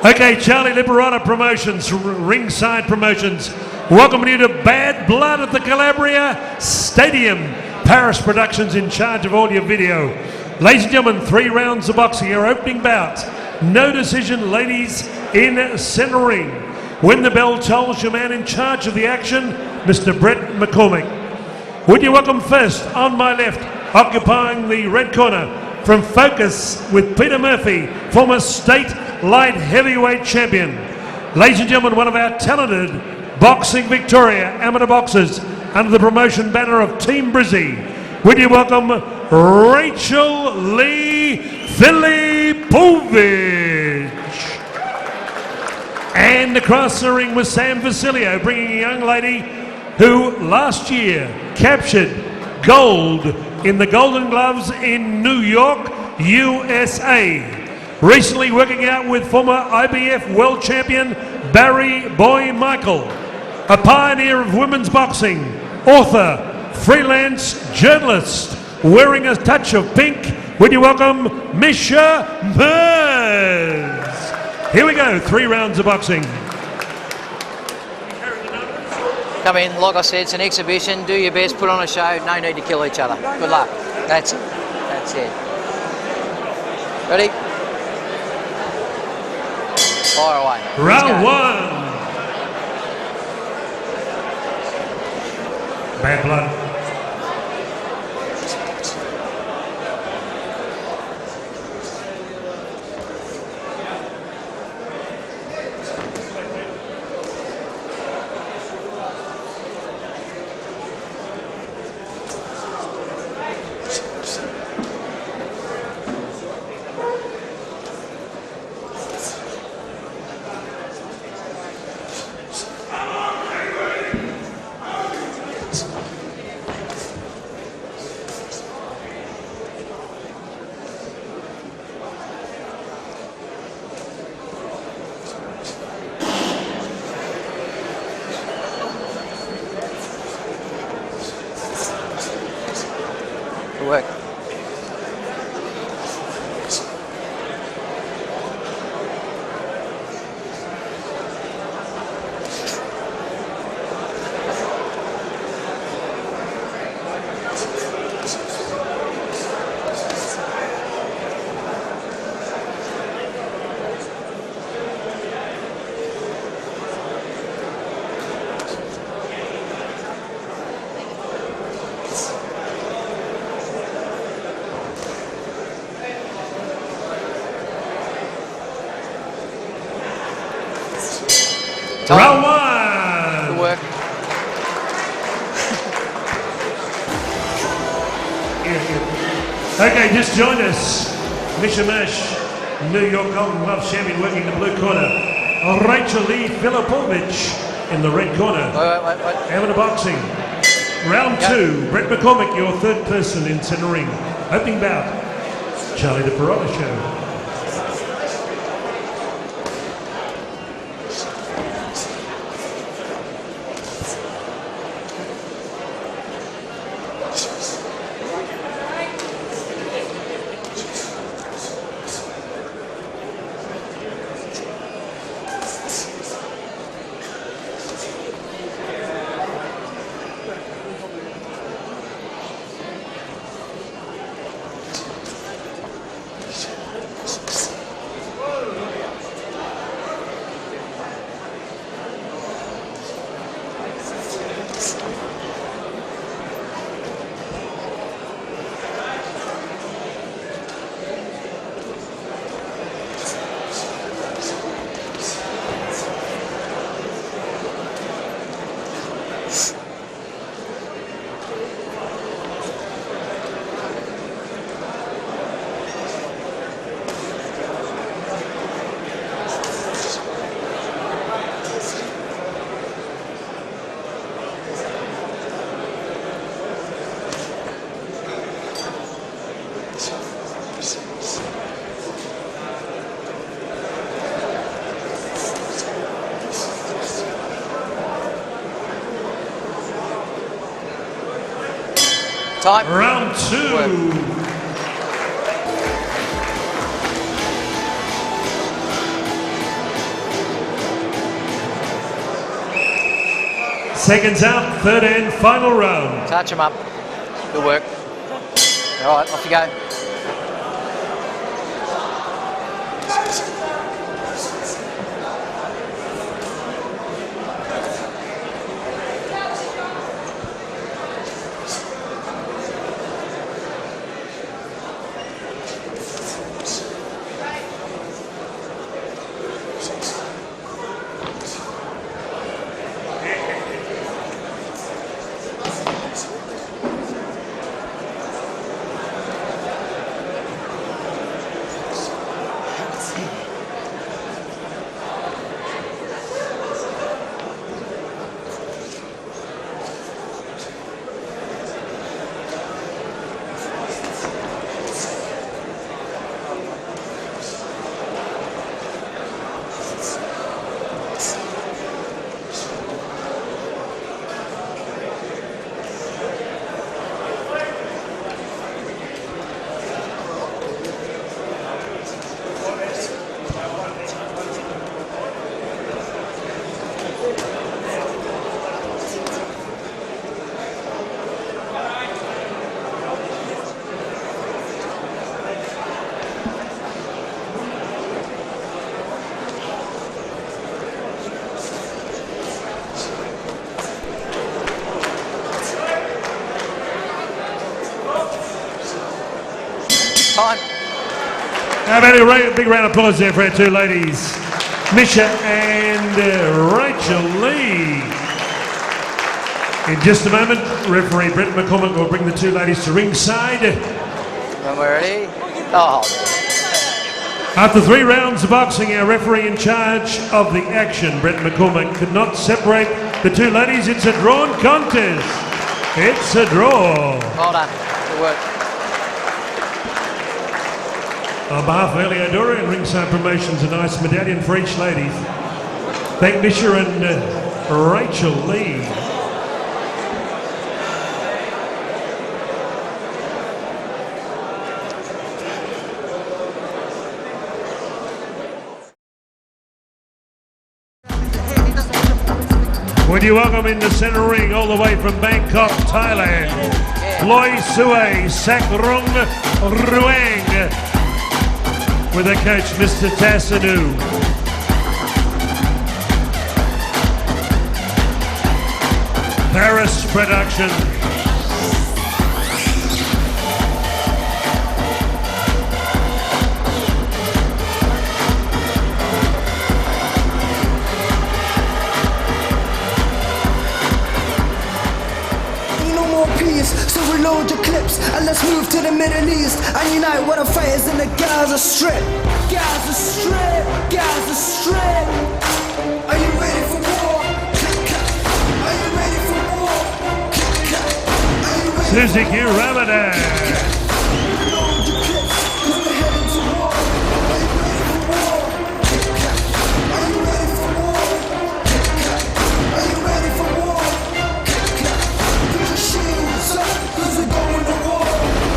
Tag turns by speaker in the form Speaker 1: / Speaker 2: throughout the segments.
Speaker 1: Okay, Charlie Liberato Promotions, Ringside Promotions. Welcome you to Bad Blood at the Calabria Stadium. Paris Productions in charge of all your video. Ladies and gentlemen, 3 rounds of boxing. Our opening bout. No decision, ladies, in centre ring. When the bell tolls, your man in charge of the action, Mr. Brett McCormick. Would you welcome first, on my left, occupying the red corner, from Focus with Peter Murphy, former state light heavyweight champion. Ladies and gentlemen, one of our talented Boxing Victoria amateur boxers under the promotion banner of Team Brizzy. Would you welcome Racheal Lee Filipovic. And across the ring with Sam Vasilio, bringing a young lady who last year captured gold in the Golden Gloves in New York, USA. Recently working out with former IBF world champion Barry Boy Michael, a pioneer of women's boxing, author, freelance journalist, wearing a touch of pink. Would you welcome Misha? Here we go, 3 rounds of boxing.
Speaker 2: Come in, like I said, it's an exhibition. Do your best, put on a show. No need to kill each other. Good luck. That's it. That's it. Ready? Fire away.
Speaker 1: Round 1. Bad Blood.
Speaker 2: Work.
Speaker 1: Round 1.
Speaker 2: Good work.
Speaker 1: Okay, just joined us. Misha New York Golden Gloves champion, working in the blue corner. Racheal Lee Filipovic in the red corner.
Speaker 2: Wait.
Speaker 1: Amateur boxing. Round 2. Brett McCormick, your third person in centre ring. Opening bout. Charlie the Perrotta Show.
Speaker 2: Time.
Speaker 1: Round 2.
Speaker 2: Work.
Speaker 1: Seconds out, third and final round.
Speaker 2: Touch him up. Good work. All right, off you go. Time.
Speaker 1: How about a big round of applause there for our two ladies, Misha and Racheal Lee. In just a moment, referee Brett McCormick will bring the two ladies to ringside.
Speaker 2: When we're ready. Oh,
Speaker 1: After 3 rounds of boxing, our referee in charge of the action, Brett McCormick, could not separate the two ladies. It's a drawn contest. It's a draw.
Speaker 2: well done. Good work.
Speaker 1: On behalf of Ellie Odora and Ringside Promotions, a nice medallion for each lady. Thank Misha and Racheal Lee. Would you welcome in the centre ring, all the way from Bangkok, Thailand, Ploysuay, Sakurang-rang, with their coach, Mr. Tassanu. Paris Production.
Speaker 3: So reload your clips and let's move to the Middle East and unite with the fighters in the Gaza Strip. Gaza Strip, Gaza Strip. Are you ready for war? Are you ready for war? Are you ready?
Speaker 1: Susie Ramadan.
Speaker 3: Reload your clips, 'cause we're heading to war. Are you ready for war? Are you ready for war? Are you ready for war? Put your shields up, 'cause we're going to war.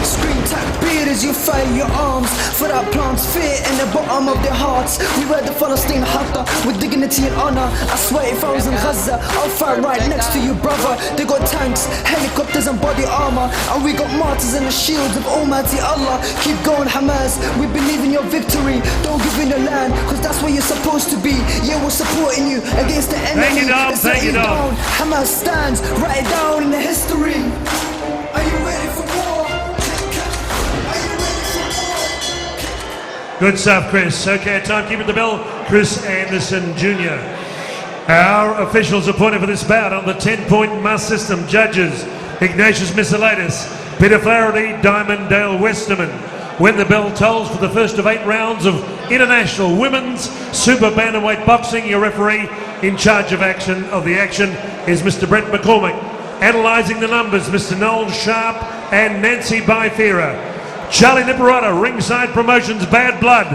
Speaker 3: Scream tap beard as you fire your arms for that plant's fear in the bottom of their hearts. We wear the Palestine hatta with dignity and honor. I swear if I was in Gaza, I'll fight right next to you, brother. They got tanks, helicopters and body armor, and we got martyrs and the shields of Almighty Allah. Keep going, Hamas, we believe in your victory. Don't give in your land, 'cause that's where you're supposed to be. Yeah, we're supporting you against the enemy.
Speaker 1: Thank you, Dom.
Speaker 3: Let's
Speaker 1: Thank
Speaker 3: let
Speaker 1: you, Dom.
Speaker 3: down. Hamas stands, write it down in the history. Are you ready for war? Are you ready for war?
Speaker 1: Good stuff, Chris. Okay, timekeeper at the bell, Chris Anderson Jr. Our officials appointed for this bout on the 10-point must system: judges Ignatius Miscellatus, Peter Flaherty, Diamond Dale Westerman. When the bell tolls for the first of 8 rounds of international women's super bantamweight boxing, your referee in charge of the action is Mr. Brett McCormick. Analysing the numbers, Mr. Noel Sharp and Nancy Byfera. Charlie Niparata, Ringside Promotions, Bad Blood,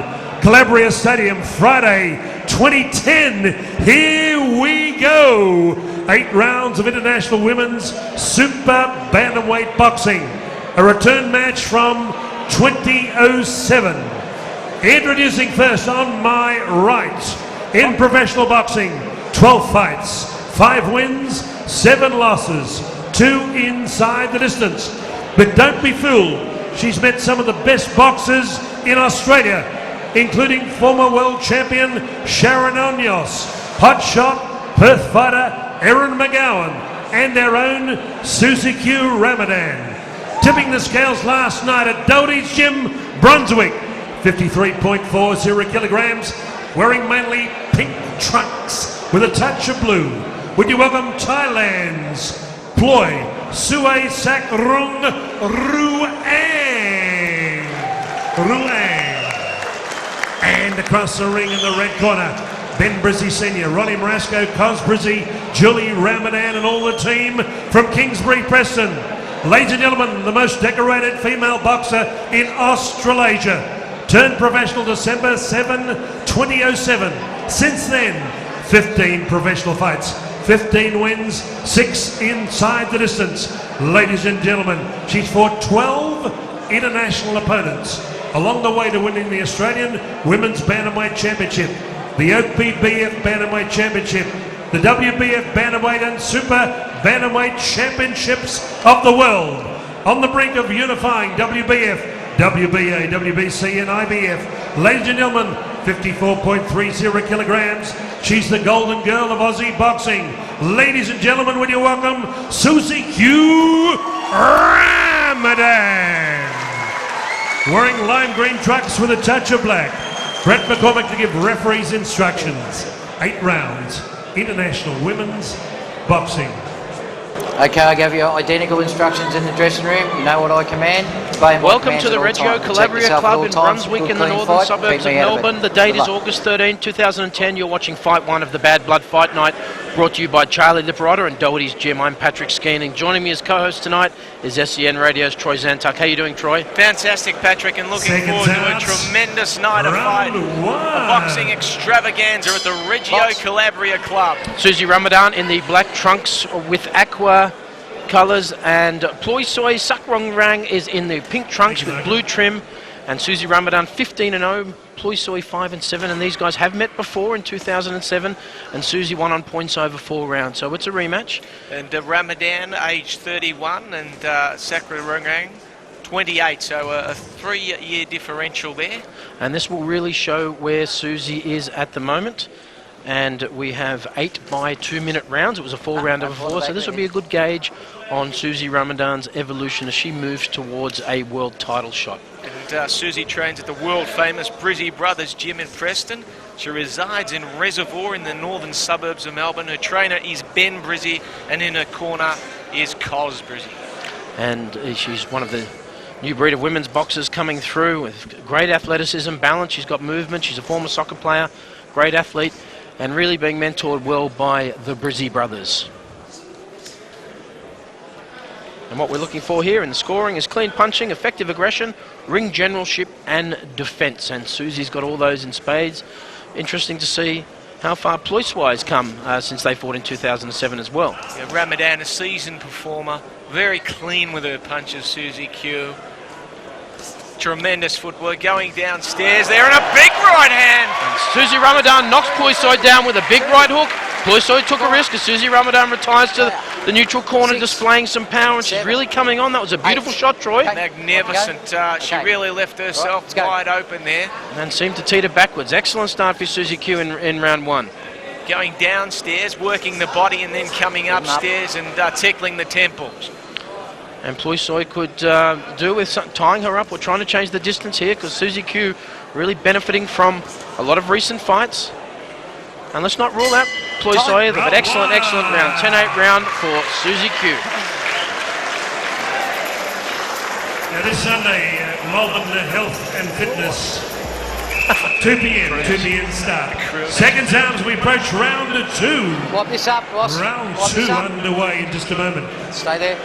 Speaker 1: Calabria Stadium, Friday, 2010. Here we go. 8 rounds of international women's super bantamweight boxing. A return match from 2007. Introducing first on my right, in professional boxing, 12 fights, 5 wins, 7 losses, 2 inside the distance. But don't be fooled, she's met some of the best boxers in Australia, including former world champion Sharon Onyos, hotshot Perth fighter Erin McGowan, and their own Susie Ramadan. Tipping the scales last night at Doty's Gym, Brunswick, 53.40 kilograms, wearing mainly pink trunks with a touch of blue. Would you welcome Thailand's Ploysuay Sakurang-rang. And across the ring in the red corner, Ben Brizzy Sr., Ronnie Marasco, Cos Brizzy, Julie Ramadan and all the team from Kingsbury, Preston. Ladies and gentlemen, the most decorated female boxer in Australasia. Turned professional December 7, 2007. Since then, 15 professional fights, 15 wins, 6 inside the distance. Ladies and gentlemen, she's fought 12 international opponents along the way to winning the Australian Women's Bantamweight Championship, the OPBF Bantamweight Championship, the WBF Bantamweight and Super Bantamweight Championships of the world. On the brink of unifying WBF, WBA, WBC and IBF. Ladies and gentlemen, 54.30 kilograms. She's the golden girl of Aussie boxing. Ladies and gentlemen, would you welcome Susie Ramadan. Wearing lime green trunks with a touch of black. Brett McCormick to give referees instructions. 8 rounds, international women's boxing.
Speaker 2: Okay, I gave you identical instructions in the dressing room. You know what I command.
Speaker 4: Welcome to the Racheal Calabria Club in Brunswick in the northern suburbs of Melbourne. The date is August 13, 2010. You're watching Fight 1 of the Bad Blood Fight Night, brought to you by Charlie Lipperotto and Doherty's Gym. I'm Patrick Skeening. Joining me as co-host tonight is SEN Radio's Troy Zantuck. How are you doing, Troy?
Speaker 5: Fantastic, Patrick, and looking forward to a tremendous night of fight. A boxing extravaganza at the Racheal Calabria Club.
Speaker 4: Susie Ramadan in the black trunks with aqua colours, and Ploysuay Sakurang-rang is in the pink trunks with blue trim, and Susie Ramadan 15-0, Ploysuay 5-7, and these guys have met before in 2007, and Susie won on points over 4 rounds, so it's a rematch.
Speaker 5: And Ramadan, age 31, and Sakurang-rang, 28, so a 3-year differential there.
Speaker 4: And this will really show where Susie is at the moment. And we have 8 by 2-minute rounds. It was a 4-rounder before, so this will be a good gauge on Susie Ramadan's evolution as she moves towards a world title shot.
Speaker 5: And Susie trains at the world-famous Brizzy Brothers Gym in Preston. She resides in Reservoir in the northern suburbs of Melbourne. Her trainer is Ben Brizzy, and in her corner is Cos Brizzy.
Speaker 4: And she's one of the new breed of women's boxers coming through with great athleticism, balance. She's got movement. She's a former soccer player, great athlete, and really being mentored well by the Brizzy brothers. And what we're looking for here in the scoring is clean punching, effective aggression, ring generalship and defence. And Susie's got all those in spades. Interesting to see how far Ploysuay's come since they fought in 2007 as well.
Speaker 5: Yeah, Ramadan, a seasoned performer, very clean with her punches, Susie Q. Tremendous footwork, going downstairs there, and a big right hand.
Speaker 4: And Susie Ramadan knocks Ploysuay down with a big right hook. Ploysuay took a risk as Susie Ramadan retires to the neutral corner, displaying some power, and she's really coming on. That was a beautiful shot, Troy.
Speaker 5: Magnificent. She really left herself wide open there.
Speaker 4: And seemed to teeter backwards. Excellent start for Susie Q in round 1.
Speaker 5: Going downstairs, working the body, and then coming upstairs and tickling the temples.
Speaker 4: And Ploysuay could do with tying her up or trying to change the distance here, because Susie Q really benefiting from a lot of recent fights. And let's not rule out Ploysuay either, but excellent round. 10-8 round for Susie Q.
Speaker 1: Now this Sunday, Melbourne Health and Fitness, 2 p.m. start. Seconds out as we approach round 2.
Speaker 2: Wipe this up, boss.
Speaker 1: Round
Speaker 2: Wipe
Speaker 1: 2
Speaker 2: this up.
Speaker 1: underway in just a moment.
Speaker 2: Stay there.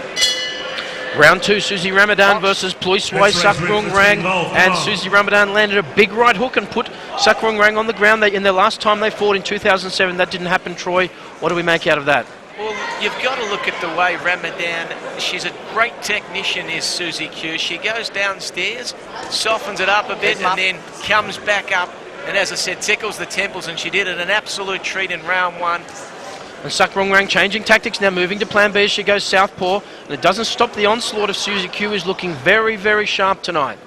Speaker 4: Round 2, Susie Ramadan versus Ploysuay Sakrungruang, and Susie Ramadan landed a big right hook and put Sakrungruang on the ground. In their last time they fought in 2007, that didn't happen, Troy. What do we make out of that?
Speaker 5: Well, you've got to look at the way Ramadan, she's a great technician, is Susie Q. She goes downstairs, softens it up a bit, and then comes back up, and as I said, tickles the temples, and she did it an absolute treat in round 1.
Speaker 4: And Sakurang-rang changing tactics now, moving to plan B as she goes southpaw. And it doesn't stop the onslaught of Susie Q, who's looking very, very sharp tonight.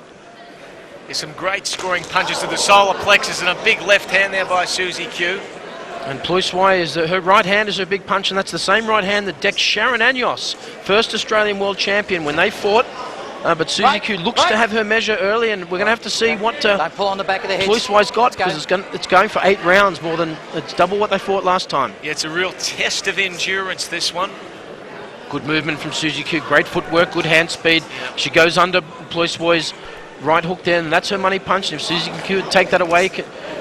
Speaker 5: There's some great scoring punches to the solar plexus and a big left hand there by Susie Q.
Speaker 4: And Ploysuay is her right hand is her big punch, and that's the same right hand that decked Sharon Anyos, first Australian world champion, when they fought. But Susie Q looks to have her measure early, and we're going to have to see what
Speaker 2: Don't pull on the back of the head.
Speaker 4: Ploysuay's got, because it's going for 8 rounds, it's double what they fought last time.
Speaker 5: Yeah, it's a real test of endurance, this one.
Speaker 4: Good movement from Susie Q, great footwork, good hand speed. She goes under Ploysuay's right hook there, and that's her money punch. And if Susie Q would take that away,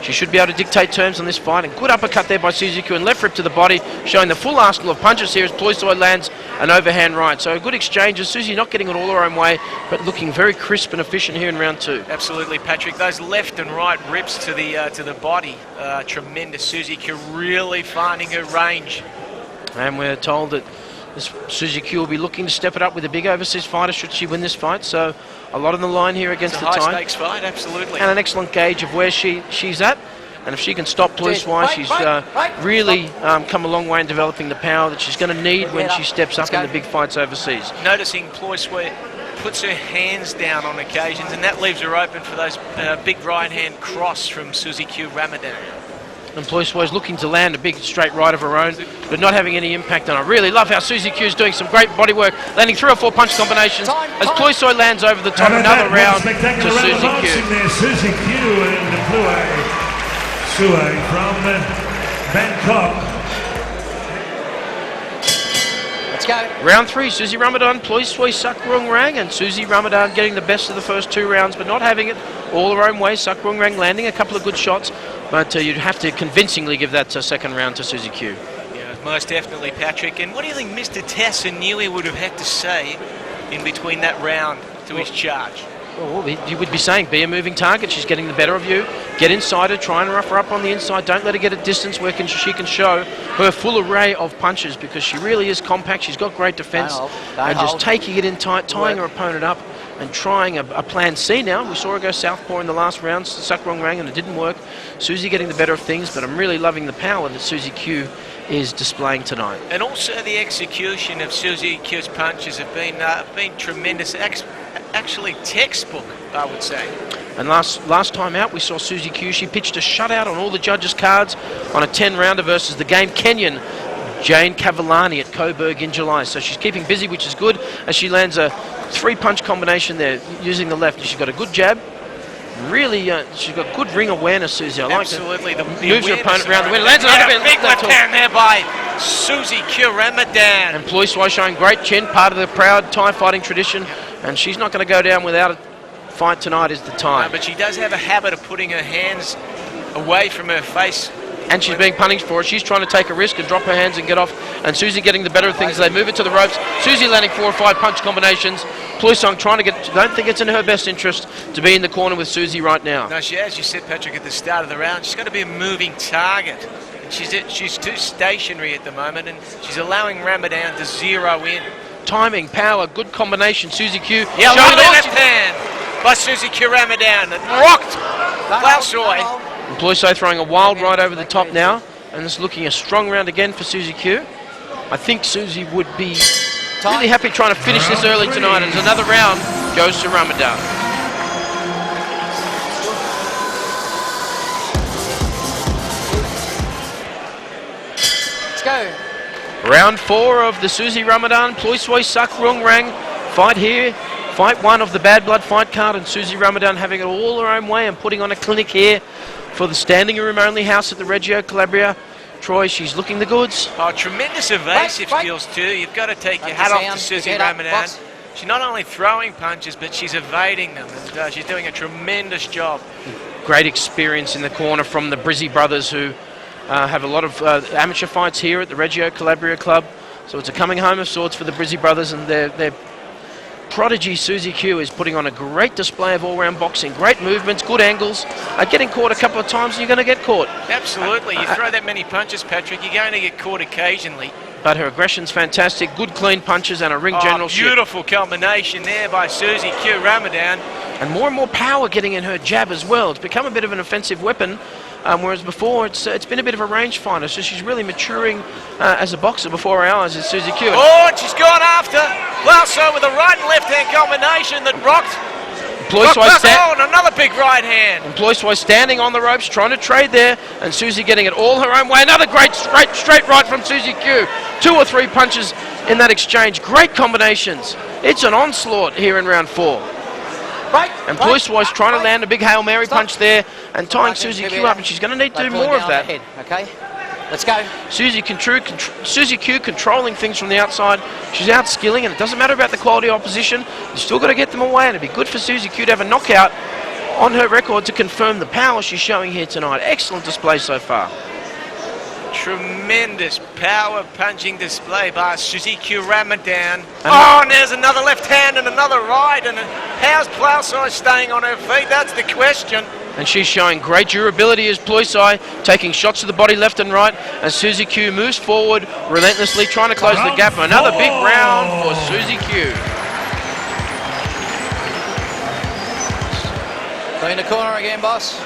Speaker 4: she should be able to dictate terms on this fight. And good uppercut there by Susie Q, and left rip to the body, showing the full arsenal of punches here as Ploysuay lands an overhand right. So a good exchange. Susie not getting it all her own way, but looking very crisp and efficient here in round 2.
Speaker 5: Absolutely, Patrick. Those left and right rips to the body, tremendous. Susie Q really finding her range.
Speaker 4: And we're told that Susie Q will be looking to step it up with a big overseas fighter should she win this fight. So a lot on the line here against the time.
Speaker 5: It's a high-stakes fight, absolutely.
Speaker 4: And an excellent gauge of where she's at. And if she can stop Ploysuay, she's really come a long way in developing the power that she's going to need when she steps up in the big fights overseas.
Speaker 5: Noticing Ploysuay puts her hands down on occasions, and that leaves her open for those big right-hand cross from Susie Q Ramadan.
Speaker 4: And Ploysuay's looking to land a big straight right of her own, but not having any impact on it. I really love how Susie Q's doing some great body work, landing 3 or 4 punch combinations as Ploysuay lands over the top. Another round to Susie Q.
Speaker 1: There, Susie Q and Ploysuay from Bangkok.
Speaker 2: Let's go.
Speaker 4: Round 3, Susie Ramadan, Ploysuay, Sakurang-rang, and Susie Ramadan getting the best of the first 2 rounds, but not having it all her own way. Sakurang-rang landing a couple of good shots, but you'd have to convincingly give that second round to Susie Q.
Speaker 5: Yeah, most definitely, Patrick. And what do you think Mr. Tassanili would have had to say in between that round to his charge?
Speaker 4: Well, you would be saying, be a moving target. She's getting the better of you. Get inside her, try and rough her up on the inside. Don't let her get a distance where she can show her full array of punches, because she really is compact. She's got great defense. And just taking it in tight, tying her opponent up and trying a plan C now. We saw her go southpaw in the last round, Sakurang-rang, and it didn't work. Susie getting the better of things, but I'm really loving the power that Susie Q is displaying tonight.
Speaker 5: And also the execution of Susie Q's punches have been tremendous. Actually textbook, I would say.
Speaker 4: And last time out, we saw Susie Q. She pitched a shutout on all the judges' cards on a 10-rounder versus the game Kenyan Jane Cavallani at Coburg in July. So she's keeping busy, which is good, as she lands a 3-punch combination there using the left. She's got a good jab. Really, she's got good ring awareness, Susie. I like
Speaker 5: absolutely.
Speaker 4: that. Moves her opponent around the winner. Lands another
Speaker 5: big left hand there by Susie Q Ramadan.
Speaker 4: And Ploysuay showing great chin, part of the proud Thai fighting tradition. And she's not going to go down without a fight. Tonight is the time.
Speaker 5: No, but she does have a habit of putting her hands away from her face.
Speaker 4: And she's being punished for it. She's trying to take a risk and drop her hands and get off. And Susie getting the better of things. They move it to the ropes. Susie landing 4 or 5 punch combinations. Ploysuay trying to get... I don't think it's in her best interest to be in the corner with Susie right now.
Speaker 5: No, she, as you said, Patrick, at the start of the round, she's got to be a moving target. And she's too stationary at the moment, and she's allowing Ramadan to zero in.
Speaker 4: Timing, power, good combination. Susie Q.
Speaker 5: Yeah, lovely left hand by Susie Q Ramadan. Rocked Ploysuay.
Speaker 4: And Ploysuay throwing a wild right over the top now. And it's looking a strong round again for Susie Q. I think Susie would be really happy trying to finish this early tonight. And another round goes to Ramadan.
Speaker 2: Let's go.
Speaker 4: Round 4 of the Susie Ramadan, Ploysuay Sakrungruang fight here. Fight 1 of the Bad Blood fight card, and Susie Ramadan having it all her own way and putting on a clinic here for the standing room only house at the Racheal, Calabria. Troy, she's looking the goods.
Speaker 5: Oh, tremendous evasive skills too. You've got to take your hat off to Susie Ramadan. She's not only throwing punches, but she's evading them, and she's doing a tremendous job.
Speaker 4: Great experience in the corner from the Brizzy brothers, who have a lot of amateur fights here at the Racheal Calabria Club. So it's a coming home of sorts for the Brizzy brothers, and their prodigy Susie Q is putting on a great display of all-round boxing. Great movements, good angles. Getting caught a couple of times and you're going to get caught.
Speaker 5: Absolutely. You throw that many punches, Patrick, you're going to get caught occasionally.
Speaker 4: But her aggression's fantastic. Good clean punches and a ring generalship.
Speaker 5: Beautiful combination there by Susie Q Ramadan.
Speaker 4: And more power getting in her jab as well. It's become a bit of an offensive weapon. whereas before it's been a bit of a rangefinder. So she's really maturing as a boxer before our eyes is Susie Q.
Speaker 5: Oh, and she's gone after Ploysuay with a right and left hand combination that rocked.
Speaker 4: Ploysuay
Speaker 5: Oh, and another big right hand.
Speaker 4: And Ploysuay standing on the ropes, trying to trade there, and Susie getting it all her own way. Another great straight right from Susie Q. 2 or 3 punches in that exchange. Great combinations. It's an onslaught here in round 4. And Ploysuay's trying to land a big Hail Mary punch there and tying Susie Q up, and she's going to need to do more of that.
Speaker 2: Okay, let's go.
Speaker 4: Susie Q controlling things from the outside. She's out skilling, and it doesn't matter about the quality of opposition. You've still got to get them away, and it'd be good for Susie Q to have a knockout on her record to confirm the power she's showing here tonight. Excellent display so far.
Speaker 5: Tremendous power punching display by Susie Ramadan. And there's another left hand and another right. And how's Ploysuay staying on her feet? That's the question.
Speaker 4: And she's showing great durability as Ploysuay, taking shots to the body left and right. As Susie Q moves forward, relentlessly trying to close the gap. Another big round for Susie Q.
Speaker 2: Go in the corner again, boss.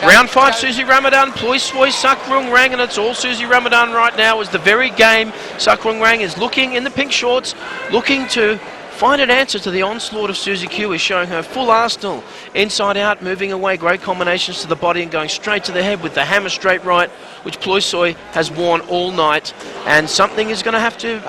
Speaker 4: Round 5, Susie Ramadan, Ploysuay, Sakrungruang, and it's all Susie Ramadan right now is the very game. Sakrungruang is looking in the pink shorts, looking to find an answer to the onslaught of Susie Q. Is showing her full arsenal, inside out, moving away, great combinations to the body and going straight to the head with the hammer straight right, which Ploysuay has worn all night. And something is going to have to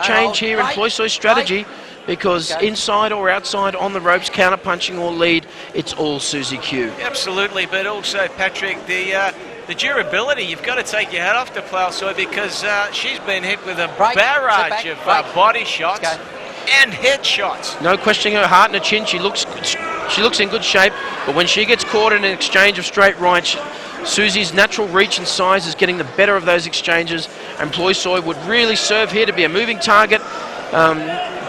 Speaker 4: change here in Ploysuy's strategy. Because inside or outside on the ropes, counter punching or lead, it's all Susie Q.
Speaker 5: Absolutely, but also, Patrick, the durability, you've got to take your hat off to Ploysuay because she's been hit with a barrage of body shots and head shots.
Speaker 4: No questioning her heart and her chin. She looks in good shape, but when she gets caught in an exchange of straight rights, Susie's natural reach and size is getting the better of those exchanges, and Ploysuay would really serve here to be a moving target.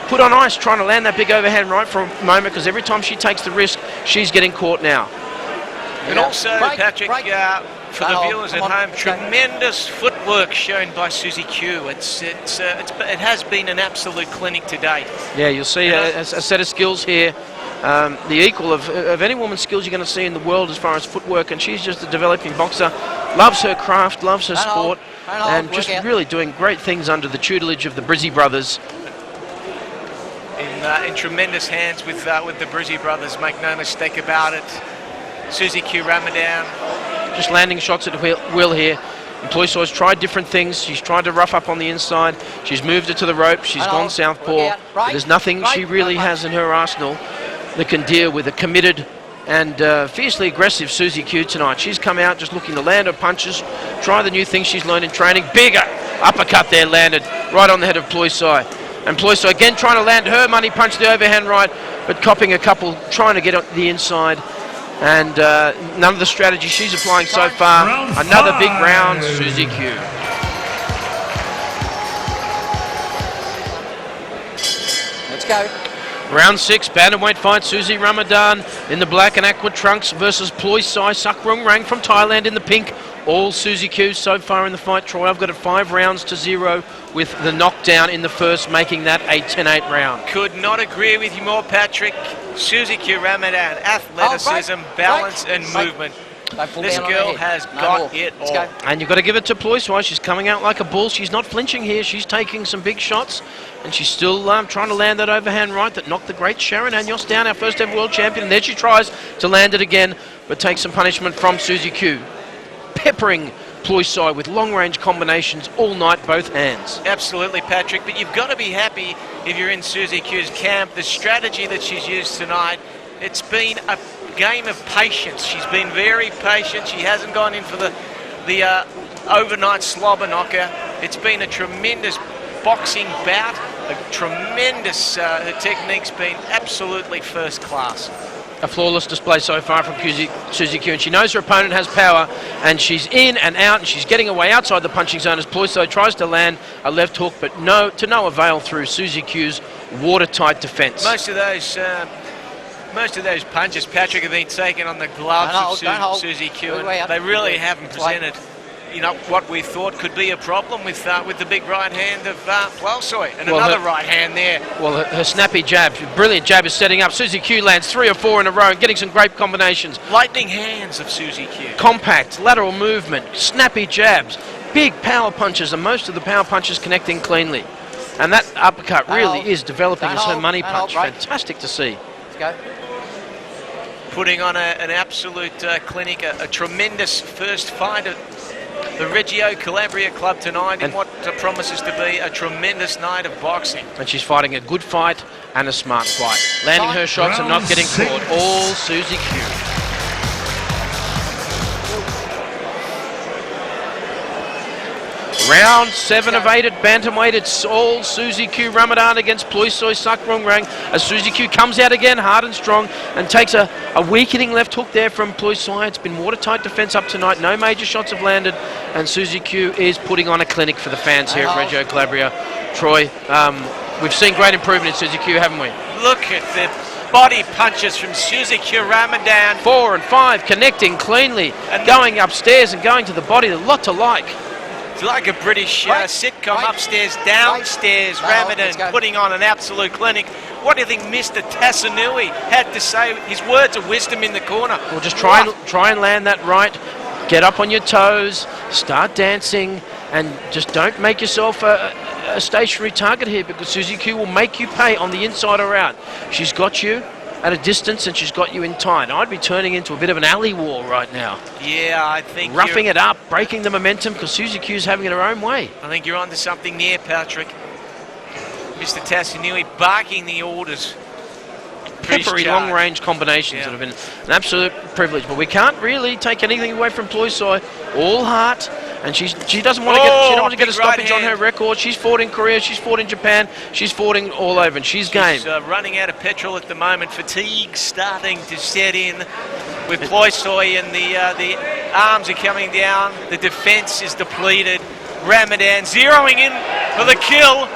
Speaker 4: Put on ice, trying to land that big overhand right for a moment, because every time she takes the risk, she's getting caught now.
Speaker 5: And also, Patrick, for the viewers at home, tremendous footwork shown by Susie Q. It has been an absolute clinic to date.
Speaker 4: Yeah, you'll see a set of skills here, the equal of any woman's skills you're going to see in the world as far as footwork, and she's just a developing boxer, loves her craft, loves her sport, and just really doing great things under the tutelage of the Brizzy brothers.
Speaker 5: In tremendous hands with the Brizzy brothers, make no mistake about it. Susie Q Ramadan.
Speaker 4: Just landing shots at will here. And Ploysuy's tried different things. She's tried to rough up on the inside. She's moved it to the rope. She's gone southpaw. But there's nothing she really has in her arsenal that can deal with a committed and fiercely aggressive Susie Q tonight. She's come out just looking to land her punches, try the new things she's learned in training. Big uppercut there landed right on the head of Ploysuay. And Ploysuay again trying to land her money punch, the overhand right, but copping a couple, trying to get on the inside. And none of the strategy she's applying so far. Another big round, Susie Q.
Speaker 2: Let's go.
Speaker 4: Round 6, bantamweight fight, Susie Ramadan in the black and aqua trunks versus Ploysuay Sakurang-rang from Thailand in the pink. All Susie Q so far in the fight, Troy. I've got it 5 rounds to 0 with the knockdown in the first, making that a 10-8 round.
Speaker 5: Could not agree with you more, Patrick. Susie Q Ramadan, athleticism, balance and movement. This girl has got it all.
Speaker 4: And you've got to give it to Ploysuay. She's coming out like a bull. She's not flinching here. She's taking some big shots. And she's still trying to land that overhand right that knocked the great Sharon Anyos down, our first ever world champion. And there she tries to land it again, but takes some punishment from Susie Q. Peppering Ploysuay with long-range combinations all night, both hands.
Speaker 5: Absolutely, Patrick, but you've got to be happy if you're in Susie Q's camp. The strategy that she's used tonight, it's been a game of patience. She's been very patient. She hasn't gone in for the overnight slobber knocker. It's been a tremendous boxing bout, a tremendous, her technique's been absolutely first class.
Speaker 4: A flawless display so far from Susie Q, and she knows her opponent has power, and she's in and out, and she's getting away outside the punching zone as Ploysuay tries to land a left hook, but to no avail through Susie Q's watertight defence.
Speaker 5: Most of those punches, Patrick, have been taken on the gloves of Susie Q, and they really haven't presented you know, what we thought could be a problem with the big right hand of Ploysuay. And
Speaker 4: Well,
Speaker 5: another right hand there.
Speaker 4: Well, her snappy jab, brilliant jab is setting up. Susie Q lands 3 or 4 in a row and getting some great combinations.
Speaker 5: Lightning hands of Susie Q.
Speaker 4: Compact, lateral movement, snappy jabs, big power punches, and most of the power punches connecting cleanly. And that uppercut really is developing as her money punch. Fantastic to see.
Speaker 2: Let's go.
Speaker 5: Putting on an absolute clinic, a tremendous first fight at the Racheal Calabria Club tonight in what promises to be a tremendous night of boxing.
Speaker 4: And she's fighting a good fight and a smart fight. Landing her shots and not getting caught. All Susie Q. Round 7 of 8 at bantamweight. It's all Susie Q Ramadan against Ploysuay Sakurang-rang as Susie Q comes out again hard and strong and takes a weakening left hook there from Ploysuay. It's been watertight defence up tonight. No major shots have landed, and Susie Q is putting on a clinic for the fans here at Racheal Calabria. Troy, we've seen great improvement in Susie Q, haven't we?
Speaker 5: Look at the body punches from Susie Q Ramadan.
Speaker 4: 4 and 5 connecting cleanly, and going upstairs and going to the body. A lot to like.
Speaker 5: It's like a British sitcom, upstairs, downstairs. Ramadan putting on an absolute clinic. What do you think Mr. Tassanui had to say? His words of wisdom in the corner.
Speaker 4: Well, just try and land that right. Get up on your toes, start dancing, and just don't make yourself a stationary target here, because Susie Q will make you pay on the inside or out. She's got you at a distance and she's got you in tight. I'd be turning into a bit of an alley war right now.
Speaker 5: Yeah, I think
Speaker 4: roughing it up, breaking the momentum, because Susie Q's having it her own way.
Speaker 5: I think you're onto something there, Patrick. Mr. Tassanui barking the orders.
Speaker 4: Peppery long-range combinations that have been an absolute privilege, but we can't really take anything away from Ploysuay. All heart, and she doesn't want to get a stoppage on her record. She's fought in Korea, she's fought in Japan, she's fought in all over, and she's game.
Speaker 5: Running out of petrol at the moment. Fatigue starting to set in with Ploysuay, and the arms are coming down. The defence is depleted. Ramadan zeroing in for the kill.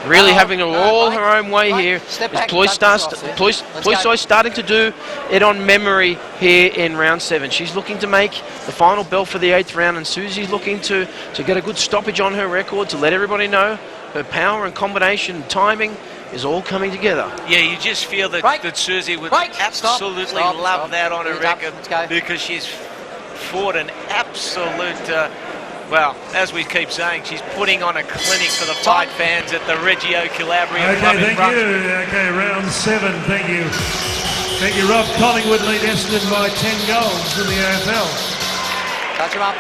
Speaker 4: Really having it all her own way here. Is Ploysuay starting to do it on memory here in round 7. She's looking to make the final bell for the 8th round, and Susie's looking to get a good stoppage on her record, to let everybody know her power and combination and timing is all coming together.
Speaker 5: Yeah, you just feel that Susie would absolutely love that on her record, because she's fought an absolute... well, as we keep saying, she's putting on a clinic for the fight fans at the Racheal Calabria Club in
Speaker 1: thank you. Okay, round 7, thank you. Thank you, Rob. Collingwood lead Essendon by 10 goals in the AFL.
Speaker 2: Touch him up.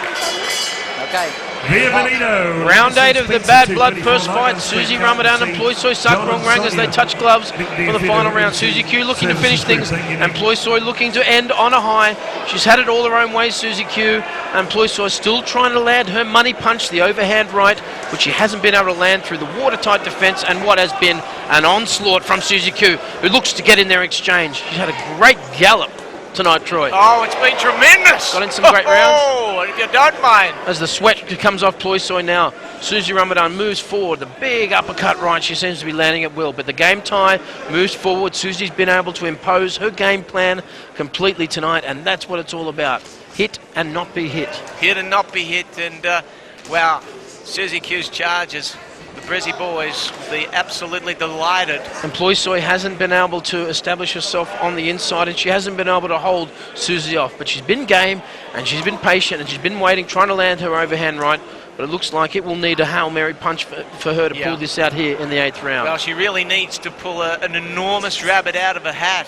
Speaker 2: Okay.
Speaker 1: Bienvenido.
Speaker 4: Round 8 of the Bad Blood first fight. Susie Ramadan and Ploysuay Sakrungruang as they touch gloves for the final round. Susie Q looking to finish things, and Ploysuay looking to end on a high. She's had it all her own way, Susie Q, and Ploysuay still trying to land her money punch, the overhand right, which she hasn't been able to land through the watertight defence and what has been an onslaught from Susie Q, who looks to get in their exchange. She's had a great gallop tonight, Troy.
Speaker 5: Oh, it's been tremendous.
Speaker 4: Got in some great rounds.
Speaker 5: Oh, if you don't mind.
Speaker 4: As the sweat comes off Ploysuay now, Susie Ramadan moves forward. The big uppercut right, she seems to be landing at will. But the game tie moves forward. Susie's been able to impose her game plan completely tonight, and that's what it's all about. Hit and not be hit.
Speaker 5: Hit and not be hit. And, wow, Susie Q's charges. The Brizzy boys will be absolutely delighted.
Speaker 4: And Ploysuay hasn't been able to establish herself on the inside, and she hasn't been able to hold Susie off. But she's been game, and she's been patient, and she's been waiting, trying to land her overhand right. But it looks like it will need a Hail Mary punch for her to pull this out here in the 8th round.
Speaker 5: Well, she really needs to pull an enormous rabbit out of a hat.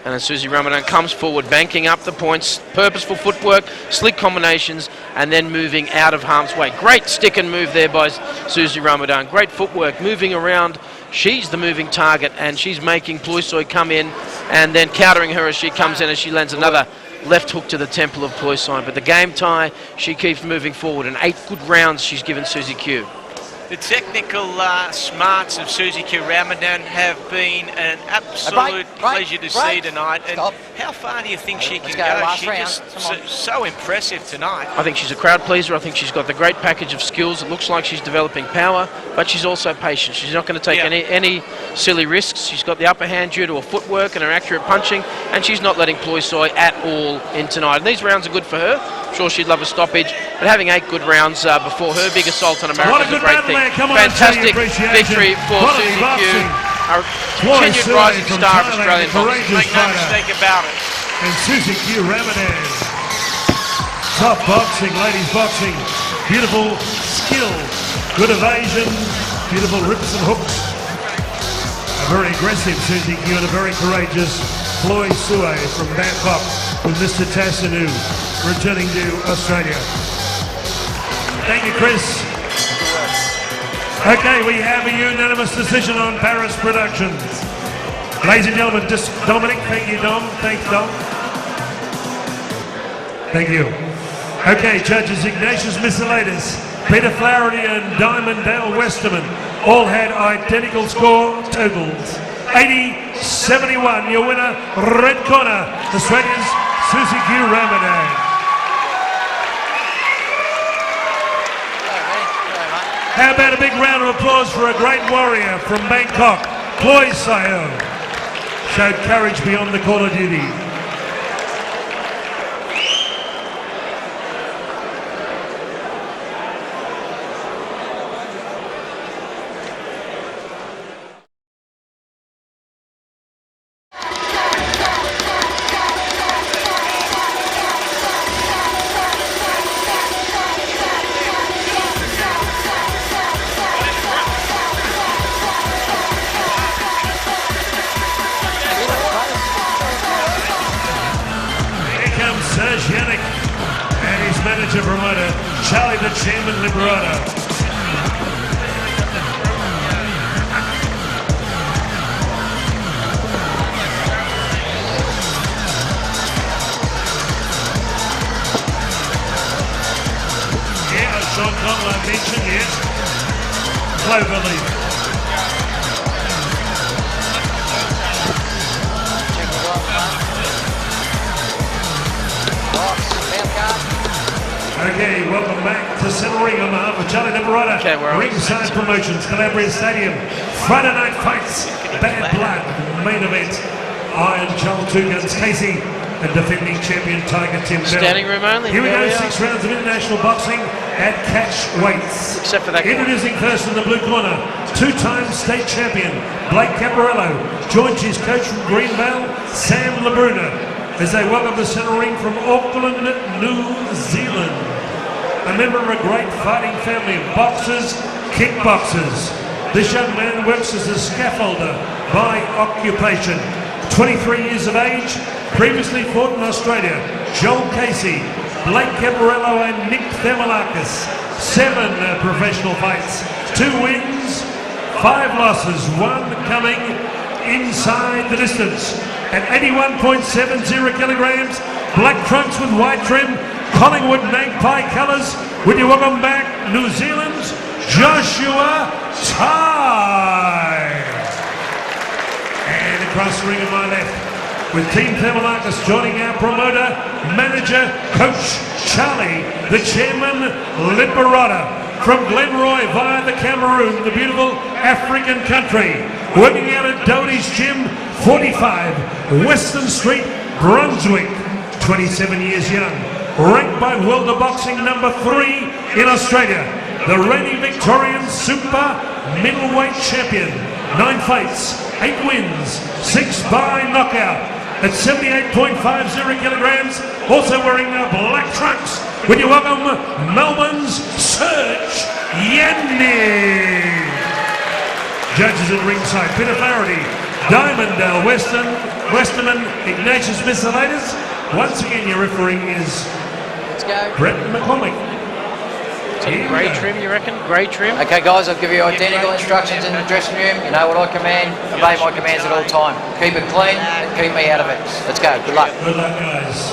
Speaker 4: And as Susie Ramadan comes forward, banking up the points, purposeful footwork, slick combinations, and then moving out of harm's way. Great stick and move there by Susie Ramadan. Great footwork, moving around. She's the moving target, and she's making Ploysuay come in and then countering her as she comes in, as she lands another left hook to the temple of Ploysuay. But the game tie, she keeps moving forward, and 8 good rounds she's given Susie Q.
Speaker 5: The technical smarts of Susie Q Ramadan have been an absolute pleasure to see tonight. And how far do you think she can go? She's just so impressive tonight.
Speaker 4: I think she's a crowd pleaser. I think she's got the great package of skills. It looks like she's developing power, but she's also patient. She's not going to take any silly risks. She's got the upper hand due to her footwork and her accurate punching, and she's not letting Ploysuay at all in tonight. And these rounds are good for her. I'm sure she'd love a stoppage, but having 8 good rounds before her big assault on America
Speaker 1: What a
Speaker 4: is a
Speaker 1: good
Speaker 4: great
Speaker 1: battle
Speaker 4: thing.
Speaker 1: there. Come on, show your
Speaker 4: Fantastic
Speaker 1: appreciation.
Speaker 4: victory for
Speaker 1: Quality
Speaker 4: Susie Q,
Speaker 1: boxing.
Speaker 4: our continued
Speaker 1: Ploysuay
Speaker 4: rising
Speaker 1: from
Speaker 4: star of
Speaker 1: Thailand,
Speaker 4: Australian boxing.
Speaker 1: courageous
Speaker 5: Make no
Speaker 1: fighter.
Speaker 5: mistake about it.
Speaker 1: And Susie Ramadan. Top boxing, ladies boxing. Beautiful skill, good evasion, beautiful rips and hooks. A very aggressive Susie Q and a very courageous Ploysuay from Bangkok with Mr. Tassanu returning to Australia. Thank you, Chris. Okay, we have a unanimous decision on Paris Productions. Ladies and gentlemen, just Dominic, thank you, Dom. Thanks, Dom. Thank you. Okay, judges Ignatius Miscellatus, Peter Flaherty and Diamond Dale Westerman all had identical score totals. 80-71, your winner, red corner, Australia's Susie Ramadan. How about a big round of applause for a great warrior from Bangkok, Ploysuay. Showed courage beyond the call of duty. Serge, Yannick, and his manager promoter, Charlie the Chairman Liberato. Yeah, Sean Connell I mentioned, yes. Cloverleaf. Okay, welcome back to Centre Ring on behalf of Charlie Liberato.
Speaker 4: Okay,
Speaker 1: Ringside Promotions, Calabria Stadium. Friday night fights, Bad Blood, main event. Iron Joel Two Guns Casey and defending champion Tiger Tim Bell.
Speaker 4: Standing room only.
Speaker 1: Here we go,
Speaker 4: There
Speaker 1: 6 rounds of international boxing at catch weights.
Speaker 4: Except for that corner.
Speaker 1: Introducing first in the blue corner, 2-time state champion Blake Caparello joins his coach from Greenvale, Sam Labruna, as they welcome the Centre Ring from Auckland, New Zealand. A member of a great fighting family of boxers, kickboxers. This young man works as a scaffolder by occupation. 23 years of age, previously fought in Australia. Joel Casey, Blake Caparello and Nick Themalakis. 7 professional fights, 2 wins, 5 losses, 1 coming inside the distance. At 81.70 kilograms, black trunks with white trim, Collingwood Magpie colours, would you welcome back New Zealand's Joshua Tai. And across the ring on my left, with Team Themalakis joining our promoter, manager, coach Charlie, the chairman Liberato, from Glenroy via the Cameroon, the beautiful African country, working out at Doty's Gym, 45 Western Street, Brunswick, 27 years young. Ranked by World of Boxing number 3 in Australia, the reigning Victorian super middleweight champion. 9 fights, 8 wins, 6 by knockout. At 78.50 kilograms, also wearing black trunks. Would you welcome Melbourne's Serge Yannick. Judges at ringside, Peter Flaherty, Diamond Dale Westerman, Ignatius Miscellatus. Once again, your referee is Brett McCormick.
Speaker 4: Grey trim, you reckon? Grey trim?
Speaker 2: Okay, guys, I'll give you identical instructions in the dressing room. You know what I command. Obey my commands at all time. Keep it clean and keep me out of it. Let's go. Good luck.
Speaker 1: Good luck, guys.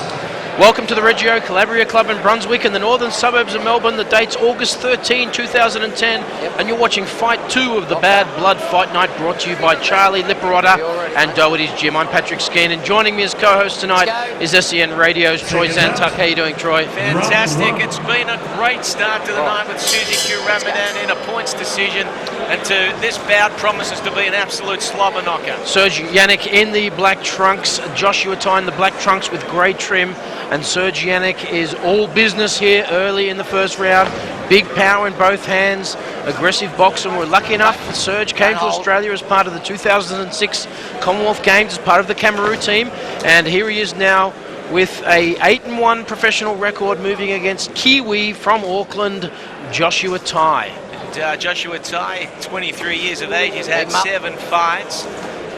Speaker 4: Welcome to the Racheal Calabria Club in Brunswick in the northern suburbs of Melbourne. The date's August 13, 2010, and you're watching Fight 2 of the Bad Blood Fight Night, brought to you by Charlie Liberato and Doherty's Gym. I'm Patrick Skeen, and joining me as co-host tonight is SEN Radio's Troy Zantuck. How you doing, Troy?
Speaker 5: Fantastic. It's been a great start to the night with Susie Ramadan in a points decision. And this bout promises to be an absolute slobber knocker.
Speaker 4: Serge Yannick in the black trunks, Joshua Ty in the black trunks with grey trim, and Serge Yannick is all business here early in the first round. Big power in both hands, aggressive boxer. We're lucky enough that Serge came to Australia as part of the 2006 Commonwealth Games as part of the Cameroon team, and here he is now with a 8-1 professional record, moving against Kiwi from Auckland, Joshua Ty.
Speaker 5: And Joshua Ty, 23 years of age, he's had 7 fights,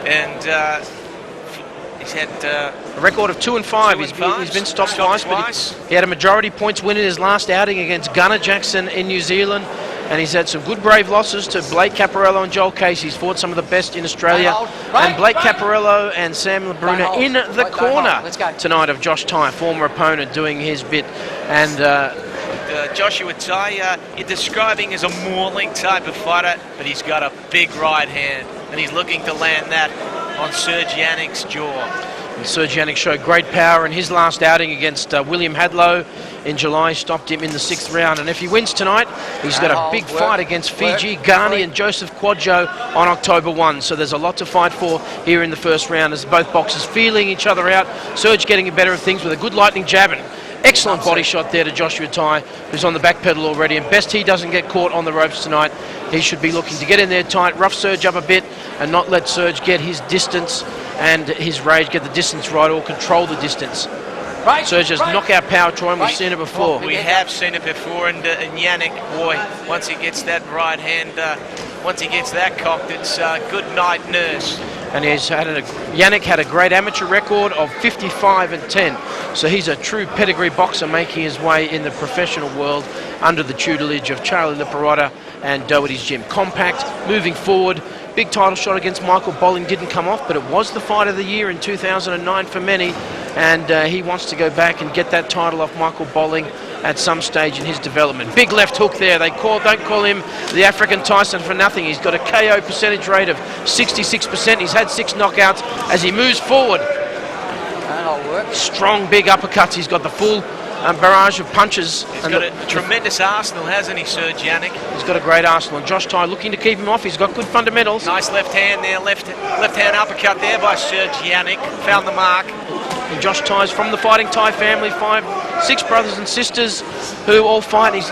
Speaker 5: and he's had
Speaker 4: a record of 2 and 5. He's been stopped twice, but he had a majority points win in his last outing against Gunnar Jackson in New Zealand. And he's had some good brave losses to Blake Caparello and Joel Case. He's fought some of the best in Australia. And Blake Caparello and Sam Labruna in the corner tonight of Josh Ty, former opponent, doing his bit. And
Speaker 5: Joshua Ty, you're describing as a mauling type of fighter, but he's got a big right hand, and he's looking to land that on Serge Yannick's jaw.
Speaker 4: And Serge Yannick showed great power in his last outing against William Hadlow in July. Stopped him in the 6th round, and if he wins tonight, he's got a big fight against Fiji, Ghani and Joseph Quadjo on October 1. So there's a lot to fight for here in the first round as both boxers feeling each other out. Serge getting the better of things with a good lightning jab, and excellent body shot there to Joshua Ty, who's on the back pedal already, and best he doesn't get caught on the ropes tonight. He should be looking to get in there tight, rough Serge up a bit, and not let Serge get his distance and his rage, get the distance right, or control the distance. Serge has knockout power, Troy, and we've seen it before.
Speaker 5: We have seen it before, and Yannick, boy, once he gets that right hand, once he gets that cocked, it's good night nurse.
Speaker 4: And Yannick had a great amateur record of 55-10. So he's a true pedigree boxer making his way in the professional world under the tutelage of Charlie Liparotta and Doherty's gym. Compact, moving forward. Big title shot against Michael Bolling didn't come off, but it was the fight of the year in 2009 for many. And he wants to go back and get that title off Michael Bolling at some stage in his development. Big left hook there. Don't call him the African Tyson for nothing. He's got a KO percentage rate of 66%. He's had 6 knockouts as he moves forward. Strong big uppercuts. He's got the full barrage of punches.
Speaker 5: He's got a tremendous arsenal, hasn't he, Serge Yannick?
Speaker 4: He's got a great arsenal. And Josh Ty looking to keep him off. He's got good fundamentals.
Speaker 5: Nice left hand there, left hand uppercut there by Serge Yannick. Found the mark.
Speaker 4: And Josh Ty's from the Fighting Ty family, 6 brothers and sisters who all fight. His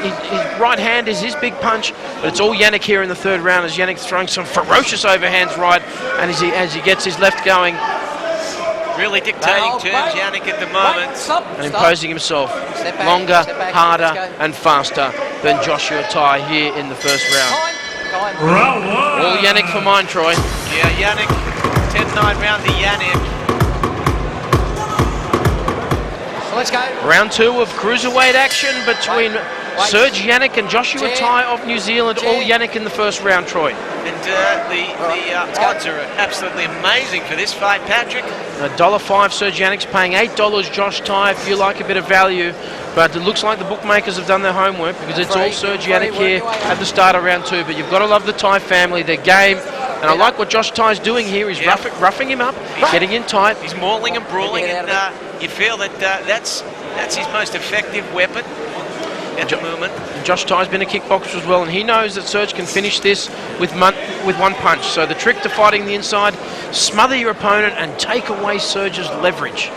Speaker 4: right hand is his big punch, but it's all Yannick here in the 3rd round as Yannick throwing some ferocious overhands right, and as he gets his left going.
Speaker 5: Really dictating terms, Yannick, at the moment.
Speaker 4: And imposing himself longer, harder and faster than Joshua Ty here in the 1st round.
Speaker 1: Round 1.
Speaker 4: All Yannick for mine, Troy.
Speaker 5: Yeah, Yannick, 10-9 round to Yannick.
Speaker 2: Let's go.
Speaker 4: Round 2 of cruiserweight action between Serge Yannick and Joshua Ty of New Zealand. All Yannick in the 1st round, Troy.
Speaker 5: And the odds are absolutely amazing for this fight, Patrick.
Speaker 4: $1.05 Serge Yannick's paying $8 Josh Ty if you like a bit of value. But it looks like the bookmakers have done their homework because it's all Serge Yannick here at the start of round 2. But you've got to love the Ty family, their game. And I like what Josh Ty's doing here. He's roughing him up, getting in tight.
Speaker 5: He's mauling and brawling, and you feel that that's his most effective weapon at the moment.
Speaker 4: Josh Ty's been a kickboxer as well, and he knows that Serge can finish this with one punch. So the trick to fighting the inside, smother your opponent and take away Serge's leverage.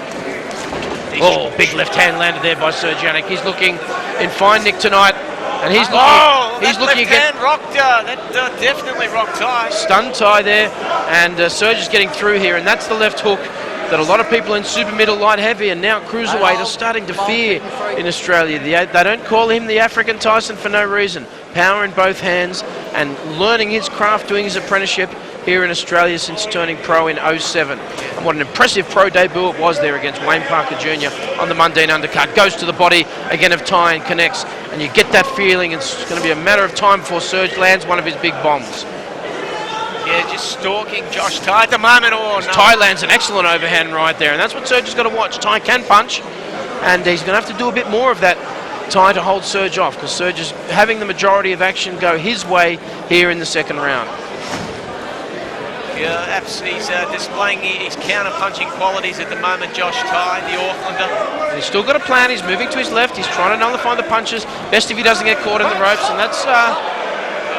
Speaker 4: Big left hand landed there by Serge Yannick. He's looking in fine nick tonight, and he's looking. He's looking again.
Speaker 5: Rocked, that definitely rocked Ty.
Speaker 4: Stunned Ty there, and Serge is getting through here, and that's the left hook that a lot of people in super middle, light heavy, and now cruiserweight are starting to fear in Australia. They don't call him the African Tyson for no reason. Power in both hands and learning his craft, doing his apprenticeship here in Australia since turning pro in 07. And what an impressive pro debut it was there against Wayne Parker Jr. on the Mundine undercard. Goes to the body again of Ty and connects, and you get that feeling it's going to be a matter of time before Serge lands one of his big bombs.
Speaker 5: Yeah, just stalking Josh Ty at the moment.
Speaker 4: Ty lands an excellent overhand right there, and that's what Serge has got to watch. Ty can punch, and he's going to have to do a bit more of that, Ty, to hold Serge off, because Serge is having the majority of action go his way here in the 2nd round.
Speaker 5: Yeah, he's displaying his counter-punching qualities at the moment, Josh Ty, the Aucklander.
Speaker 4: And he's still got a plan. He's moving to his left. He's trying to nullify the punches. Best if he doesn't get caught in the ropes, and that's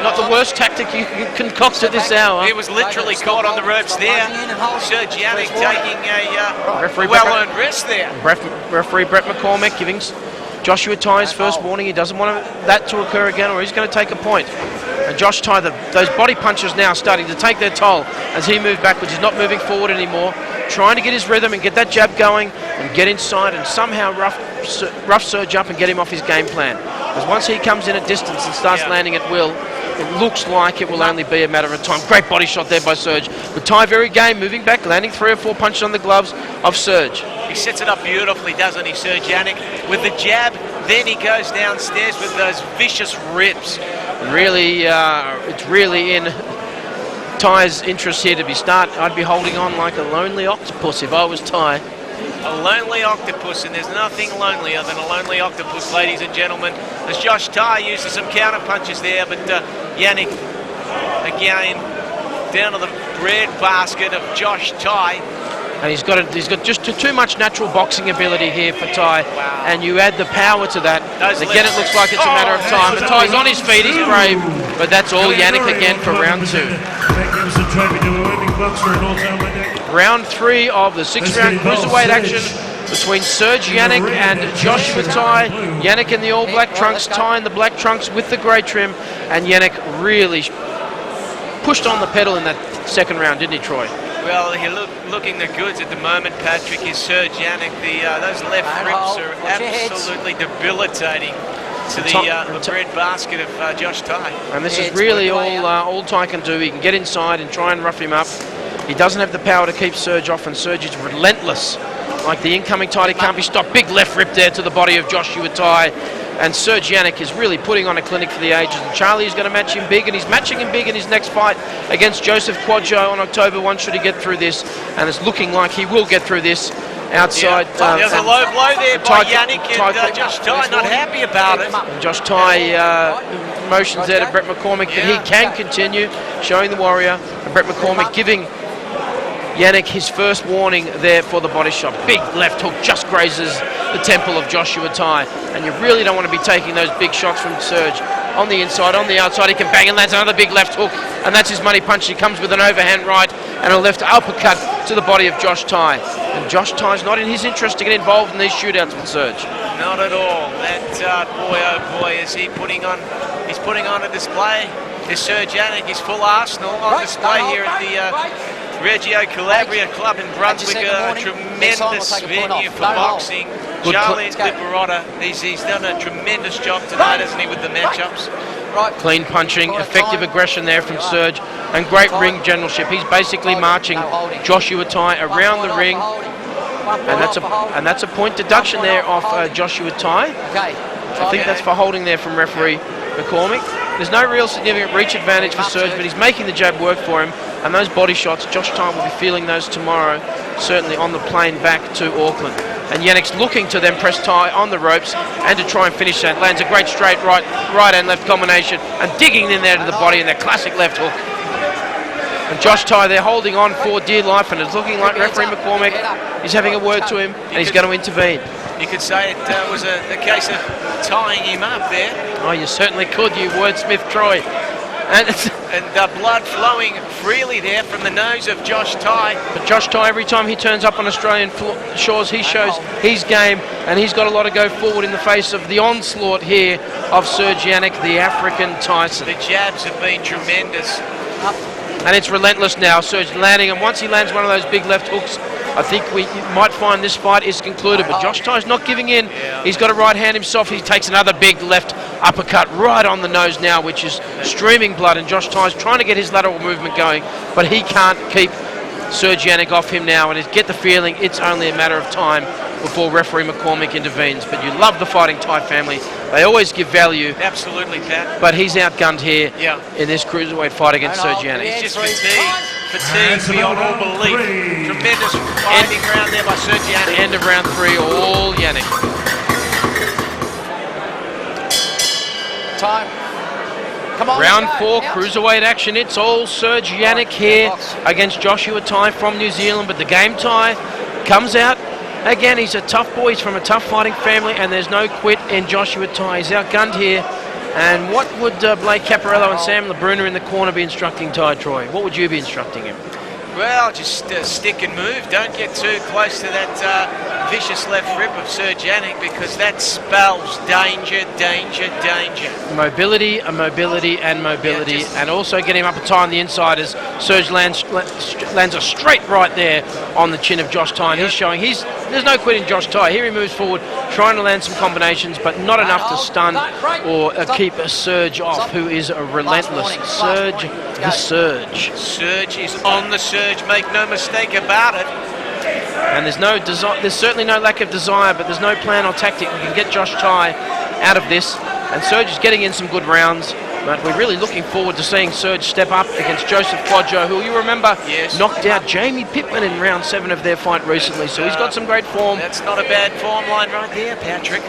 Speaker 4: not the worst tactic you can concoct at this hour.
Speaker 5: He was literally caught on the ropes there. Serge Yannick taking a
Speaker 4: Referee
Speaker 5: well-earned rest there.
Speaker 4: Referee Brett McCormick giving Joshua Ty his first warning. He doesn't want that to occur again, or he's going to take a point. And Josh Ty, those body punches now starting to take their toll as he moved backwards. He's not moving forward anymore, trying to get his rhythm and get that jab going and get inside and somehow rough Serge up and get him off his game plan. Because once he comes in at distance and starts landing at will, it looks like it will only be a matter of time. Great body shot there by Serge. But Ty very game, moving back, landing 3 or 4 punches on the gloves of Serge.
Speaker 5: He sets it up beautifully, doesn't he, Serge Yannick? With the jab, then he goes downstairs with those vicious rips.
Speaker 4: Really, it's really in Ty's interest here to be I'd be holding on like a lonely octopus if I was Ty.
Speaker 5: A lonely octopus, and there's nothing lonelier than a lonely octopus, ladies and gentlemen. As Josh Ty uses some counter punches there, but Yannick, again, down to the bread basket of Josh Ty.
Speaker 4: And he's got just too much natural boxing ability here for Ty.
Speaker 5: Wow.
Speaker 4: And you add the power to that.
Speaker 5: Those
Speaker 4: Again, it looks like it's a matter of time. And Ty's on his feet, he's brave. But that's all Yannick again for round 2. Round 3 of the 6-round cruiserweight action between Serge Yannick and Joshua Ty. Yannick in the all black trunks, Ty in the black trunks with the grey trim. And Yannick really pushed on the pedal in that second round, didn't he, Troy?
Speaker 5: Well, he looking the goods at the moment, Patrick, is Serge Yannick. Those left rips are absolutely debilitating to the bread basket of Josh Ty.
Speaker 4: And this is really all Ty can do. He can get inside and try and rough him up. He doesn't have the power to keep Serge off, and Serge is relentless. Like the incoming tide, he can't be stopped. Big left rip there to the body of Joshua Ty. And Serge Yannick is really putting on a clinic for the ages. And Charlie is going to match him big, and he's matching him big in his next fight against Joseph Quadjo on October 1, should he get through this. And it's looking like he will get through this outside.
Speaker 5: There's a low blow there by Yannick, and Josh Ty not happy about it.
Speaker 4: And Josh Ty motions there to Brett McCormick that he can continue, showing the warrior. And Brett McCormick giving Yannick his first warning there for the body shot. Big left hook just grazes the temple of Joshua Ty. And you really don't want to be taking those big shots from Serge. On the inside, on the outside, he can bang and lands another big left hook. And that's his money punch. He comes with an overhand right and a left uppercut to the body of Josh Ty. And Josh Ty's not in his interest to get involved in these shootouts with Serge.
Speaker 5: Not at all. That boy, oh boy, is he putting on a display. This Serge Yannick, his full arsenal on display here at the Racheal Calabria Club in Brunswick, a tremendous venue for boxing. Charlie Liberotta, he's done a tremendous job tonight, hasn't he, with the matchups?
Speaker 4: Clean punching, effective aggression there from Serge, and great ring generalship. He's basically marching Joshua Ty around the ring, and that's a point deduction there off Joshua Ty. I think that's for holding there from referee McCormick. There's no real significant reach advantage for Serge, but he's making the jab work for him. And those body shots, Josh Ty will be feeling those tomorrow, certainly on the plane back to Auckland. And Yannick's looking to then press Ty on the ropes and to try and finish that. Lands a great straight right and left combination and digging in there to the body in that classic left hook. And Josh Ty there holding on for dear life, and it's looking like referee McCormick is having a word to him and he's going to intervene.
Speaker 5: You could say it was a case of tying him up there.
Speaker 4: Oh, you certainly could, you wordsmith Troy.
Speaker 5: And blood flowing freely there from the nose of Josh Ty.
Speaker 4: But Josh Ty, every time he turns up on Australian shores, he shows his game, and he's got a lot to go forward in the face of the onslaught here of Serge Yannick, the African Tyson.
Speaker 5: The jabs have been tremendous.
Speaker 4: And it's relentless now, Serge landing, and once he lands one of those big left hooks, I think we might find this fight is concluded. But Josh Ty's not giving in. He's got a right hand himself. He takes another big left uppercut right on the nose now, which is streaming blood. And Josh Ty's trying to get his lateral movement going, but he can't keep Serge Yannick off him now. And get the feeling it's only a matter of time before referee McCormick intervenes. But you love the Fighting Ty family. They always give value.
Speaker 5: Absolutely, Pat.
Speaker 4: But he's outgunned here in this cruiserweight fight against Serge Yannick.
Speaker 5: He's just fatigued beyond all belief. Tremendous fighting round there by Serge Yannick.
Speaker 4: End of round 3, all Yannick.
Speaker 2: Time. Come on,
Speaker 4: round 4, cruiserweight action. It's all Serge Yannick here against Joshua Ty from New Zealand. But the game Ty comes out. Again, he's a tough boy. He's from a tough fighting family, and there's no quit in Joshua Ty. He's outgunned here, And what would Blake Caparello and Sam Labruna in the corner be instructing Ty Troy? What would you be instructing him?
Speaker 5: Well, just stick and move. Don't get too close to that vicious left rip of Serge Yannick, because that spells danger, danger, danger.
Speaker 4: Mobility, and also get him up a tie on the inside as Serge lands a straight right there on the chin of Josh Ty. And he's showing there's no quitting Josh Ty. Here he moves forward, trying to land some combinations, but not enough to stun or keep a Serge off, who is a relentless. Serge, the Serge.
Speaker 5: Serge is on the surge, make no mistake about it.
Speaker 4: And there's certainly no lack of desire, but there's no plan or tactic. We can get Josh Ty out of this, and Serge is getting in some good rounds. But we're really looking forward to seeing Serge step up against Joseph Quadjo, who you remember knocked out Jamie Pittman in round 7 of their fight recently. So he's got some great form.
Speaker 5: That's not a bad form line right there, Patrick.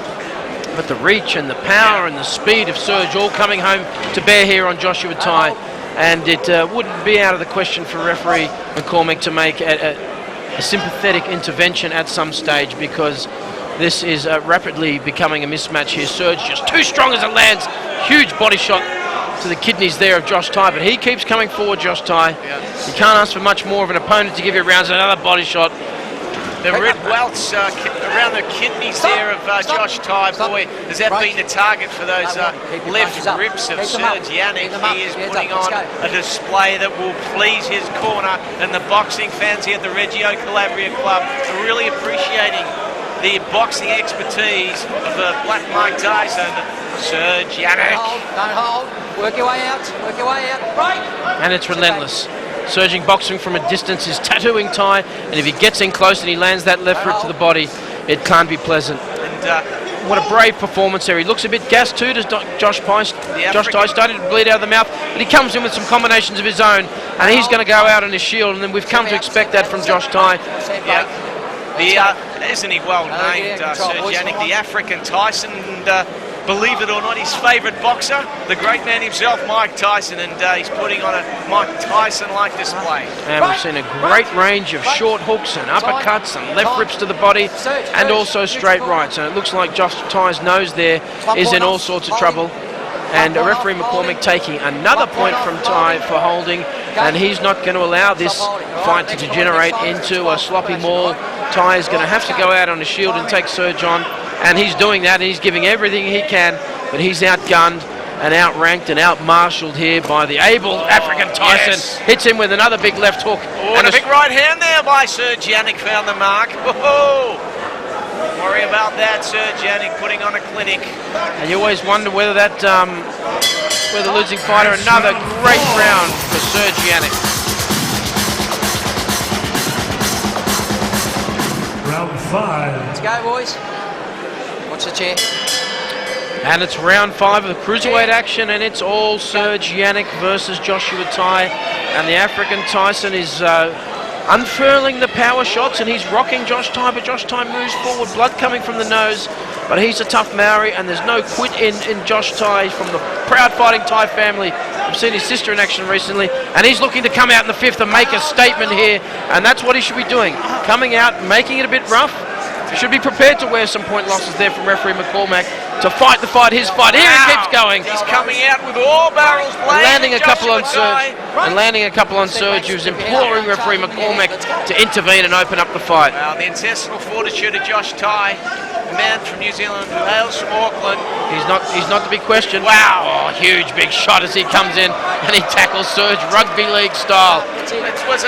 Speaker 4: But the reach and the power and the speed of Serge all coming home to bear here on Joshua Ty. And it wouldn't be out of the question for referee McCormick to make a sympathetic intervention at some stage, because this is rapidly becoming a mismatch here. Serge just too strong as it lands. Huge body shot to the kidneys there of Josh Ty, but he keeps coming forward, Josh Ty. You can't ask for much more of an opponent to give you rounds. Another body shot.
Speaker 5: The red welts around the kidneys there of Josh Ty. Boy, has that been the target for those left rips of Serge Yannick. He is putting on a display that will please his corner, and the boxing fans here at the Racheal Calabria Club are really appreciating the boxing expertise of the Black Mike Tyson. Serge Yannick.
Speaker 2: Don't hold. Work your way out. Work your way out. Break.
Speaker 4: And it's relentless. Surging boxing from a distance is tattooing Ty, and if he gets in close and he lands that left rip to the body, it can't be pleasant. And what a brave performance there. He looks a bit gassed too, does Josh Ty, starting to bleed out of the mouth, but he comes in with some combinations of his own, and he's going to go out on his shield, and then we've come to expect that from Josh Ty.
Speaker 5: Isn't he well named, Serge Yannick, the African Tyson, and believe it or not, his favourite boxer, the great man himself, Mike Tyson, and he's putting on a Mike Tyson-like display.
Speaker 4: And we've seen a great range of short hooks and uppercuts and left rips to the body, and also straight rights. And it looks like Josh Ty's nose there is in all sorts of trouble. And referee McCormick taking another point from Ty for holding, and he's not going to allow this fight to degenerate into a sloppy maul. Ty is going to have to go out on the shield and take Serge on, and he's doing that, and he's giving everything he can, but he's outgunned and outranked and outmarshalled here by the able African Tyson. Hits him with another big left hook.
Speaker 5: And a big right hand there by Serge Yannick, found the mark. Whoa! Don't worry about that, Serge Yannick putting on a clinic.
Speaker 4: And you always wonder whether that, whether the losing fighter. Another great round for Serge Yannick.
Speaker 1: Round 5.
Speaker 2: Let's go, boys. Watch the chair.
Speaker 4: And it's round 5 of the cruiserweight action, and it's all Serge Yannick versus Joshua Ty. And the African Tyson is unfurling the power shots, and he's rocking Josh Ty, but Josh Ty moves forward, blood coming from the nose. But he's a tough Maori, and there's no quit in Josh Ty from the proud fighting Ty family. I've seen his sister in action recently, and he's looking to come out in the 5th and make a statement here, and that's what he should be doing. Coming out, making it a bit rough. Should be prepared to wear some point losses there from referee McCormack to fight the fight, his fight. Here he keeps going.
Speaker 5: He's coming out with all barrels blazing.
Speaker 4: Landing a couple on Serge. And landing a couple on Serge, who's imploring referee McCormack to intervene and open up the fight.
Speaker 5: Wow, the intestinal fortitude of Josh Ty, a man from New Zealand who hails from Auckland.
Speaker 4: He's not to be questioned.
Speaker 5: Wow.
Speaker 4: Oh, huge big shot as he comes in and he tackles Serge rugby league style.
Speaker 5: It was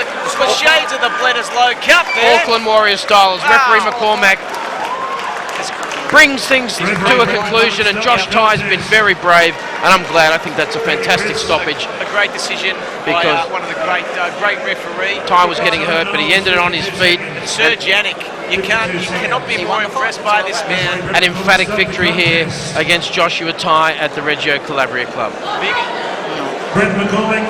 Speaker 5: shades of the Bledisloe Cup there.
Speaker 4: Auckland Warrior style as referee McCormack brings things to a conclusion, and Josh Ty's been very brave, and I'm glad. I think that's a fantastic stoppage.
Speaker 5: A great decision
Speaker 4: because
Speaker 5: by one of the great referee.
Speaker 4: Ty was getting hurt, but he ended it on his feet.
Speaker 5: And Serge Yannick, you cannot be more impressed by this man.
Speaker 4: An emphatic victory here against Joshua Ty at the Racheal Calabria Club.
Speaker 1: Brett McCormick,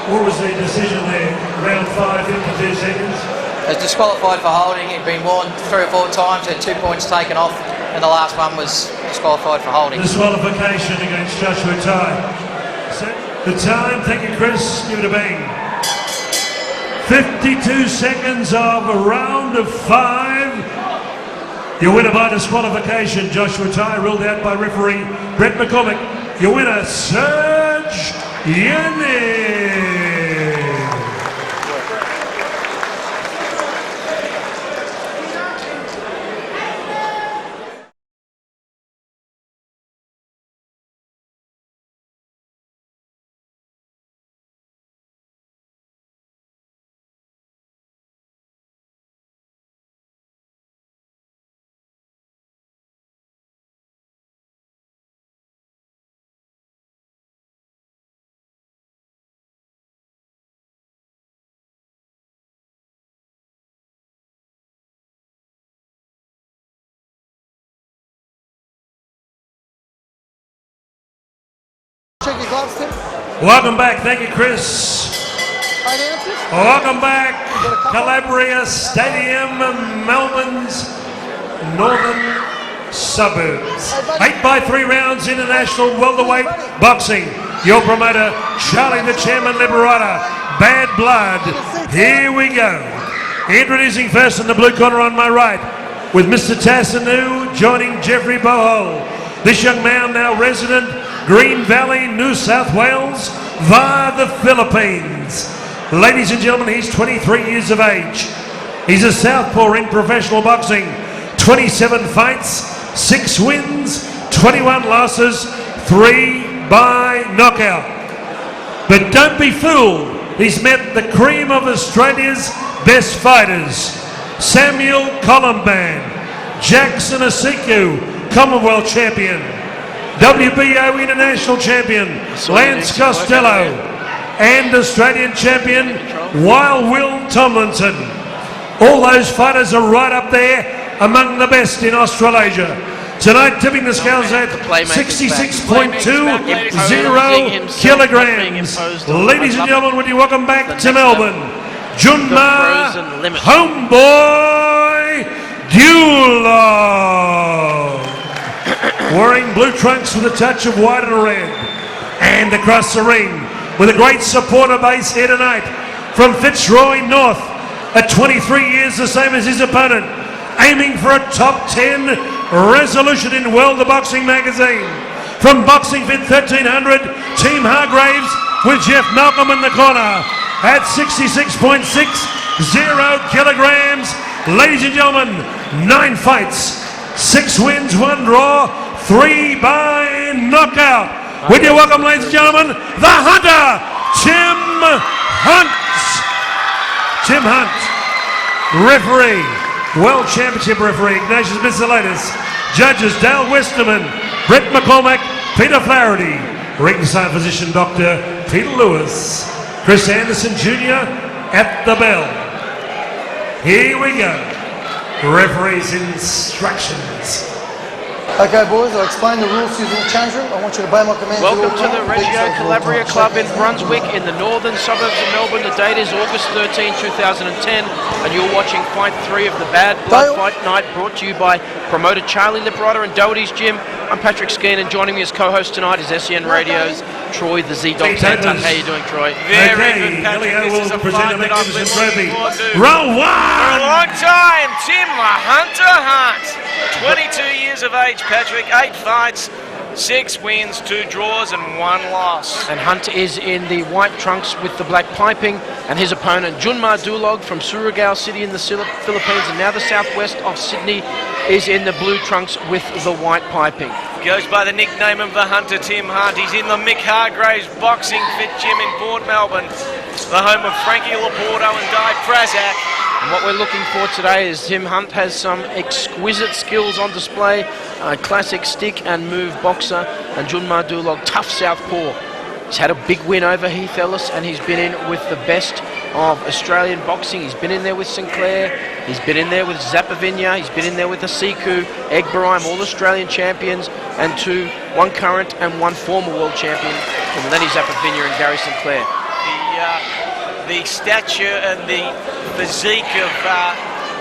Speaker 1: what was the decision there? Round 5, 52 seconds.
Speaker 2: Has disqualified for holding. He'd been warned 3 or 4 times, had 2 points taken off, and the last one was disqualified for holding.
Speaker 1: Disqualification against Joshua Ty. So the time, thank you Chris, give it a bang. 52 seconds of a round of 5. Your winner by disqualification, Joshua Ty, ruled out by referee Brett McCormick. your winner, Serge Yannick.
Speaker 3: Check your gloves, Tim.
Speaker 1: Welcome back. Thank you, Chris.
Speaker 3: Right answers?
Speaker 1: Welcome back. Calabria Stadium, Melbourne's northern suburbs. 8x3 rounds international welterweight boxing. Your promoter, Charlie the Chairman Liberator. Bad blood. Here we go. Introducing first in the blue corner on my right, with Mr. Tassanu joining Jeffrey Bohol. This young man now resident Green Valley, New South Wales, via the Philippines. Ladies and gentlemen, he's 23 years of age. He's a southpaw in professional boxing. 27 fights, 6 wins, 21 losses, 3 by knockout. But don't be fooled. He's met the cream of Australia's best fighters. Samuel Columban, Jackson Asiku, Commonwealth champion, WBO International Champion, Lance Costello, and Australian Champion, Wild Will Tomlinson. All those fighters are right up there among the best in Australasia. Tonight, tipping the scales at 66.20 kilograms. Ladies and gentlemen, would you welcome back to Melbourne, Junmar, homeboy, Dulog. Wearing blue trunks with a touch of white and red. And across the ring, with a great supporter base here tonight, from Fitzroy North, at 23 years, the same as his opponent, aiming for a top 10 resolution in World of Boxing magazine. From Boxing Fit 1300, Team Hargraves with Jeff Malcolm in the corner at 66.60 kilograms. Ladies and gentlemen, 9 fights, 6 wins, 1 draw, 3 by knockout. Would you welcome, ladies and gentlemen, the Hunter, Tim Hunt. Tim Hunt, referee, World Championship referee, Ignatius Mitsoulitis. Judges, Dale Westerman, Brett McCormack, Peter Flaherty. Ringside physician, Dr. Peter Lewis. Chris Anderson Jr. at the bell. Here we go. Referee's instructions.
Speaker 3: Okay, boys, I'll explain the rules to you in the change room. I want you to obey my commands.
Speaker 4: Welcome to the Racheal Calabria Club in Brunswick in the northern suburbs of Melbourne. The date is August 13, 2010, and you're watching Fight 3 of the Bad Blood Fight Night, brought to you by promoter Charlie Liberator and Doherty's Gym. I'm Patrick Skeen, and joining me as co-host tonight is SEN Radio's Troy the Z-Dog Tantan. How you doing, Troy?
Speaker 5: Very good, Patrick. This is a fight that I've been looking forward to
Speaker 1: Round
Speaker 5: for a
Speaker 1: 1.
Speaker 5: long time. Tim Hunter Hunt, 22 years of age, Patrick, 8 fights, 6 wins, 2 draws and 1 loss.
Speaker 4: And Hunt is in the white trunks with the black piping, and his opponent Junmar Dulog from Surigao City in the Philippines and now the southwest of Sydney is in the blue trunks with the white piping.
Speaker 5: Goes by the nickname of the Hunter, Tim Hunt. He's in the Mick Hargraves Boxing Fit Gym in Port Melbourne, the home of Frankie Laporto and Di Prazak.
Speaker 4: And what we're looking for today is Tim Hunt has some exquisite skills on display, a classic stick and move boxer, and Junmar Dulog, tough southpaw. He's had a big win over Heath Ellis, and he's been in with the best of Australian boxing. He's been in there with Sinclair, he's been in there with Zapavinia, he's been in there with Asiku, Egberheim, all Australian champions, and 1 current and 1 former world champion, and Lenny Zapavinia and Gary Sinclair.
Speaker 5: The stature and the physique of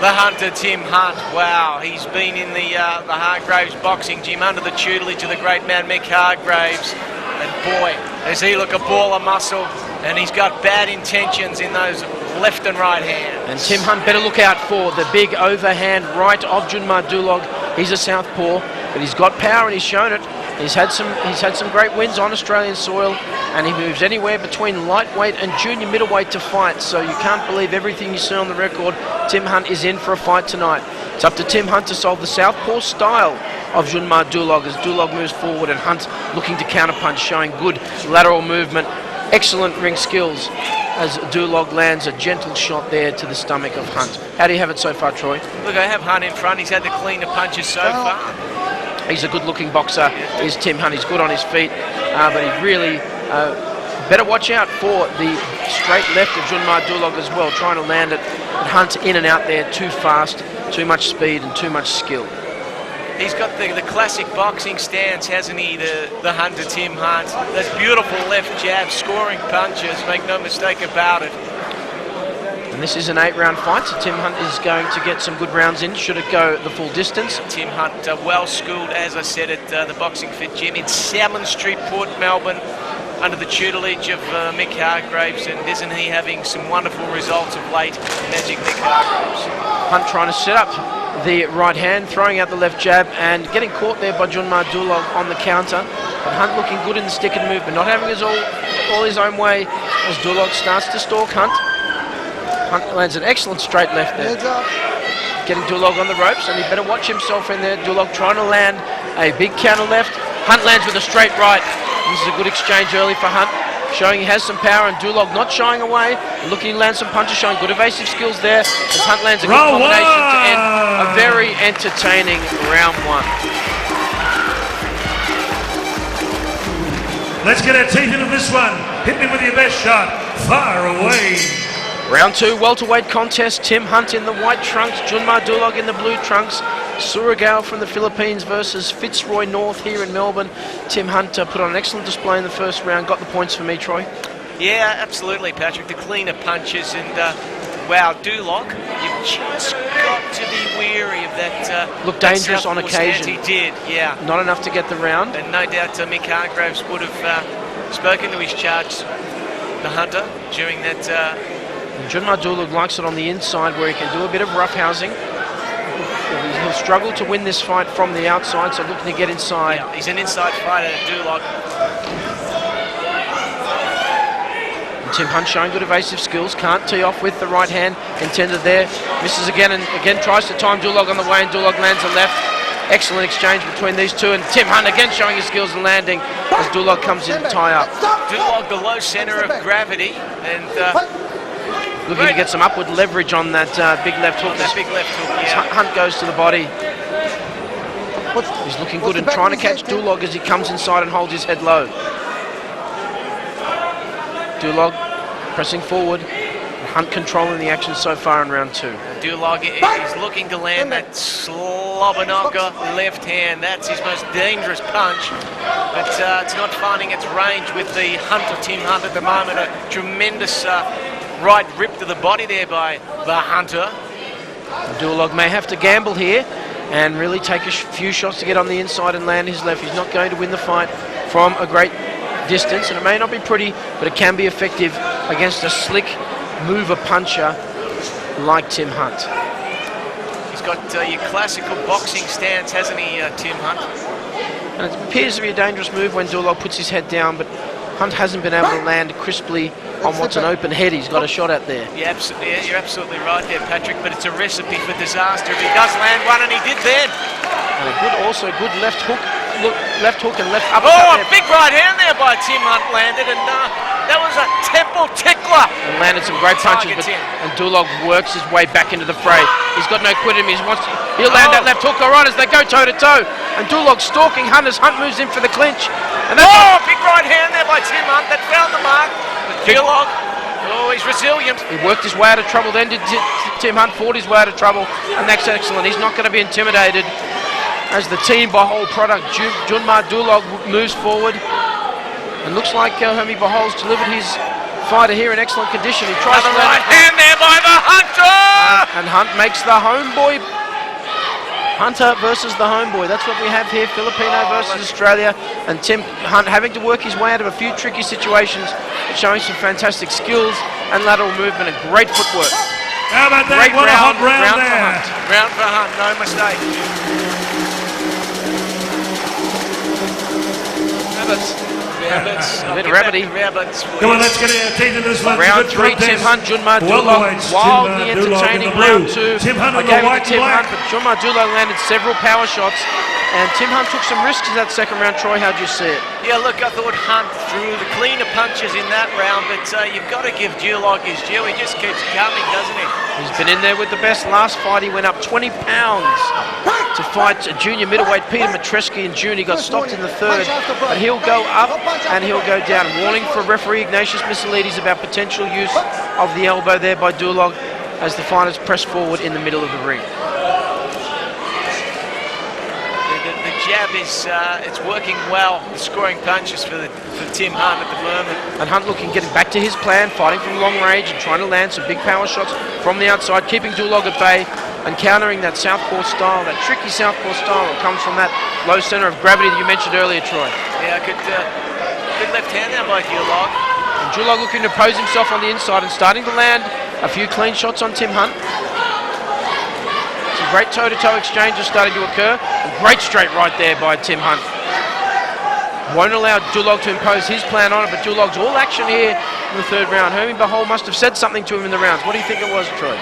Speaker 5: the Hunter, Tim Hunt. Wow, he's been in the Hargraves Boxing Gym under the tutelage of the great man Mick Hargraves. And boy, does he look a ball of muscle, and he's got bad intentions in those left and right hands.
Speaker 4: And Tim Hunt better look out for the big overhand right of Junmar Dulog. He's a southpaw, but he's got power and he's shown it He's had some great wins on Australian soil, and he moves anywhere between lightweight and junior middleweight to fight. So you can't believe everything you see on the record. Tim Hunt is in for a fight tonight. It's up to Tim Hunt to solve the southpaw style of Junmar Dulog as Dulog moves forward, and Hunt looking to counterpunch, showing good lateral movement, excellent ring skills as Dulog lands a gentle shot there to the stomach of Hunt. How do you have it so far, Troy?
Speaker 5: Look, I have Hunt in front. He's had the cleaner punches so far.
Speaker 4: He's a good-looking boxer, is Tim Hunt. He's good on his feet, but he really better watch out for the straight left of Junmar Dulog as well, trying to land it. But Hunt in and out there too fast, too much speed and too much skill.
Speaker 5: He's got the classic boxing stance, hasn't he, the Hunter Tim Hunt. Those beautiful left jabs, scoring punches, make no mistake about it.
Speaker 4: And this is an 8-round fight, so Tim Hunt is going to get some good rounds in, should it go the full distance.
Speaker 5: Tim Hunt, well schooled, as I said, at the Boxing Fit Gym in Salmon Street, Port Melbourne, under the tutelage of Mick Hargraves, and isn't he having some wonderful results of late, Magic Mick Hargraves?
Speaker 4: Hunt trying to set up the right hand, throwing out the left jab, and getting caught there by Junmar Dulog on the counter. But Hunt looking good in the stick and movement, not having his all his own way as Dulog starts to stalk Hunt. Hunt lands an excellent straight left there. Getting Dulog on the ropes, and he better watch himself in there. Dulog trying to land a big counter left. Hunt lands with a straight right. This is a good exchange early for Hunt, showing he has some power, and Dulog not shying away, looking to land some punches, showing good evasive skills there as Hunt lands a good combination to end a very entertaining round one.
Speaker 1: Let's get our teeth into this one. Hit me with your best shot. Far away.
Speaker 4: Round 2, welterweight contest. Tim Hunt in the white trunks, Junmar Dulog in the blue trunks. Surigao from the Philippines versus Fitzroy North here in Melbourne. Tim Hunt put on an excellent display in the first round. Got the points for me, Troy.
Speaker 5: Yeah, absolutely, Patrick. The cleaner punches, and wow, Dulog, you've just got to be wary of that.
Speaker 4: Looked dangerous on occasion.
Speaker 5: He did, yeah.
Speaker 4: Not enough to get the round.
Speaker 5: And no doubt Mick Hargraves would have spoken to his charge, the Hunter, during that.
Speaker 4: And Junmar Dulog likes it on the inside where he can do a bit of roughhousing. He'll struggle to win this fight from the outside, so looking to get inside.
Speaker 5: Yeah, he's an inside fighter, Dulog.
Speaker 4: And Tim Hunt showing good evasive skills. Can't tee off with the right hand intended there. Misses again, and again tries to time Dulog on the way, and Dulog lands a left. Excellent exchange between these two, and Tim Hunt again showing his skills and landing as Dulog comes in to tie up.
Speaker 5: Dulog, the low centre of gravity, and
Speaker 4: looking to get some upward leverage on that big left hook.
Speaker 5: That big left hook, yeah.
Speaker 4: Hunt goes to the body. He's looking good and trying to catch Dulog as he comes inside and holds his head low. Dulog pressing forward. Hunt controlling the action so far in round 2.
Speaker 5: Dulog is looking to land that slobber knocker left hand. That's his most dangerous punch. But it's not finding its range with the Hunter, Tim Hunt at the moment. A tremendous right rip to the body there by the Hunter.
Speaker 4: Dulog may have to gamble here and really take a few shots to get on the inside and land his left. He's not going to win the fight from a great distance, and it may not be pretty, but it can be effective against a slick mover puncher like Tim Hunt.
Speaker 5: He's got your classical boxing stance, hasn't he, Tim Hunt?
Speaker 4: And it appears to be a dangerous move when Dulog puts his head down, but Hunt hasn't been able to land crisply on what's an open head he's got a shot at there.
Speaker 5: Yeah, you're absolutely right there, Patrick, but it's a recipe for disaster if he does land one, and he did then.
Speaker 4: And a good left hook, and left uppercut.
Speaker 5: Oh, a big right hand there by Tim Hunt landed, and that was a temple tickler.
Speaker 4: And landed some great punches, and Dulog works his way back into the fray. He's got no quit in him. He'll land that left hook all right as they go toe-to-toe. And Dulog stalking Hunt as Hunt moves in for the clinch. And
Speaker 5: big right hand there by Tim Hunt that found the mark. Dulog, he's resilient.
Speaker 4: He worked his way out of trouble, then did Tim Hunt, fought his way out of trouble, and that's excellent. He's not going to be intimidated as the team Bahol product, Junmar Dulog, moves forward. And looks like Hermie Bahol's delivered his fighter here in excellent condition. He tries to
Speaker 5: right hand there by the Hunter!
Speaker 4: And Hunt makes the homeboy. Hunter versus the homeboy. That's what we have here. Filipino versus Australia. And Tim Hunt having to work his way out of a few tricky situations, showing some fantastic skills and lateral movement and great footwork.
Speaker 1: How about that?
Speaker 4: Great
Speaker 1: what a hot round
Speaker 4: for
Speaker 1: there.
Speaker 4: Hunt.
Speaker 5: Round for Hunt, no mistake. rabbits. Rabbits.
Speaker 4: A bit
Speaker 5: I'll get back
Speaker 4: rabbity.
Speaker 5: to Rabbits.
Speaker 1: Come on, let's get our teeth in this one.
Speaker 4: Round
Speaker 1: Good
Speaker 4: 3,
Speaker 1: contest.
Speaker 4: Tim Hunt, Junmar Dulog,
Speaker 1: Welterweights,
Speaker 4: wildly
Speaker 1: Junmar Dulog in
Speaker 4: entertaining.
Speaker 1: the blue.
Speaker 4: Round 2,
Speaker 1: Tim Hunt
Speaker 4: I
Speaker 1: in
Speaker 4: gave
Speaker 1: the
Speaker 4: it
Speaker 1: white
Speaker 4: to Tim
Speaker 1: and
Speaker 4: Hunt,
Speaker 1: black.
Speaker 4: but Junmar Dulog landed several power shots, and Tim Hunt took some risks in that second round. Troy, how'd you see it?
Speaker 5: Yeah, look, I thought Hunt threw the cleaner punches in that round, but you've got to give Dulog his due. He just keeps coming, doesn't he?
Speaker 4: He's been in there with the best. Last fight, he went up 20 pounds to fight a junior middleweight, Peter Matreski in June. He got stopped in the third, but he'll go up and he'll go down. Warning for referee Ignatius Missilides about potential use of the elbow there by Dulog as the fighters press forward in the middle of the ring.
Speaker 5: The jab is it's working well. The scoring punches for Tim Hunt at the moment.
Speaker 4: And Hunt looking, getting back to his plan, fighting from long range and trying to land some big power shots from the outside, keeping Dulog at bay and countering that southpaw style, that tricky southpaw style that comes from that low center of gravity that you mentioned earlier, Troy.
Speaker 5: Yeah, good left hand there by Dulog.
Speaker 4: And Dulog looking to pose himself on the inside and starting to land a few clean shots on Tim Hunt. Some great toe-to-toe exchanges starting to occur. And great straight right there by Tim Hunt. Won't allow Dulog to impose his plan on it, but Dulog's all action here in the third round. Hermie Bahol must have said something to him in the rounds. What do you think it was, Troy?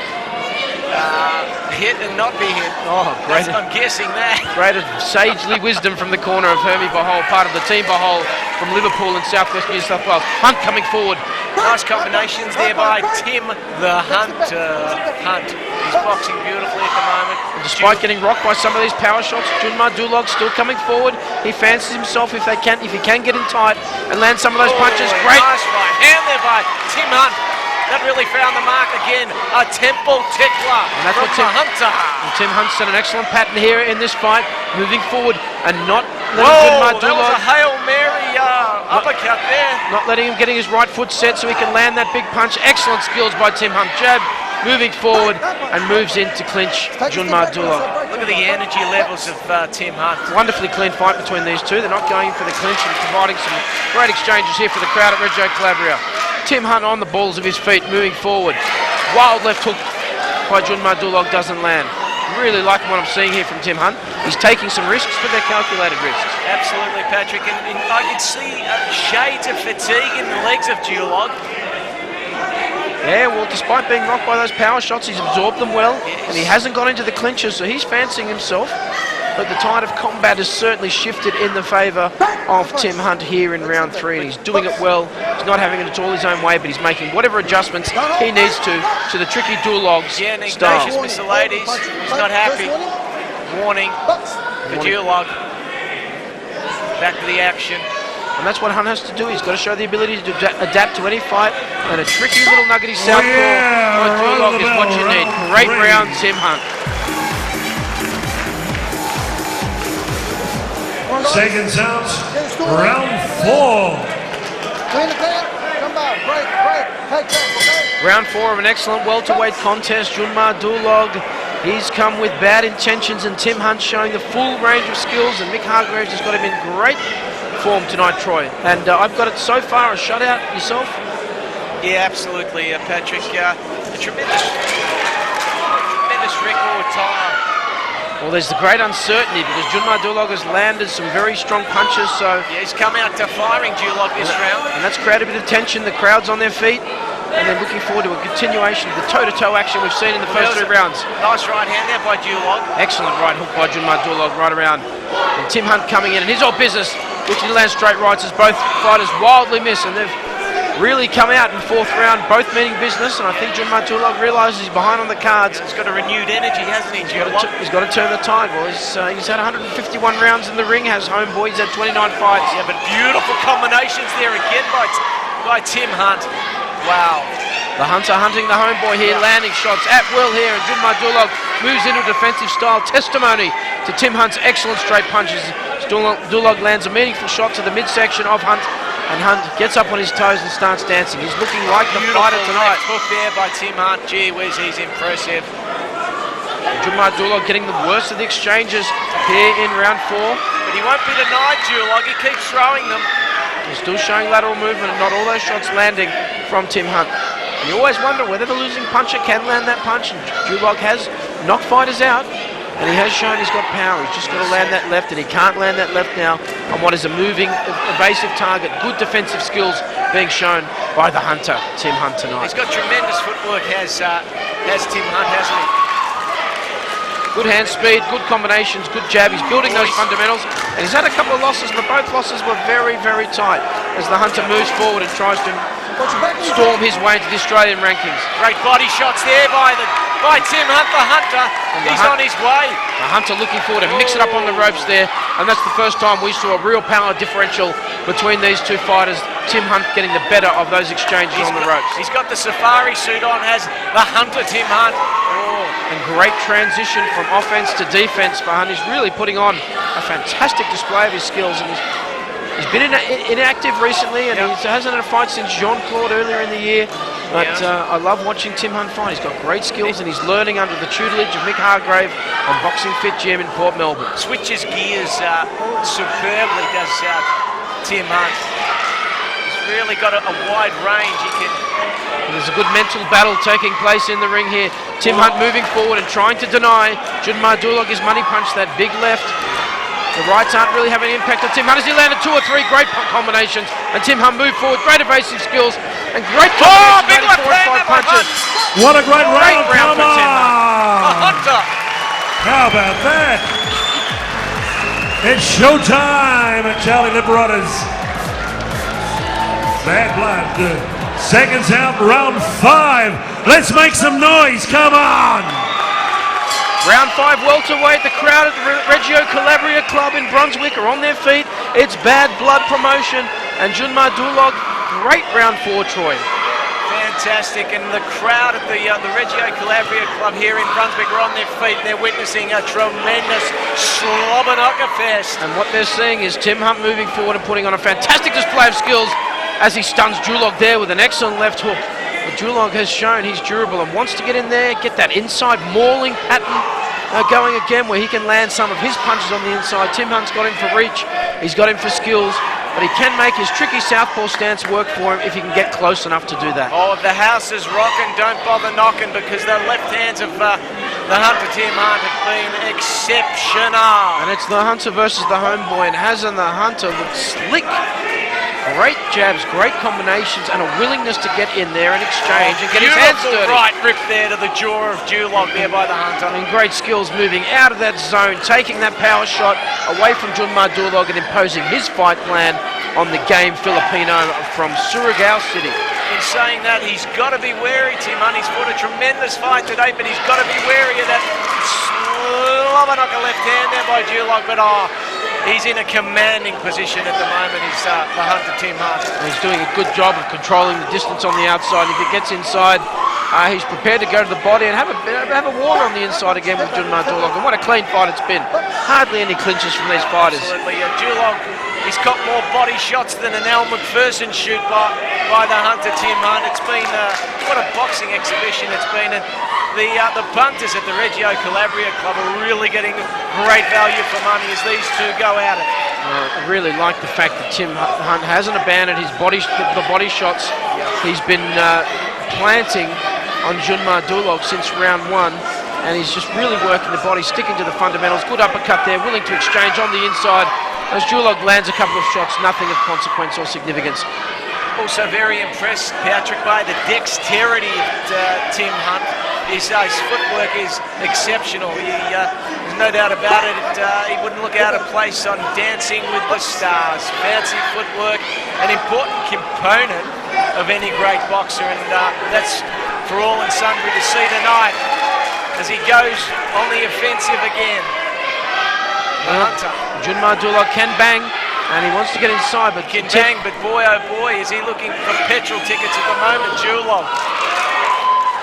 Speaker 5: Hit and not be hit.
Speaker 4: Oh, great.
Speaker 5: I'm guessing that.
Speaker 4: Great sagely wisdom from the corner of Hermie Bahol, part of the team Bahol from Liverpool in southwest New South Wales. Hunt coming forward.
Speaker 5: Nice combinations there by Tim the Hunt. Hunt. He's boxing beautifully at the moment.
Speaker 4: And despite getting rocked by some of these power shots, Junmar Dulog still coming forward. He fancies himself if he can get in tight and land some of those punches. Great.
Speaker 5: Nice right hand there by Tim Hunt. That really found the mark again. A temple tickler
Speaker 4: And that's
Speaker 5: from
Speaker 4: what
Speaker 5: the Hunter.
Speaker 4: And Tim Hunt set an excellent pattern here in this fight, moving forward and not letting
Speaker 5: Whoa,
Speaker 4: Junmar
Speaker 5: that was a
Speaker 4: Dulog,
Speaker 5: Hail Mary uppercut there.
Speaker 4: not letting him getting his right foot set so he can land that big punch. Excellent skills by Tim Hunt. Jab, moving forward and moves in to clinch Junmar Dulog.
Speaker 5: Look at the energy levels of Tim Hunt.
Speaker 4: Wonderfully clean fight between these two. They're not going for the clinch and providing some great exchanges here for the crowd at Racheal, Calabria. Tim Hunt on the balls of his feet, moving forward. Wild left hook by Junmar Dulog doesn't land. Really liking what I'm seeing here from Tim Hunt. He's taking some risks, but they're calculated risks.
Speaker 5: Absolutely, Patrick. And I could see shades of fatigue in the legs of Dulog.
Speaker 4: Yeah, well, despite being rocked by those power shots, he's absorbed them well, and he hasn't gone into the clinches, so he's fancying himself. But the tide of combat has certainly shifted in the favour of Tim Hunt here in round 3, and he's doing it well. He's not having it all his own way, but he's making whatever adjustments he needs to the tricky Dulog's
Speaker 5: Yeah, and
Speaker 4: style.
Speaker 5: Ignatius Missilides, he's not happy. Warning for Dulog. Back to the action.
Speaker 4: And that's what Hunt has to do. He's got to show the ability to adapt to any fight, and a tricky little nuggety southpaw by Dulog is what you need. Great round, Tim Hunt.
Speaker 1: Seconds out, round 4.
Speaker 4: Round 4 of an excellent welterweight contest. Junmar Dulog, he's come with bad intentions, and Tim Hunt showing the full range of skills, and Mick Hargraves has got him in great form tonight, Troy. And I've got it so far a shutout yourself.
Speaker 5: Yeah, absolutely, Patrick. A tremendous record time.
Speaker 4: Well, there's the great uncertainty because Junmar Dulog has landed some very strong punches, so...
Speaker 5: Yeah, he's come out to firing Dulog this round.
Speaker 4: And that's created a bit of tension. The crowd's on their feet, and they're looking forward to a continuation of the toe-to-toe action we've seen in the first 3 rounds.
Speaker 5: Nice right hand there by Dulog.
Speaker 4: Excellent right hook by Junmar Dulog right around. And Tim Hunt coming in, and he's all business, looking to land straight rights as both fighters wildly miss, and they've really come out in 4th round, both meaning business, and I think Junmar Dulog realises he's behind on the cards.
Speaker 5: He's got a renewed energy, hasn't he, Dulog?
Speaker 4: He's got to turn the tide. Well, he's had 151 rounds in the ring, has homeboy. He's had 29 fights.
Speaker 5: Yeah, but beautiful combinations there again by Tim Hunt. Wow.
Speaker 4: The Hunter hunting the homeboy here, landing shots at will here, and Junmar Dulog moves into a defensive style. Testimony to Tim Hunt's excellent straight punches. Dulog lands a meaningful shot to the midsection of Hunt, and Hunt gets up on his toes and starts dancing. He's looking like the fighter tonight.
Speaker 5: Left hook there by Tim Hunt. Gee whiz, he's impressive.
Speaker 4: Junmar Dulog getting the worst of the exchanges here in round 4.
Speaker 5: But he won't be denied, Dulog. He keeps throwing them.
Speaker 4: He's still showing lateral movement and not all those shots landing from Tim Hunt. And you always wonder whether the losing puncher can land that punch, and Dulog has knocked fighters out. and he has shown he's got power. He's just got to land that left, and he can't land that left now on what is a moving, evasive target. Good defensive skills being shown by the hunter, Tim Hunt, tonight.
Speaker 5: He's got tremendous footwork, has Tim Hunt, hasn't he?
Speaker 4: Good hand speed, good combinations, good jab. He's building those fundamentals, and he's had a couple of losses, but both losses were very, very tight as the hunter moves forward and tries to storm his way into the Australian rankings.
Speaker 5: Great body shots there by Tim Hunt, the hunter. He's on his way.
Speaker 4: The hunter looking forward to mix it up on the ropes there, and that's the first time we saw a real power differential between these two fighters. Tim Hunt getting the better of those exchanges on the ropes.
Speaker 5: He's got the safari suit on, has the hunter, Tim Hunt.
Speaker 4: And great transition from offense to defense for Hunt. He's really putting on a fantastic display of his skills, and he's been inactive recently, and he hasn't had a fight since Jean-Claude earlier in the year. But I love watching Tim Hunt fight. He's got great skills, and he's learning under the tutelage of Mick Hargrave on Boxing Fit Gym in Port Melbourne.
Speaker 5: Switches gears superbly, does Tim Hunt. He's really got a wide range. He can.
Speaker 4: There's a good mental battle taking place in the ring here. Tim Hunt moving forward and trying to deny Junmar Dulog his money punch, that big left. The rights aren't really having an impact on Tim Hunt as he landed 2 or 3 great combinations. And Tim Hunt moved forward, great evasive skills and great combinations,
Speaker 5: big left
Speaker 4: 4 and 5 punches.
Speaker 1: What a great round,
Speaker 4: round
Speaker 1: come
Speaker 4: for Tim
Speaker 1: on!
Speaker 5: Hunter.
Speaker 1: How about that? It's showtime at Charlie Liberatos. Bad blood. Seconds out, round 5. Let's make some noise, come on!
Speaker 4: Round 5 welterweight, the crowd at the Racheal Calabria Club in Brunswick are on their feet. It's Bad Blood promotion, and Junmar Dulog, great round 4, Troy.
Speaker 5: Fantastic, and the crowd at the Racheal Calabria Club here in Brunswick are on their feet. They're witnessing a tremendous slobber-knocker fest.
Speaker 4: And what they're seeing is Tim Hunt moving forward and putting on a fantastic display of skills as he stuns Dulog there with an excellent left hook. But Dulog has shown he's durable and wants to get in there, get that inside mauling pattern going again where he can land some of his punches on the inside. Tim Hunt's got him for reach, he's got him for skills, but he can make his tricky southpaw stance work for him if he can get close enough to do that.
Speaker 5: Oh, if the house is rocking, don't bother knocking, because the left hands of the hunter, Tim Hunt, have been exceptional.
Speaker 4: And it's the hunter versus the homeboy, and Hazan the hunter looks slick. Great jabs, great combinations, and a willingness to get in there and exchange and get his hands dirty.
Speaker 5: Right rip there to the jaw of Dulog there by the hunter.
Speaker 4: And great skills moving out of that zone, taking that power shot away from Junmar Dulog and imposing his fight plan on the game Filipino from Surigao City.
Speaker 5: In saying that, he's got to be wary, Tim Hunt. He's fought a tremendous fight today, but he's got to be wary of that slobber-knocker left hand there by Dulog. But he's in a commanding position at the moment, he's the hunter, Tim Hunt.
Speaker 4: He's doing a good job of controlling the distance on the outside. If he gets inside, he's prepared to go to the body and have a war on the inside again with Junmar Dulog. And what a clean fight it's been. Hardly any clinches from these fighters.
Speaker 5: Absolutely. Dulog, he's got more body shots than an Al McPherson shoot by the hunter, Tim Hunt. It's been, what a boxing exhibition it's been. And the punters at the Racheal Calabria Club are really getting great value for money as these two go at it.
Speaker 4: I really like the fact that Tim Hunt hasn't abandoned his body shots. He's been planting on Junmar Dulog since round 1, and he's just really working the body, sticking to the fundamentals. Good uppercut there, willing to exchange on the inside. As Dulog lands a couple of shots, nothing of consequence or significance.
Speaker 5: Also very impressed, Patrick, by the dexterity of Tim Hunt. His footwork is exceptional. There's no doubt about it. He wouldn't look out of place on Dancing with the Stars. Fancy footwork, an important component of any great boxer, and that's for all and sundry to see tonight as he goes on the offensive again. The hunter.
Speaker 4: Junmar Dulog can bang, and he wants to get inside, but
Speaker 5: can bang, but boy oh boy, is he looking for petrol tickets at the moment, Dulog.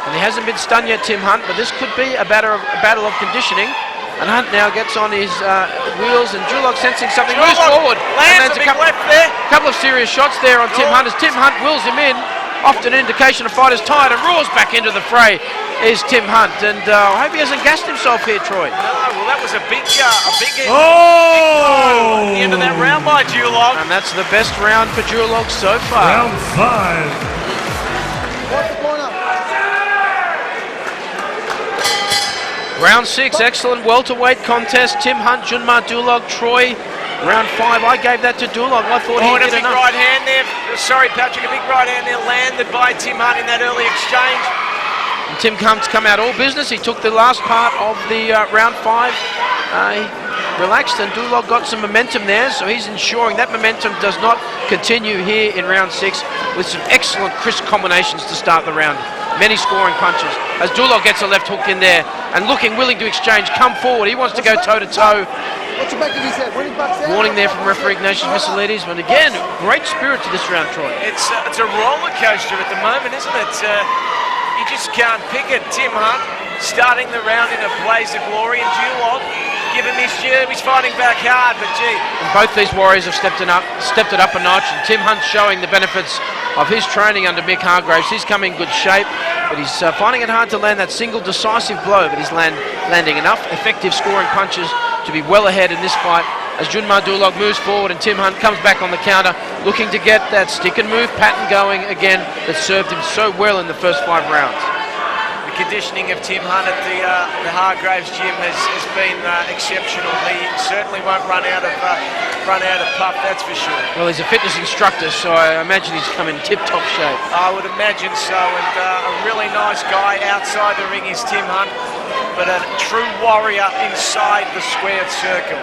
Speaker 4: And he hasn't been stunned yet, Tim Hunt, but this could be a battle of conditioning. And Hunt now gets on his wheels, and Dulog sensing something, moves forward.
Speaker 5: Lands a big left there.
Speaker 4: A couple of serious shots there on Tim Hunt as Tim Hunt wheels him in. Often an indication a fighter's tired, and roars back into the fray is Tim Hunt. And I hope he hasn't gassed himself here, Troy.
Speaker 5: No, well that was a big
Speaker 1: Oh!
Speaker 5: At the end of that round by Dulog.
Speaker 4: And that's the best round for Dulog so far.
Speaker 1: Round 5.
Speaker 4: Round 6, excellent welterweight contest. Tim Hunt, Junmar, Dulog, Troy. Round 5, I gave that to Dulog. I thought he
Speaker 5: and a
Speaker 4: did
Speaker 5: big
Speaker 4: enough.
Speaker 5: right hand there. Sorry, Patrick, a big right hand there landed by Tim Hunt in that early exchange.
Speaker 4: And Tim Hunt's come out all business. He took the last part of the round 5. He relaxed, and Dulog got some momentum there, so he's ensuring that momentum does not continue here in round 6 with some excellent crisp combinations to start the round. Many scoring punches. As Dulog gets a left hook in there and looking willing to exchange, come forward. He wants to go toe-to-toe.
Speaker 3: What's the back of his head? When he backs out?
Speaker 4: Warning there from referee Ignatius Vissalides. But again, great spirit to this round, Troy.
Speaker 5: It's a roller coaster at the moment, isn't it? You just can't pick it. Tim Hunt starting the round in a blaze of glory, and Dulog, give him his due. He's fighting back hard, but gee.
Speaker 4: And both these warriors have stepped it up a notch, and Tim Hunt's showing the benefits of his training under Mick Hargraves. He's come in good shape, but he's finding it hard to land that single decisive blow, but he's landing enough effective scoring punches to be well ahead in this fight as Junmar Dulog moves forward and Tim Hunt comes back on the counter, looking to get that stick and move pattern going again that served him so well in the first 5 rounds.
Speaker 5: The conditioning of Tim Hunt at the Hargraves gym has been exceptional. He certainly won't run out of puff, that's for sure.
Speaker 4: Well, he's a fitness instructor, so I imagine he's come in tip-top shape.
Speaker 5: I would imagine so, and a really nice guy outside the ring is Tim Hunt, but a true warrior inside the squared circle.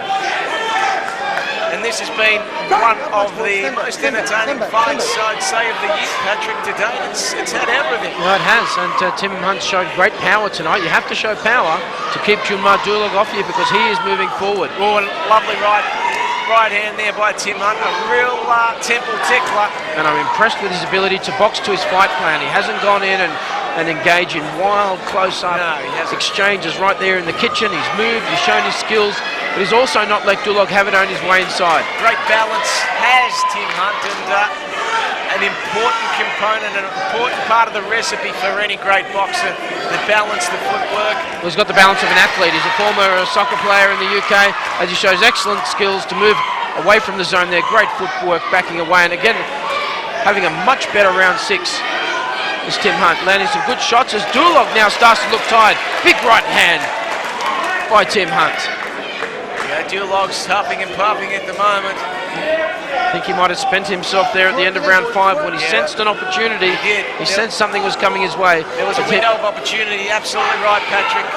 Speaker 5: And this has been one of the most entertaining fights, I'd say, of the year, Patrick, to date. It's had everything.
Speaker 4: Well, it has, and Tim Hunt showed great power tonight. You have to show power to keep Junmar Dulog off you because he is moving forward.
Speaker 5: Oh, and lovely right hand there by Tim Hunt, a real temple tickler.
Speaker 4: And I'm impressed with his ability to box to his fight plan. He hasn't gone in and engage in wild close-up exchanges right there in the kitchen. He's moved, he's shown his skills, but he's also not let Dulog have it on his way inside.
Speaker 5: Great balance has Tim Hunt, and an important component, an important part of the recipe for any great boxer, the balance, the footwork.
Speaker 4: Well, he's got the balance of an athlete. He's a former soccer player in the UK, as he shows excellent skills to move away from the zone there. Great footwork, backing away, and again, having a much better round 6. Is Tim Hunt landing some good shots as Dulog now starts to look tired. Big right hand by Tim Hunt.
Speaker 5: Yeah, Dulog's huffing and puffing at the moment.
Speaker 4: I think he might have spent himself there at the end of round 5 when he sensed an opportunity. He sensed something was coming his way.
Speaker 5: There was a window of opportunity, absolutely right, Patrick.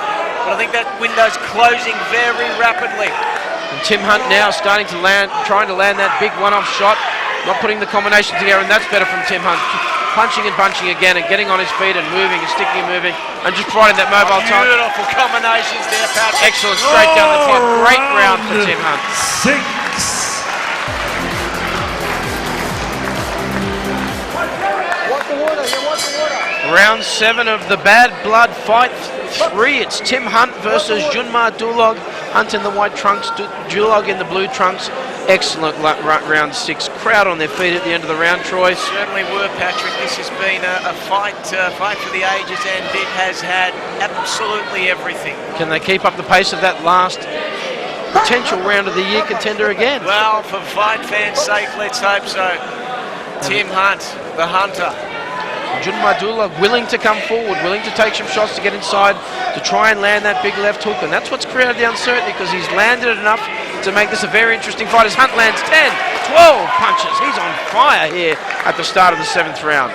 Speaker 5: But I think that window's closing very rapidly.
Speaker 4: And Tim Hunt now starting to trying to land that big one-off shot, not putting the combination together, and that's better from Tim Hunt. Punching and punching again and getting on his feet and moving and sticking and moving and just providing that mobile time.
Speaker 5: Beautiful combinations there, Patrick.
Speaker 4: Excellent, straight down the top. Great round for Tim Hunt.
Speaker 1: 6.
Speaker 4: Round 7 of the Bad Blood Fight 3. It's Tim Hunt versus Junmar Dulog. Hunt in the white trunks, Dulog in the blue trunks. Excellent round 6. Crowd on their feet at the end of the round, Troy.
Speaker 5: Certainly were, Patrick. This has been a fight for the ages, and it has had absolutely everything.
Speaker 4: Can they keep up the pace of that last potential round of the year contender again?
Speaker 5: Well, for fight fans' sake, let's hope so. Tim Hunt, the hunter.
Speaker 4: Junmar Dulog willing to come forward, willing to take some shots to get inside, to try and land that big left hook, and that's what's created the uncertainty because he's landed enough to make this a very interesting fight as Hunt lands 10, 12 punches. He's on fire here at the start of the 7th round.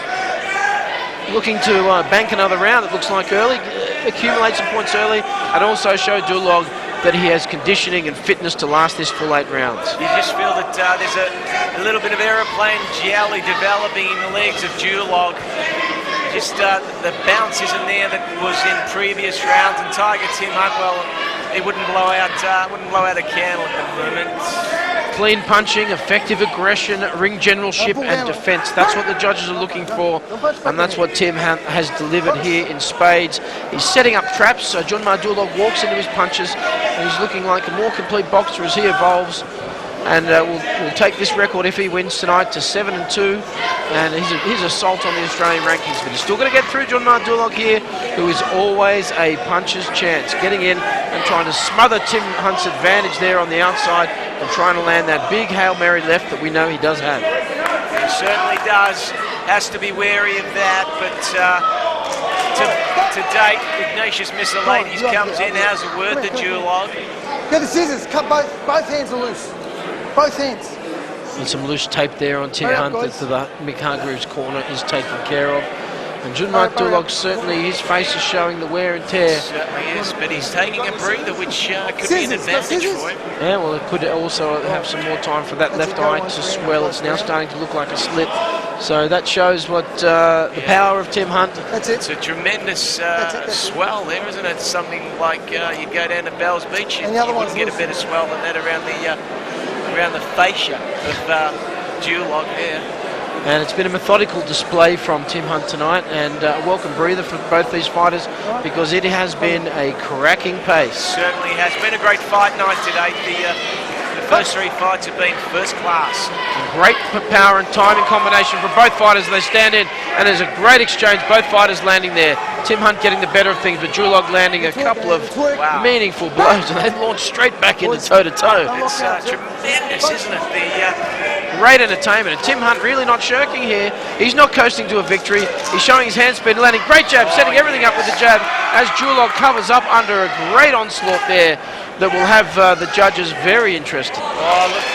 Speaker 4: Looking to bank another round, it looks like early, accumulate some points early, and also show Dulog that he has conditioning and fitness to last this full 8 rounds.
Speaker 5: You just feel that there's a little bit of aeroplane jelly developing in the legs of Dulog. Just the bounce isn't there that was in previous rounds, and Tiger Tim Hunt, well, he wouldn't blow out a candle at the moment.
Speaker 4: Clean punching, effective aggression, ring generalship and defence. That's what the judges are looking for, and that's what Tim Hunt has delivered here in spades. He's setting up traps, so Junmar Dulog walks into his punches, and he's looking like a more complete boxer as he evolves. And will take this record if he wins tonight to 7-2, and his assault on the Australian rankings. But he's still going to get through Junmar Dulog here, who is always a puncher's chance, getting in and trying to smother Tim Hunt's advantage there on the outside and trying to land that big Hail Mary left that we know he does have.
Speaker 5: He certainly does. Has to be wary of that, but to date. Ignatius Miscellaneous comes in, has a word to Dulog.
Speaker 3: Get the scissors. Cut both hands are loose. Both hands.
Speaker 4: And some loose tape there on Tim
Speaker 3: Hurry
Speaker 4: Hunt
Speaker 3: up, guys.
Speaker 4: to the Mick Hargreaves corner is taken care of. And Junmar Dulog, certainly his face is showing the wear and tear.
Speaker 5: Certainly is, but he's taking a breather, which could be an
Speaker 3: Scissors,
Speaker 5: advantage
Speaker 3: scissors.
Speaker 5: for him.
Speaker 4: Yeah, well, it could also have some more time for that left eye to swell. It's now starting to look like a slit. So that shows what the power of Tim Hunt.
Speaker 3: That's it.
Speaker 5: It's a tremendous
Speaker 3: That's it.
Speaker 5: swell there, isn't it? Something like you'd go down to Bells Beach and
Speaker 3: And the other
Speaker 5: you wouldn't
Speaker 3: one's
Speaker 5: get a
Speaker 3: loose.
Speaker 5: better swell than that around the fascia of Dulog there.
Speaker 4: And it's been a methodical display from Tim Hunt tonight, and a welcome breather for both these fighters, because it has been a cracking pace.
Speaker 5: Certainly has been a great fight night today. The first three fights have been first class.
Speaker 4: Great power and timing combination from both fighters as they stand in, and there's a great exchange, both fighters landing there. Tim Hunt getting the better of things, but Dulog landing a couple of meaningful blows, and they launch straight back into toe-to-toe.
Speaker 5: It's tremendous, isn't it?
Speaker 4: Great entertainment, and Tim Hunt really not shirking here. He's not coasting to a victory. He's showing his hand speed, landing great jab, setting everything up with the jab as Dulog covers up under a great onslaught there that will have the judges very interested.
Speaker 5: Oh, look,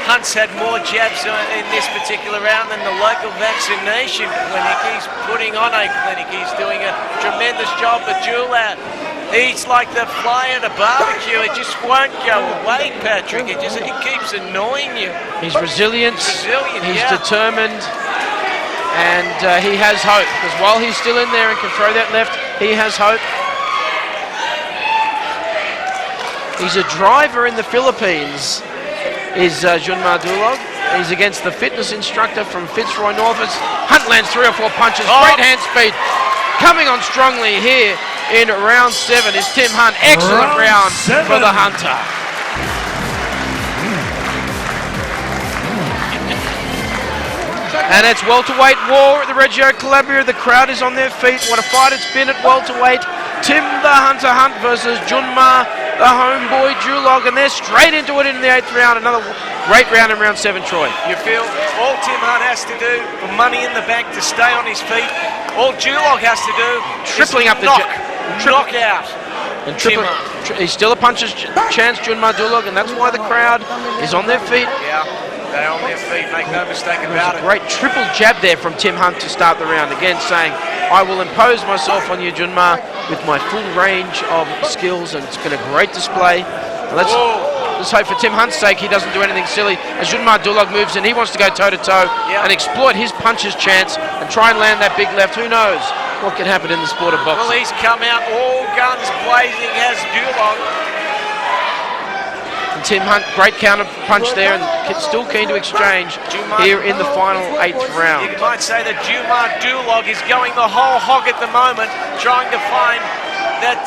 Speaker 5: Hunt's had more jabs in this particular round than the local vaccination clinic. He's putting on a clinic. He's doing a tremendous job with Dulog. He's like the fly at a barbecue. It just won't go away, Patrick. It keeps annoying you.
Speaker 4: He's resilient, he's
Speaker 5: yeah.
Speaker 4: determined, and he has hope, because while he's still in there and can throw that left, he has hope. He's a driver in the Philippines, is Junmar Dulog. He's against the fitness instructor from Fitzroy Northwest. Hunt lands 3 or 4 punches, great hand speed. Coming on strongly here in round 7 is Tim Hunt. Excellent round for the Hunter. And it's welterweight war at the Racheal Calabria. The crowd is on their feet. What a fight it's been at welterweight. Tim the Hunter Hunt versus Junmar the homeboy Dulog, and they're straight into it in the 8th round. Another great round in round 7, Troy.
Speaker 5: You feel all Tim Hunt has to do for money in the bank to stay on his feet. All Dulog has to do
Speaker 4: Tripling
Speaker 5: is
Speaker 4: up the
Speaker 5: knock out.
Speaker 4: And he's still a puncher's chance, Junmar Dulog, and that's why the crowd is on their feet.
Speaker 5: Yeah, they're on their feet, make no mistake about it.
Speaker 4: Great triple jab there from Tim Hunt to start the round. Again saying, I will impose myself on you, Junmar, with my full range of skills, and it's been a great display. Let's hope for Tim Hunt's sake he doesn't do anything silly. As Junmar Dulog moves in, he wants to go toe-to-toe and exploit his puncher's chance and try and land that big left. Who knows what can happen in the sport of boxing.
Speaker 5: Well, he's come out all guns blazing as Dulog.
Speaker 4: And Tim Hunt, great counter punch there, and still keen to exchange here in the final 8th round.
Speaker 5: You might say that Junmar Dulog is going the whole hog at the moment, trying to find that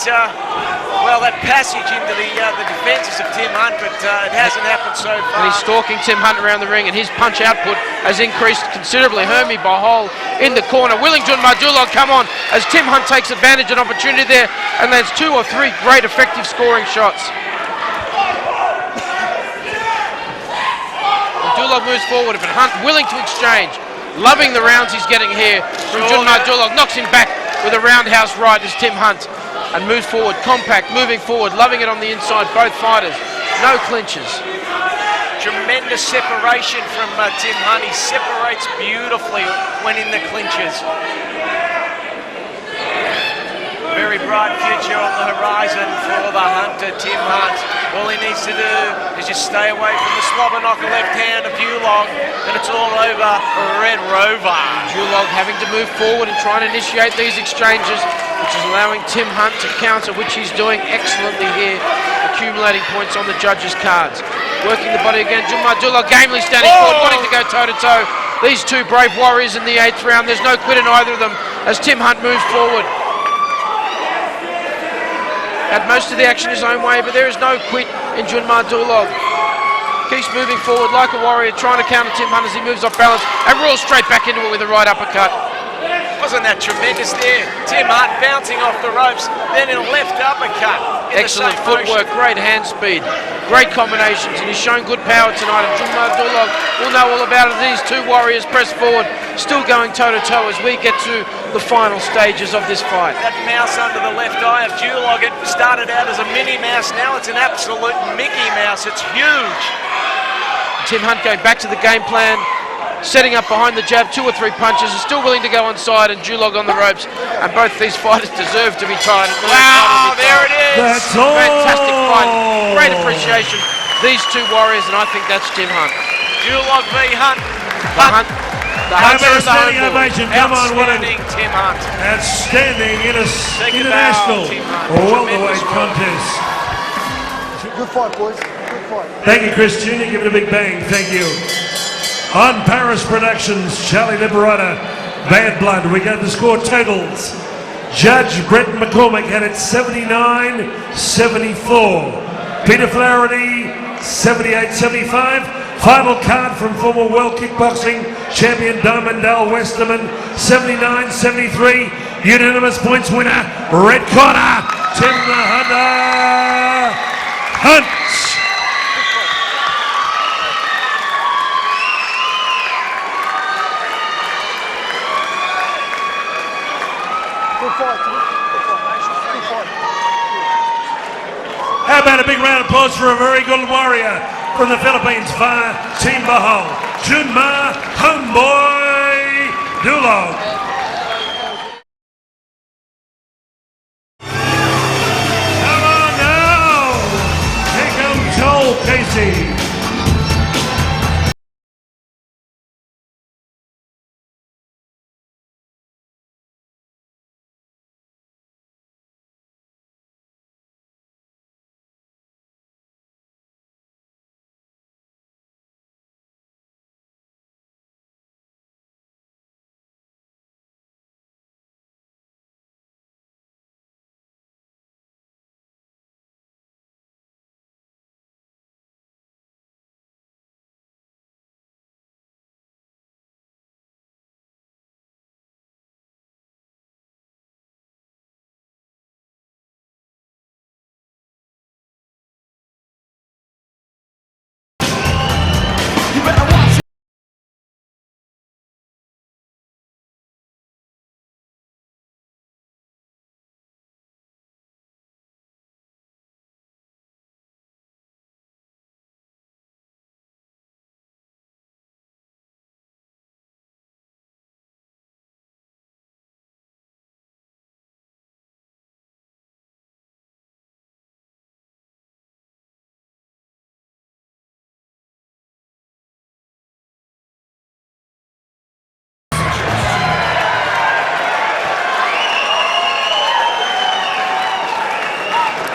Speaker 5: that passage into the defences of Tim Hunt, but it hasn't happened so far.
Speaker 4: And he's stalking Tim Hunt around the ring, and his punch output has increased considerably. Hermie Bahol in the corner, willing Junmar Dulog come on as Tim Hunt takes advantage and opportunity there and lands 2 or 3 great effective scoring shots. Dulog moves forward, but Hunt willing to exchange. Loving the rounds he's getting here from Junmar Dulog. Knocks him back with a roundhouse right as Tim Hunt. And moves forward, compact, moving forward, loving it on the inside, both fighters. No clinches.
Speaker 5: Tremendous separation from Tim Hunt. He separates beautifully when in the clinches. Very bright future on the horizon for the Hunter, Tim Hunt. All he needs to do is just stay away from the slobber knocker left hand of Dulog, and it's all over for Red Rover.
Speaker 4: Dulog having to move forward and try and initiate these exchanges, which is allowing Tim Hunt to counter, which he's doing excellently here, accumulating points on the judges' cards. Working the body again, Junmar Dulog gamely standing forward, wanting to go toe-to-toe. These two brave warriors in the 8th round. There's no quit in either of them as Tim Hunt moves forward. Had most of the action his own way, but there is no quit in Junmar Dulog. Keeps moving forward like a warrior, trying to counter Tim Hunt as he moves off balance and rolls straight back into it with a right uppercut.
Speaker 5: Wasn't that tremendous there? Tim Hunt bouncing off the ropes, then in a left uppercut.
Speaker 4: Excellent footwork, great hand speed, great combinations, and he's shown good power tonight. And Junmar Dulog will know all about it. These two warriors press forward, still going toe-to-toe as we get to the final stages of this fight.
Speaker 5: That mouse under the left eye of Dulog, it started out as a mini mouse, now it's an absolute Mickey Mouse. It's huge.
Speaker 4: Tim Hunt going back to the game plan, setting up behind the jab, 2 or 3 punches, is still willing to go onside, and Dulog on the ropes. And both these fighters deserve to be tied.
Speaker 5: Wow, there it is.
Speaker 1: That's all.
Speaker 4: Fantastic fight, great appreciation. These two warriors, and I think that's Tim Hunt.
Speaker 5: Dulog v. Hunt.
Speaker 4: The Hunts are in the
Speaker 1: Outstanding
Speaker 4: home
Speaker 1: ovation. Come on, what an
Speaker 5: Outstanding Tim Hunt.
Speaker 1: outstanding
Speaker 5: Take a
Speaker 1: international
Speaker 5: bow, Tim Hunt.
Speaker 1: welterweight
Speaker 5: Tremendous work.
Speaker 1: contest.
Speaker 3: Good fight, boys. Good fight.
Speaker 1: Thank you, Chris Jr. Give it a big bang. Thank you. On Paris Productions, Charlie Liberata, Bad Blood. We got the score totals. Judge Brett McCormick had it 79-74. Peter Flaherty, 78-75. Final card from former World Kickboxing Champion Diamond Dale Westerman, 79-73. Unanimous points winner, red corner, Tim the Hunter Hunt.
Speaker 3: Good fight, Tim. Good fight. Good fight.
Speaker 1: How about a big round of applause for a very good warrior from the Philippines via Team Bahal, Junmar Homeboy Dulog. Come on now! Here comes Joel Casey.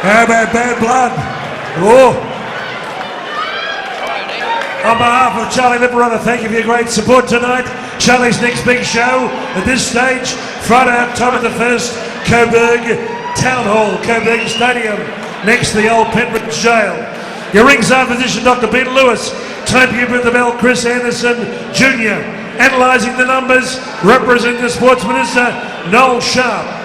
Speaker 1: How about Bad Blood? Oh. On behalf of Charlie Liberata, thank you for your great support tonight. Charlie's next big show at this stage, Friday, October the 1st, Coburg Town Hall, Coburg Stadium, next to the old Penrith Jail. Your ringside physician, Dr. Peter Lewis. Timekeeper at the bell, Chris Anderson Jr. Analysing the numbers, representing the Sports Minister, Noel Sharp.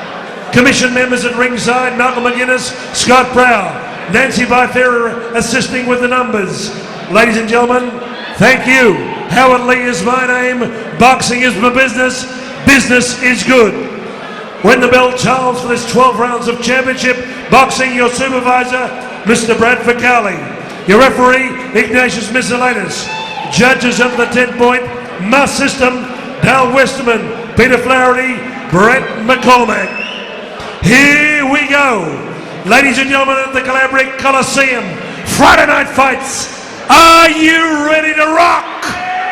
Speaker 1: Commission members at ringside, Malcolm McGuinness, Scott Brown, Nancy Byfarer assisting with the numbers. Ladies and gentlemen, thank you. Howard Lee is my name. Boxing is my business. Business is good. When the bell tolls for this 12 rounds of championship boxing, your supervisor, Mr. Bradford Cowley. Your referee, Ignatius Miscellaneous. Judges of the 10-point mass system, Dale Westerman, Peter Flaherty, Brett McCormack. Here we go. Ladies and gentlemen at the Calabria Coliseum, Friday night fights. Are you ready to rock?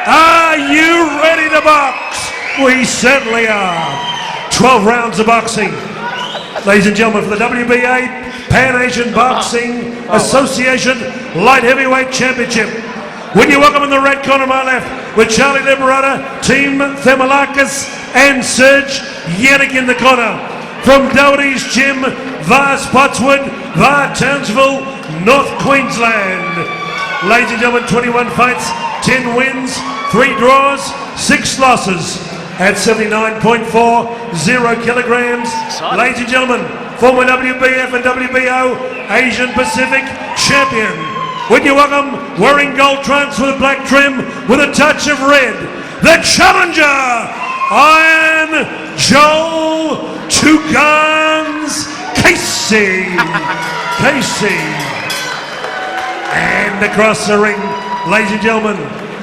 Speaker 1: Are you ready to box? We certainly are. 12 rounds of boxing. Ladies and gentlemen, for the WBA Pan Asian Boxing Association Light Heavyweight Championship. When you welcome in the red corner, my left, with Charlie Liberata, Team Themalakis, and Serge Yannick in the corner. From Doherty's Gym, via Spotswood, via Townsville, North Queensland. Ladies and gentlemen, 21 fights, 10 wins, 3 draws, 6 losses. at 79.40 kilograms. Ladies and gentlemen, former WBF and WBO Asian Pacific champion. Would you welcome, wearing gold trunks with black trim with a touch of red, the challenger, Iron Joel Two Guns Casey. Casey. And across the ring, ladies and gentlemen,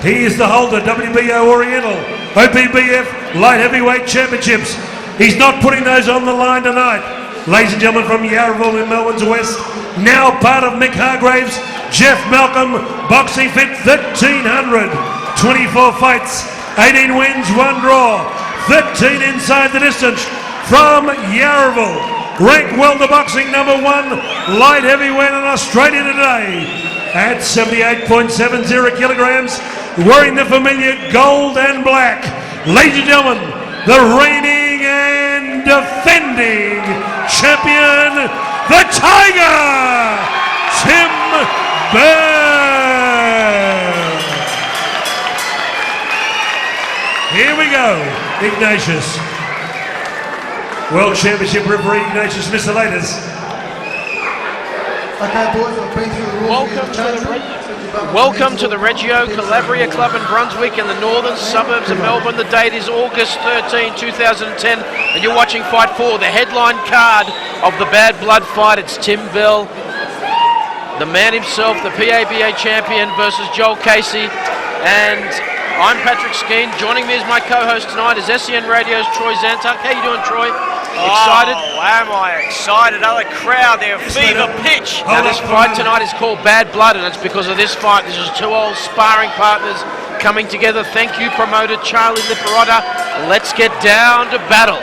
Speaker 1: he is the holder, WBO Oriental, OPBF Light Heavyweight Championships. He's not putting those on the line tonight. Ladies and gentlemen, from Yarraville in Melbourne's West, now part of Mick Hargrave's Jeff Malcolm Boxing Fit 1300. 24 fights, 18 wins, 1 draw, 13 inside the distance from Yarraville. Ranked welter boxing #1 light heavyweight in Australia today at 78.70 kilograms, wearing the familiar gold and black. Ladies and gentlemen, the reigning and defending champion, the Tiger, Tim Bell. Here we go, Ignatius. World Championship referee Ignatius Miscellatus.
Speaker 3: Okay, boys, I've been through the rules.
Speaker 4: Welcome to the Racheal Calabria Club in Brunswick in the northern suburbs of Melbourne. The date is August 13, 2010, and you're watching Fight 4, the headline card of the Bad Blood fight. It's Tim Bell, the man himself, the PABA champion, versus Joel Casey. And I'm Patrick Skeen. Joining me as my co-host tonight is SEN Radio's Troy Zantuck. How you doing, Troy? Excited?
Speaker 5: Oh, am I excited? Another crowd there, fever pitch.
Speaker 4: Now this fight tonight is called Bad Blood, and it's because of this fight. This is two old sparring partners coming together. Thank you, promoter Charlie Liparotta. Let's get down to battle.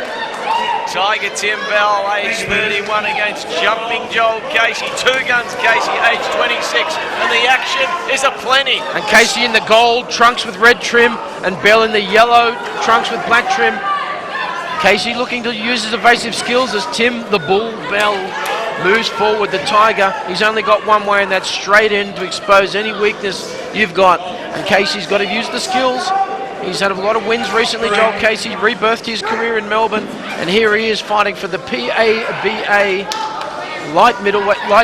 Speaker 5: Tiger Tim Bell, age 31, against jumping Joel Casey. Two Guns Casey, age 26, and the action is aplenty.
Speaker 4: And Casey in the gold trunks with red trim, and Bell in the yellow trunks with black trim. Casey looking to use his evasive skills as Tim the Bull Bell moves forward. The Tiger, he's only got one way, and that's straight in to expose any weakness you've got. And Casey's got to use the skills. He's had a lot of wins recently, Joel Casey, rebirthed his career in Melbourne, and here he is fighting for the PABA light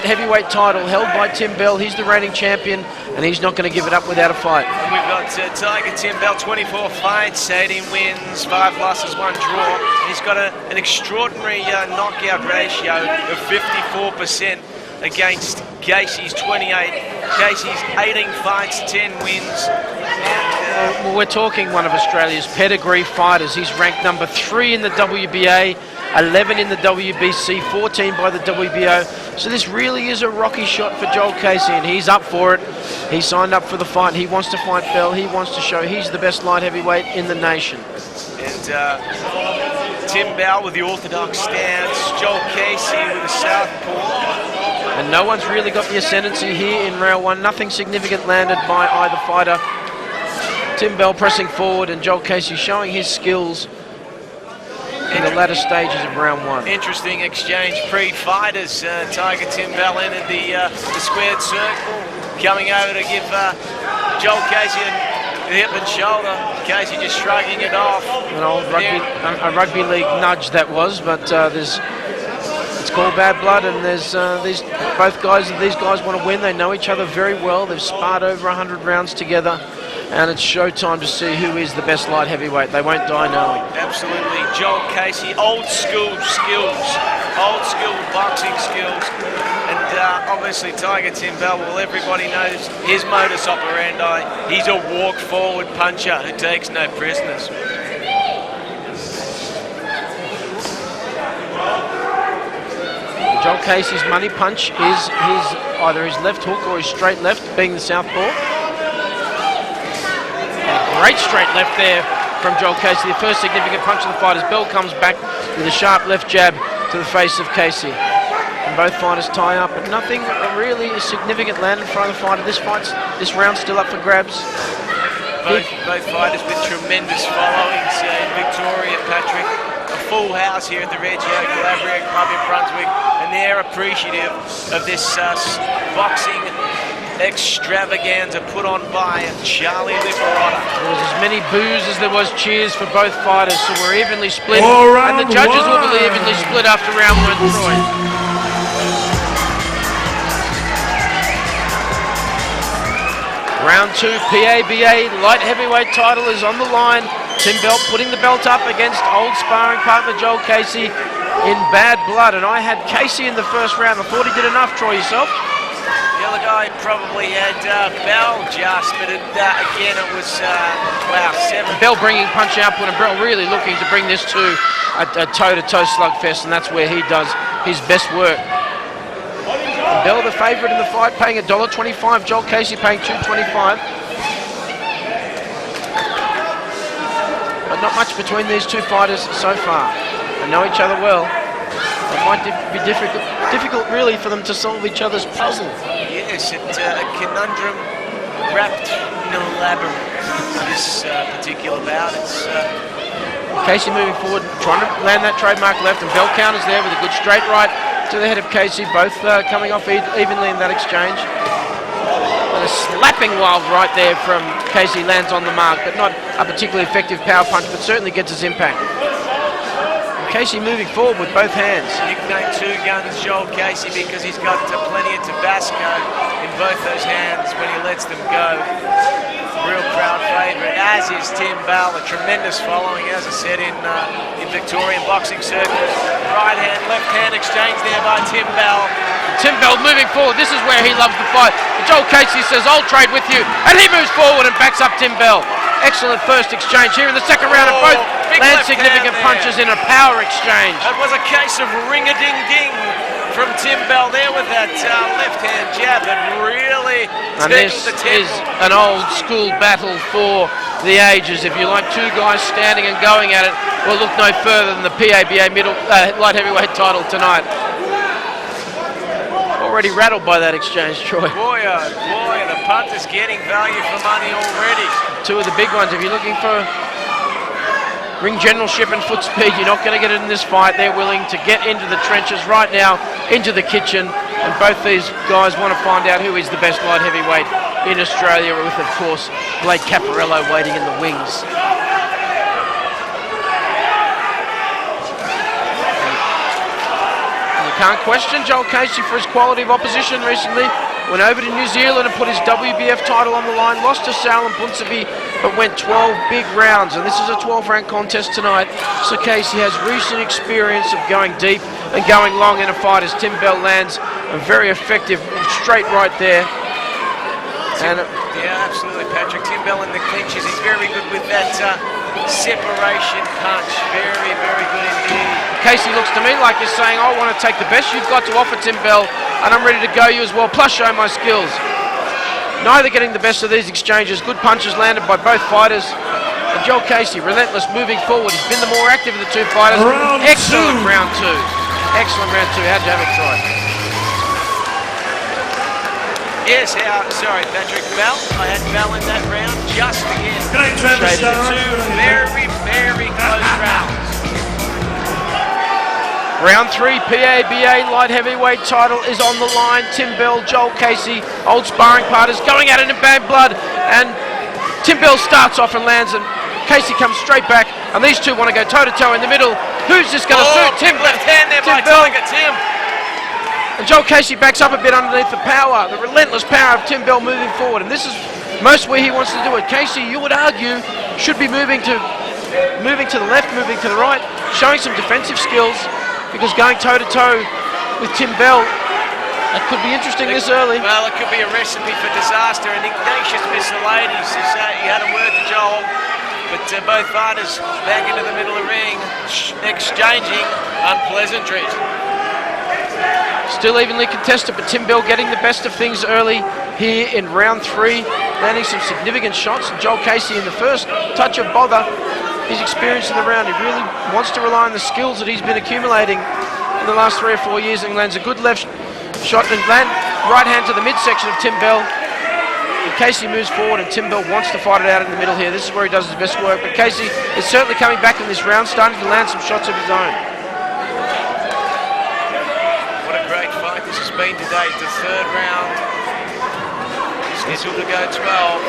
Speaker 4: heavyweight title held by Tim Bell. He's the reigning champion, and he's not going to give it up without a fight.
Speaker 5: And we've got Tiger Tim Bell, 24 fights, 18 wins, 5 losses, 1 draw. And he's got an extraordinary knockout ratio of 54% against Casey's 28. Casey's 18 fights, 10 wins.
Speaker 4: Well, we're talking one of Australia's pedigree fighters. He's ranked number 3 in the WBA, 11 in the WBC, 14 by the WBO. So this really is a rocky shot for Joel Casey, and he's up for it. He signed up for the fight. He wants to fight Bell. He wants to show he's the best light heavyweight in the nation.
Speaker 5: And Tim Bell with the orthodox stance, Joel Casey with the southpaw.
Speaker 4: And no one's really got the ascendancy here in round 1. Nothing significant landed by either fighter. Tim Bell pressing forward, and Joel Casey showing his skills in the latter stages of round 1.
Speaker 5: Interesting exchange pre-fighters. Tiger Tim Bell entered the squared circle, coming over to give Joel Casey a hip and shoulder. Casey just shrugging it off.
Speaker 4: An old rugby league nudge that was, but it's called Bad Blood, and there's these guys want to win. They know each other very well. They've sparred over 100 rounds together, and it's showtime to see who is the best light heavyweight. They won't die knowing.
Speaker 5: Absolutely. Joel Casey, old school skills, old school boxing skills. And obviously Tiger Tim Bell, well, everybody knows his modus operandi. He's a walk-forward puncher who takes no prisoners.
Speaker 4: Joel Casey's money punch is either his left hook or his straight left, being the southpaw. Great straight left there from Joel Casey. The first significant punch of the fight as Bell comes back with a sharp left jab to the face of Casey. And both fighters tie up, but nothing really significant landed for either fighter. This round's still up for grabs.
Speaker 5: Both fighters with tremendous followings in Victoria, Patrick. A full house here at the Racheal Calabria Club in Brunswick, and they're appreciative of this boxing extravaganza put on by Charlie Liparotta.
Speaker 4: There was as many boos as there was cheers for both fighters, so we're evenly split.
Speaker 1: All
Speaker 4: And the
Speaker 1: round
Speaker 4: judges will
Speaker 1: one.
Speaker 4: be evenly split after round 1, Troy. Round 2, PABA light heavyweight title is on the line. Tim Bell putting the belt up against old sparring partner Joel Casey in Bad Blood. And I had Casey in the first round. I thought he did enough, Troy, yourself?
Speaker 5: The other guy probably had Bell just, but again it was, wow, 7.
Speaker 4: Bell bringing punch output and Bell really looking to bring this to a toe-to-toe slugfest, and that's where he does his best work. And Bell the favourite in the fight, paying $1.25. Joel Casey paying $2.25. But not much between these two fighters so far. They know each other well. It might be difficult really for them to solve each other's puzzle.
Speaker 5: Yes, a conundrum wrapped in a labyrinth. This particular bout, it's
Speaker 4: Casey moving forward, trying to land that trademark left, and Bell counters there with a good straight right to the head of Casey, both coming off evenly in that exchange. And a slapping wild right there from Casey lands on the mark, but not a particularly effective power punch, but certainly gets his impact. Casey moving forward with both hands.
Speaker 5: nicknamed Two Guns Joel Casey because he's got plenty of Tabasco in both those hands when he lets them go. Real crowd favourite, as is Tim Bell. A tremendous following, as I said, in Victorian boxing circles. Right hand, left hand exchange there by Tim Bell.
Speaker 4: Tim Bell moving forward. This is where he loves the fight. Joel Casey says, "I'll trade with you," and he moves forward and backs up Tim Bell. Excellent first exchange here in the second round, and both land significant punches in a power exchange.
Speaker 5: It was a case of ring-a-ding-ding from Tim Bell there with that left-hand jab that really
Speaker 4: And this is an old school battle for the ages. If you like two guys standing and going at it, we'll look no further than the PABA light heavyweight title tonight. Already rattled by that exchange, Troy.
Speaker 5: Boy, oh boy, the punter's getting value for money already.
Speaker 4: Two of the big ones. If you're looking for ring generalship and foot speed, you're not going to get it in this fight. They're willing to get into the trenches right now, into the kitchen, and both these guys want to find out who is the best light heavyweight in Australia, with, of course, Blake Caparello waiting in the wings. Can't question Joel Casey for his quality of opposition recently. Went over to New Zealand and put his WBF title on the line. Lost to Salem Punsabi, but went 12 big rounds. And this is a 12-round contest tonight. So Casey has recent experience of going deep and going long in a fight, as Tim Bell lands a very effective straight right there. And
Speaker 5: yeah, absolutely, Patrick. Tim Bell in the clinches. He's very good with that separation punch. Very, very good indeed.
Speaker 4: Casey looks to me like he's saying, "I want to take the best you've got to offer, Tim Bell, and I'm ready to go you as well, plus show my skills." Neither getting the best of these exchanges. Good punches landed by both fighters. And Joel Casey, relentless, moving forward. He's been the more active of the two fighters. Excellent round two. Excellent round two. How'd you have it, Troy?
Speaker 5: Yes, sorry, Patrick. Bell. I had Bell in that round just again.
Speaker 1: Great Travis
Speaker 5: Two very, very close rounds.
Speaker 4: Round 3, PABA light heavyweight title is on the line. Tim Bell, Joel Casey, old sparring partners, going at it in Bad Blood. And Tim Bell starts off and lands, and Casey comes straight back. And these two want to go toe-to-toe in the middle. Who's this going to suit?
Speaker 5: Tim left hand there by
Speaker 4: Bell.
Speaker 5: Tiger Tim.
Speaker 4: And Joel Casey backs up a bit underneath the power, the relentless power of Tim Bell moving forward. And this is most where he wants to do it. Casey, you would argue, should be moving to the left, moving to the right, showing some defensive skills. Because going toe-to-toe with Tim Bell, that could be interesting this early.
Speaker 5: Well, it could be a recipe for disaster. And Ignatius Miscellaneous says he had a word to Joel, but both fighters back into the middle of the ring, exchanging unpleasantries.
Speaker 4: Still evenly contested, but Tim Bell getting the best of things early here in round 3, landing some significant shots. And Joel Casey in the first touch of bother, his experience in the round, he really wants to rely on the skills that he's been accumulating in the last 3 or 4 years, and lands a good left shot and right hand to the midsection of Tim Bell. And Casey moves forward, and Tim Bell wants to fight it out in the middle here. This is where he does his best work, but Casey is certainly coming back in this round, starting to land some shots of his own.
Speaker 5: What a great fight this has been today. The third round Scheduled to go 12.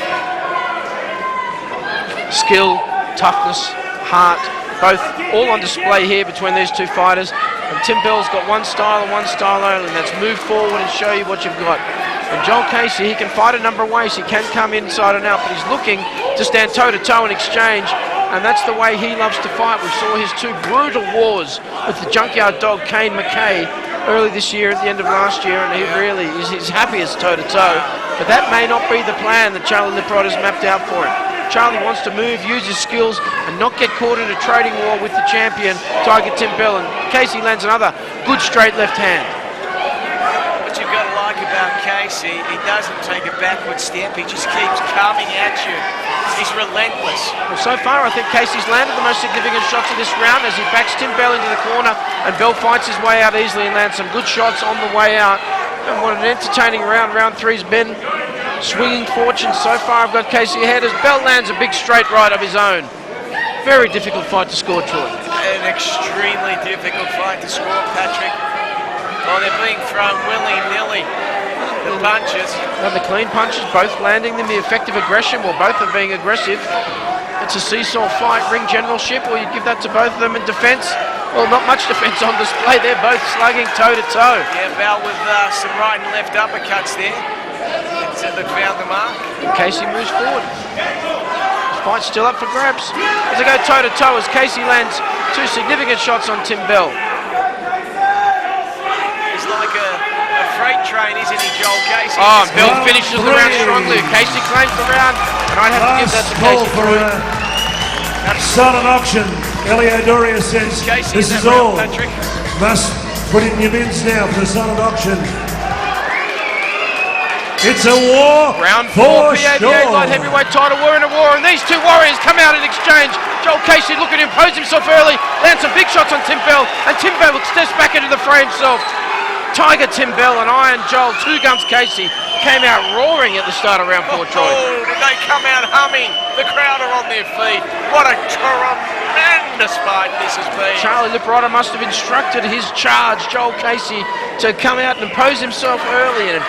Speaker 4: Skill, toughness, heart, both all on display here between these two fighters. And Tim Bell's got one style and one style only, and that's move forward and show you what you've got. And Joel Casey, he can fight a number of ways. He can come inside and out, but he's looking to stand toe-to-toe in exchange, and that's the way he loves to fight. We saw his two brutal wars with the junkyard dog, Kane McKay, early this year at the end of last year, and he really is his happiest toe-to-toe. But that may not be the plan that Charlie Liprod has mapped out for him. Charlie wants to move, use his skills, and not get caught in a trading war with the champion, Tiger Tim Bell. And Casey lands another good straight left hand.
Speaker 5: What you've got to like about Casey, he doesn't take a backward step, he just keeps coming at you. He's relentless.
Speaker 4: Well, so far, I think Casey's landed the most significant shots of this round as he backs Tim Bell into the corner, and Bell fights his way out easily and lands some good shots on the way out. And what an entertaining round. Round three's been swinging fortunes. So far, I've got Casey ahead as Bell lands a big straight right of his own. Very difficult fight to score, Troy.
Speaker 5: An extremely difficult fight to score, Patrick. Oh, they're being thrown willy-nilly. The punches.
Speaker 4: And the clean punches, both landing them, the effective aggression, well, both are being aggressive. It's a seesaw fight, ring generalship, or you give that to both of them in defence. Well, not much defence on display. They're both slugging toe-to-toe.
Speaker 5: Yeah, Bell with some right and left uppercuts there. They found the mark.
Speaker 4: And Casey moves forward. The fight's still up for grabs as they go toe-to-toe as Casey lands two significant shots on Tim Bell.
Speaker 5: He's like a freight train, isn't he, Joel Casey?
Speaker 4: Oh, and Bell finishes the round strongly. Casey claims the round, and I'd have to give that to
Speaker 1: Call
Speaker 4: Casey.
Speaker 1: for a silent auction. Elio Doria says
Speaker 5: Casey
Speaker 1: this
Speaker 5: in
Speaker 1: is
Speaker 5: that round,
Speaker 1: all.
Speaker 5: Patrick.
Speaker 1: Must put in your bids now for the silent auction. It's a war
Speaker 4: Round
Speaker 1: for
Speaker 4: 4, PABA
Speaker 1: sure.
Speaker 4: light heavyweight title. We're in a war, and these two warriors come out in exchange. Joel Casey looking to impose himself early, lands some big shots on Tim Bell, and Tim Bell steps back into the fray himself. Tiger Tim Bell and Iron Joel, Two Guns Casey, came out roaring at the start of round 4, Troy.
Speaker 5: Oh, did they come out humming? The crowd are on their feet. What a tremendous fight this has been.
Speaker 4: Charlie Liprod must have instructed his charge, Joel Casey, to come out and impose himself early and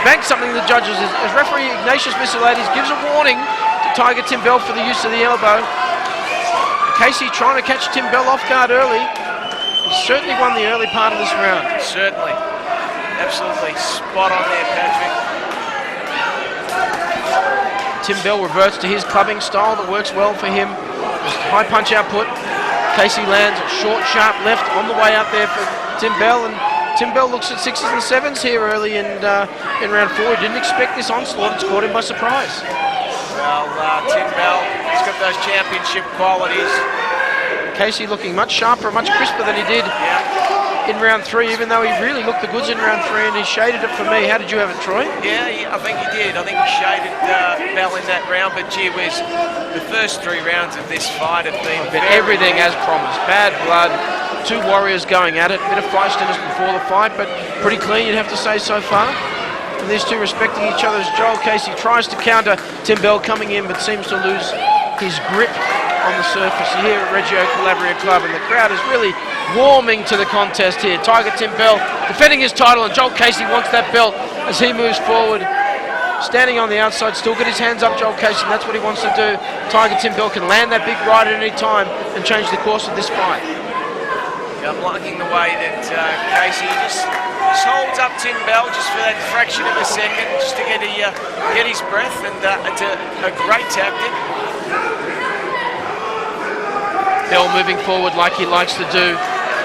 Speaker 4: bank something to the judges as referee Ignatius Missilades gives a warning to Tiger Tim Bell for the use of the elbow. Casey trying to catch Tim Bell off guard early. He certainly won the early part of this round.
Speaker 5: Certainly. Absolutely spot on there, Patrick.
Speaker 4: Tim Bell reverts to his clubbing style that works well for him. High punch output. Casey lands a short, sharp left on the way out there for Tim Bell, and Tim Bell looks at 6s and 7s here early in round 4. He didn't expect this onslaught. It's caught him by surprise.
Speaker 5: Well, Tim Bell has got those championship qualities.
Speaker 4: Casey looking much sharper, much crisper than he did in round 3, even though he really looked the goods in round 3, and he shaded it for me. How did you have it, Troy?
Speaker 5: Yeah, I think he did. I think he shaded Bell in that round, but gee whiz, the first 3 rounds of this fight have been
Speaker 4: Everything as promised. Bad blood. Two warriors going at it. Bit of feistiness before the fight, but pretty clean, you'd have to say, so far. And these two respecting each other as Joel Casey tries to counter Tim Bell coming in, but seems to lose his grip on the surface here at Racheal Calabria Club, and the crowd is really warming to the contest here. Tiger Tim Bell defending his title, and Joel Casey wants that belt as he moves forward. Standing on the outside, still got his hands up, Joel Casey, and that's what he wants to do. Tiger Tim Bell can land that big right at any time and change the course of this fight.
Speaker 5: I'm liking the way that Casey just holds up Tim Bell just for that fraction of a second, just to get his breath, and it's a great tactic.
Speaker 4: Bell moving forward like he likes to do.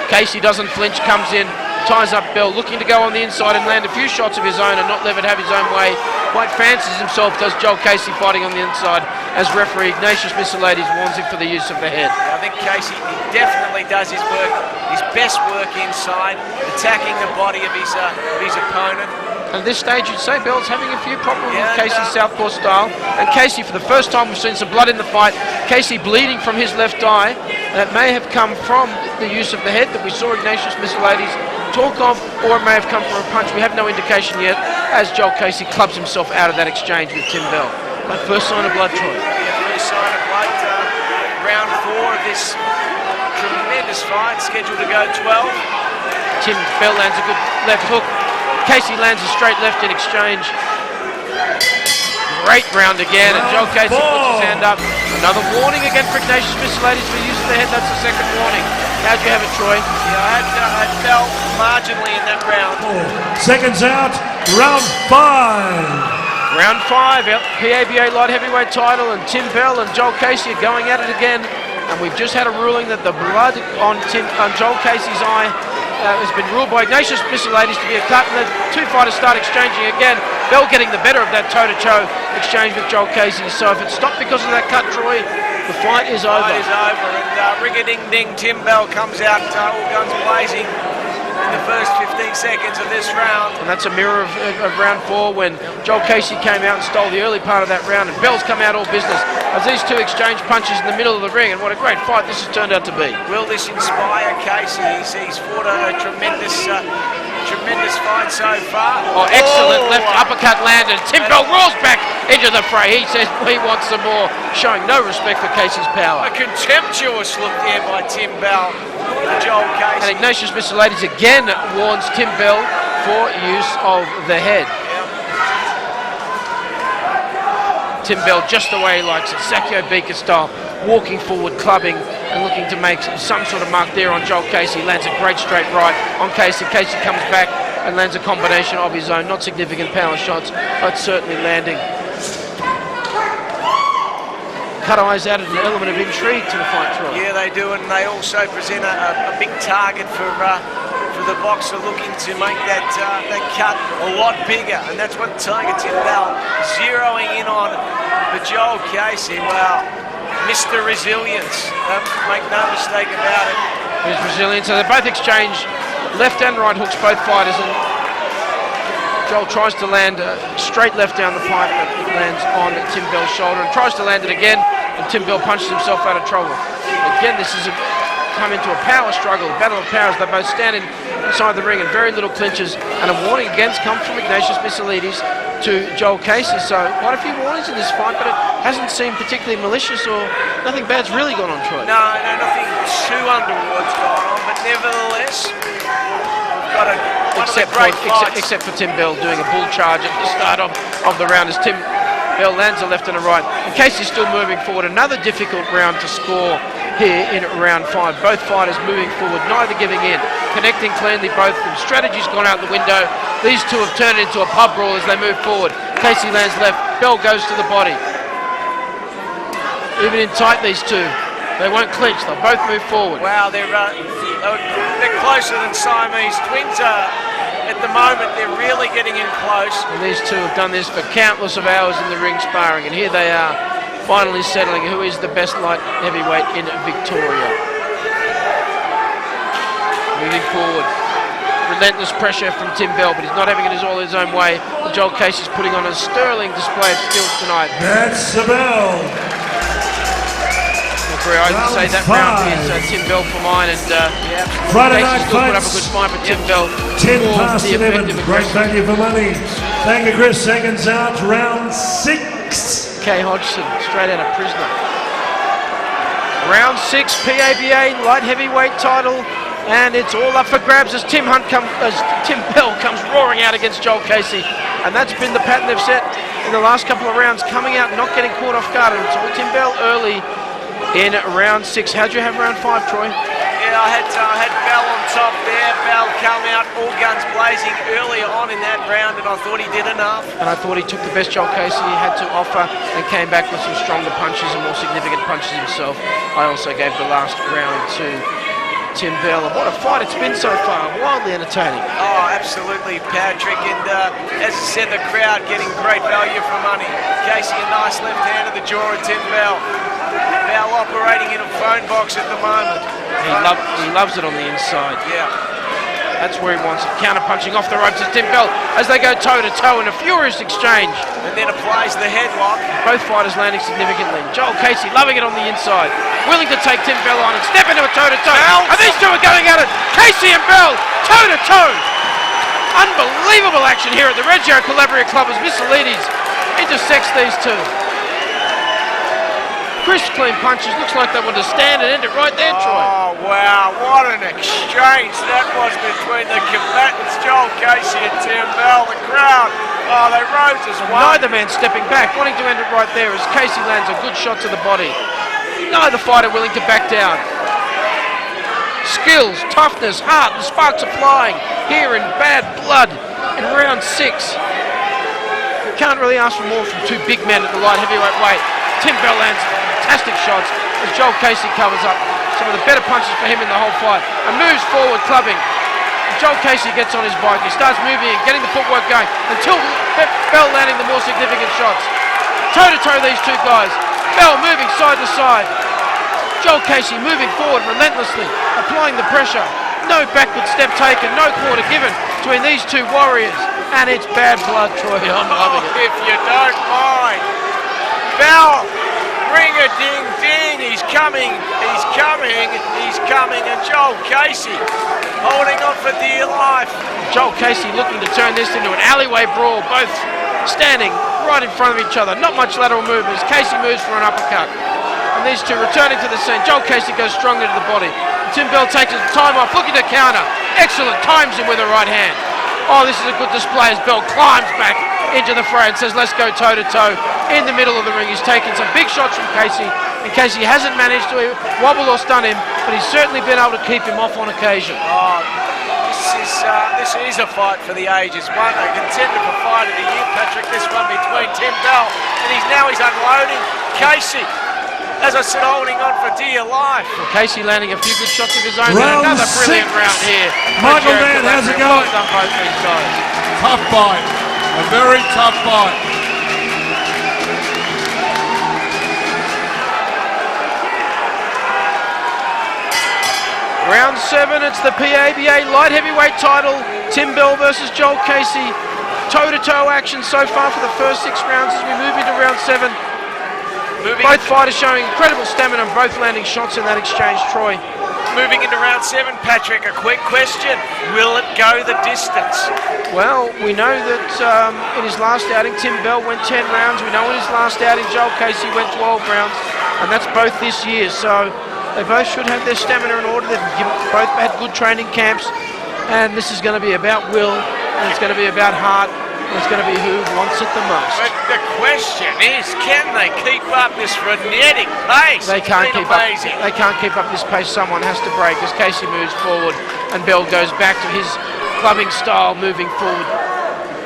Speaker 4: Casey doesn't flinch, comes in, ties up Bell, looking to go on the inside and land a few shots of his own and not let it have his own way. Quite fancies himself, does Joel Casey, fighting on the inside as referee Ignatius Missilades warns him for the use of the head.
Speaker 5: I think Casey definitely does his work, his best work inside, attacking the body of his opponent.
Speaker 4: And at this stage, you'd say Bell's having a few problems with Casey's southpaw style. And Casey, for the first time, we've seen some blood in the fight. Casey bleeding from his left eye. And it may have come from the use of the head that we saw Ignatius Missilades talk of, or it may have come from a punch. We have no indication yet, as Joel Casey clubs himself out of that exchange with Tim Bell. But first sign of blood, Troy.
Speaker 5: Yeah, first sign of blood. Round 4 of this tremendous fight, scheduled to go 12.
Speaker 4: Tim Bell lands a good left hook. Casey lands a straight left in exchange. great round again, and Joel Casey puts
Speaker 1: Round
Speaker 4: his hand up. Another warning again for Ignatius Missilades for using the head. That's the second warning. How'd you have it, Troy?
Speaker 5: Yeah, I fell marginally in that round.
Speaker 1: 4 seconds out, round 5.
Speaker 4: Round 5, PABA light heavyweight title, and Tim Bell and Joel Casey are going at it again. And we've just had a ruling that the blood on Joel Casey's eye has been ruled by Ignatius Missilades to be a cut, and the two fighters start exchanging again. Bell getting the better of that toe-to-toe exchange with Joel Casey. So if it stopped because of that cut, Troy, the fight is over.
Speaker 5: Fight is over, and ring-a-ding-ding, Tim Bell comes out, all guns blazing in the first 15 seconds of this round.
Speaker 4: And that's a mirror of round 4 when Joel Casey came out and stole the early part of that round, and Bell's come out all business as these two exchange punches in the middle of the ring, and what a great fight this has turned out to be.
Speaker 5: Will this inspire Casey? He's fought a tremendous fight so far.
Speaker 4: Oh, excellent left uppercut landed. Tim Bell rolls back into the fray. He says he wants some more, showing no respect for Casey's power.
Speaker 5: A contemptuous look there by Tim Bell to Joel
Speaker 4: And
Speaker 5: Casey.
Speaker 4: Ignatius Missilades again warns Tim Bell for use of the head. Tim Bell just the way he likes it, Sakio Bika style, walking forward, clubbing, and looking to make some sort of mark there on Joel Casey. Lands a great straight right on Casey. Casey comes back and lands a combination of his own, not significant power shots, but certainly landing. Cut eyes added an element of intrigue to the fight, Troy.
Speaker 5: Yeah, they do, and they also present a big target for the boxer looking to make that cut a lot bigger, and that's what Tiger Tim Bell zeroing in on for Joel Casey. Well, Mr. Resilience, make no mistake about it.
Speaker 4: His resilience. So they both exchange left and right hooks, both fighters, and Joel tries to land a straight left down the pipe, but it lands on Tim Bell's shoulder, and tries to land it again, and Tim Bell punches himself out of trouble. Again, this is come into a power struggle, a battle of powers. They both stand inside the ring and very little clinches, and a warning again comes from Ignatius Missilades to Joel Casey. So quite a few warnings in this fight, but it hasn't seemed particularly malicious, or nothing bad's really gone on, Troy.
Speaker 5: No, nothing too untoward's gone on, but nevertheless, we've got one of the great fights.
Speaker 4: Except for Tim Bell doing a bull charge at the start of the round as Tim Bell lands a left and a right. And Casey's still moving forward. Another difficult round to score here in round 5. Both fighters moving forward, neither giving in, connecting cleanly, both of them. Strategy's gone out the window. These two have turned it into a pub brawl as they move forward. Casey lands left, Bell goes to the body. Even in tight, these two, they won't clinch, they'll both move forward.
Speaker 5: Wow, they're closer than Siamese twins are. At the moment, they're really getting in close.
Speaker 4: And these two have done this for countless of hours in the ring sparring, and here they are, finally settling who is the best light heavyweight in Victoria. Moving forward. Relentless pressure from Tim Bell, but he's not having it all his own way. And Joel Casey's putting on a sterling display of skills tonight.
Speaker 1: That's the bell.
Speaker 4: I would say that round is Tim Bell for mine, and
Speaker 1: Friday night
Speaker 4: Casey still put up a
Speaker 1: fights.
Speaker 4: good fight, but Tim Bell
Speaker 1: 10
Speaker 4: more
Speaker 1: past
Speaker 4: the
Speaker 1: 11.
Speaker 4: effective
Speaker 1: Great
Speaker 4: aggressive.
Speaker 1: value for money. Thank you, Chris. Seconds out, round 6.
Speaker 4: Kay Hodgson, straight out of prisoner. Round 6, PABA light heavyweight title, and it's all up for grabs as Tim Bell comes roaring out against Joel Casey, and that's been the pattern they've set in the last couple of rounds, coming out and not getting caught off guard. And it's all Tim Bell early in round 6. How'd you have round 5, Troy?
Speaker 5: Yeah, I had Bell on top there. Bell come out all guns blazing early on in that round, and I thought he did enough.
Speaker 4: And I thought he took the best Joel Casey had to offer and came back with some stronger punches and more significant punches himself. I also gave the last round to Tim Bell. And what a fight it's been so far. Wildly entertaining.
Speaker 5: Oh, absolutely, Patrick. And as I said, the crowd getting great value for money. Casey, a nice left hand of the jaw of Tim Bell. Bell operating in a phone box at the moment.
Speaker 4: He loves it on the inside.
Speaker 5: Yeah.
Speaker 4: That's where he wants it. Counter punching off the ropes as Tim Bell as they go toe to toe in a furious exchange.
Speaker 5: And then applies the headlock.
Speaker 4: Both fighters landing significantly. Joel Casey loving it on the inside. Willing to take Tim Bell on and step into a toe to toe. And these two are going at it. Casey and Bell toe to toe. Unbelievable action here at the Racheal Calabria Club as Missilades intersects these two. Crisp, clean punches. Looks like they want to stand and end it right there, Troy.
Speaker 5: Oh, wow. What an exchange that was between the combatants, Joel Casey and Tim Bell. The crowd Oh, they rose as one.
Speaker 4: Neither man stepping back, wanting to end it right there as Casey lands a good shot to the body. Neither fighter willing to back down. Skills, toughness, heart, the sparks are flying here in Bad Blood in round 6. You can't really ask for more from two big men at the light heavyweight weight. Tim Bell lands fantastic shots as Joel Casey covers up some of the better punches for him in the whole fight and moves forward clubbing. Joel Casey gets on his bike, he starts moving and getting the footwork going until Bell landing the more significant shots. Toe to toe these two guys. Bell moving side to side. Joel Casey moving forward relentlessly, applying the pressure. No backward step taken, no quarter given between these two warriors. And it's Bad Blood, Troy. I'm loving it.
Speaker 5: If you don't mind. Bell, ring a ding ding. He's coming. And Joel Casey holding on for dear life.
Speaker 4: Joel Casey looking to turn this into an alleyway brawl, both standing right in front of each other. Not much lateral movement as Casey moves for an uppercut. And these two returning to the scene. Joel Casey goes strong into the body. Tim Bell takes his time off, looking to counter. Excellent, times him with a right hand. Oh, this is a good display as Bell climbs back into the fray and says, let's go toe to toe. In the middle of the ring, he's taken some big shots from Casey. And Casey hasn't managed to wobble or stun him, but he's certainly been able to keep him off on occasion.
Speaker 5: Oh, this is a fight for the ages. One, a contender for fight of the year, Patrick. This one between Tim Bell and he's unloading Casey. As I said, holding on for dear life.
Speaker 4: Well, Casey landing a few good shots of his own.
Speaker 1: Round
Speaker 4: Another brilliant
Speaker 1: 6.
Speaker 4: round here.
Speaker 1: Michael Mann, how's it going?
Speaker 4: Well done both these guys.
Speaker 6: Tough fight. A very tough fight.
Speaker 4: Round 7, it's the PABA light heavyweight title. Tim Bell versus Joel Casey. Toe-to-toe action so far for the first 6 rounds as we move into round 7. Both fighters showing incredible stamina and both landing shots in that exchange, Troy.
Speaker 5: Moving into round 7, Patrick, a quick question. Will it go the distance?
Speaker 4: Well, we know that in his last outing, Tim Bell went 10 rounds. We know in his last outing, Joel Casey went 12 rounds. And that's both this year. So they both should have their stamina in order. They've both had good training camps. And this is going to be about will. And it's going to be about heart. It's going to be who wants it the most.
Speaker 5: But the question is, can they keep up this frenetic pace?
Speaker 4: They can't keep up. They can't keep up this pace. Someone has to break as Casey moves forward and Bell goes back to his clubbing style, moving forward,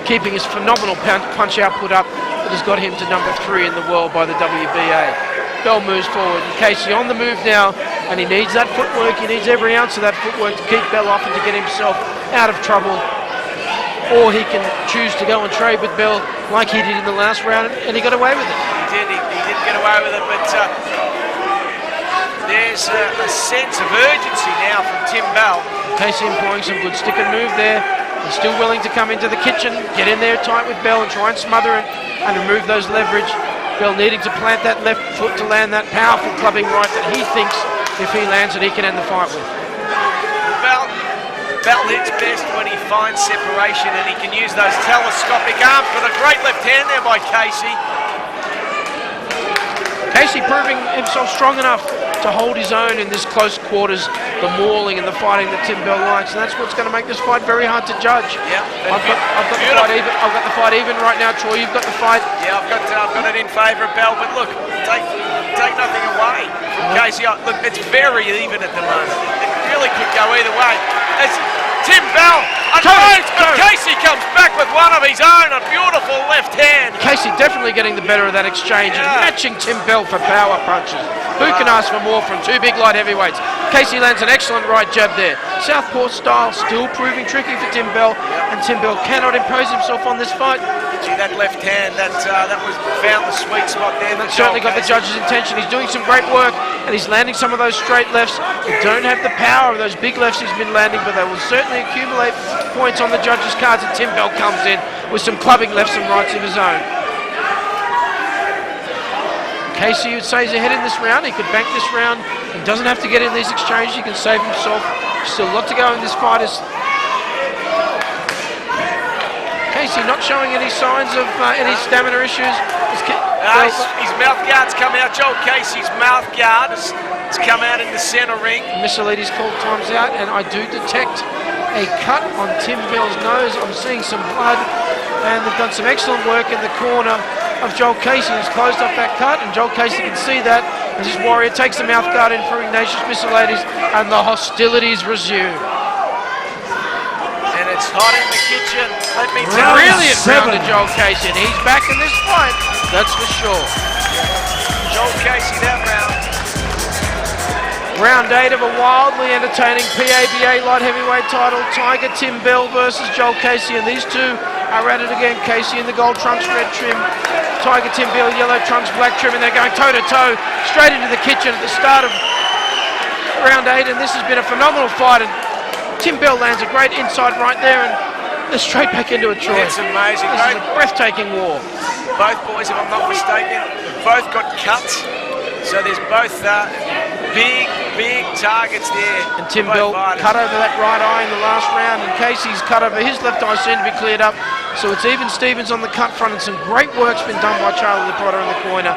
Speaker 4: keeping his phenomenal punch output up that has got him to number 3 in the world by the WBA. Bell moves forward and Casey on the move now, and he needs that footwork. He needs every ounce of that footwork to keep Bell off and to get himself out of trouble. Or he can choose to go and trade with Bell like he did in the last round, and he got away with it.
Speaker 5: He did get away with it, but there's a sense of urgency now from Tim Bell.
Speaker 4: Casey employing some good stick and move there. He's still willing to come into the kitchen, get in there tight with Bell and try and smother it and remove those leverage. Bell needing to plant that left foot to land that powerful clubbing right that he thinks if he lands it, he can end the fight with.
Speaker 5: Bell hits best when he finds separation and he can use those telescopic arms. But a great left hand there by Casey.
Speaker 4: Casey proving himself strong enough to hold his own in this close quarters, the mauling and the fighting that Tim Bell likes, and that's what's going to make this fight very hard to judge.
Speaker 5: Yeah,
Speaker 4: I've got the fight even. I've got the fight even right now, Troy. You've got the fight.
Speaker 5: Yeah, I've got it in favour of Bell. But look, take nothing away from Casey. Look, it's very even at the moment. It really could go either way. As Tim Bell unloads, but Casey comes back with one of his own, a beautiful left hand.
Speaker 4: Casey definitely getting the better of that exchange and matching Tim Bell for power punches. Who can ask for more from two big light heavyweights? Casey lands an excellent right jab there. Southpaw style still proving tricky for Tim Bell, and Tim Bell cannot impose himself on this fight.
Speaker 5: Gee, that left hand, that was found the sweet spot there.
Speaker 4: And certainly got the judge's attention. He's doing some great work, and he's landing some of those straight lefts. They don't have the power of those big lefts he's been landing, but they will certainly accumulate points on the judge's cards. And Tim Bell comes in with some clubbing lefts and rights of his own. Casey would say he's ahead in this round. He could bank this round. He doesn't have to get in these exchanges. He can save himself. Still a lot to go in this fight. Casey not showing any signs of any stamina issues.
Speaker 5: His mouth guard's come out. Joel Casey's mouth guard has come out in the centre ring.
Speaker 4: Missaliti's called times out, and I do detect a cut on Tim Bell's nose. I'm seeing some blood. And they've done some excellent work in the corner of Joel Casey, who's closed off that cut, and Joel Casey can see that as his warrior takes the mouth guard in for Ignatius Missilades, and the hostilities resume.
Speaker 5: And it's hot in the kitchen. Let me tell
Speaker 1: Round
Speaker 5: you.
Speaker 4: Brilliant round to
Speaker 1: 7.
Speaker 4: Joel Casey, and he's back in this fight, that's for sure.
Speaker 5: Joel Casey that round.
Speaker 4: Round 8 of a wildly entertaining PABA light heavyweight title, Tiger Tim Bell versus Joel Casey, and these two are at it again. Casey in the gold trunks, red trim, Tiger Tim Bell, yellow trunks, black trim, and they're going toe-to-toe straight into the kitchen at the start of round 8, and this has been a phenomenal fight, and Tim Bell lands a great inside right there, and they're straight back into it, Troy.
Speaker 5: It's amazing.
Speaker 4: This is a breathtaking war.
Speaker 5: Both boys, if I'm not mistaken, both got cuts. So there's both big targets there.
Speaker 4: And Tim
Speaker 5: for
Speaker 4: Bell
Speaker 5: both fighters.
Speaker 4: cut over that right eye in the last round, and Casey's cut over his left eye soon to be cleared up. So it's even Stevens on the cut front, and some great work's been done by Charlie Lepotter in the corner.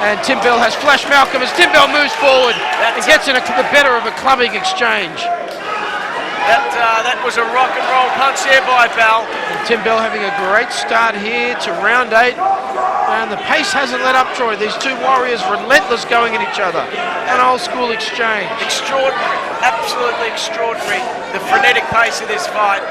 Speaker 4: And Tim Bell has flashed Malcolm as Tim Bell moves forward and gets in the better of a clubbing exchange.
Speaker 5: That was a rock and roll punch there by Bell.
Speaker 4: And Tim Bell having a great start here to round 8. And the pace hasn't let up, Troy. These two warriors relentless going at each other. An old school exchange.
Speaker 5: Extraordinary, absolutely extraordinary. The frenetic pace of this fight.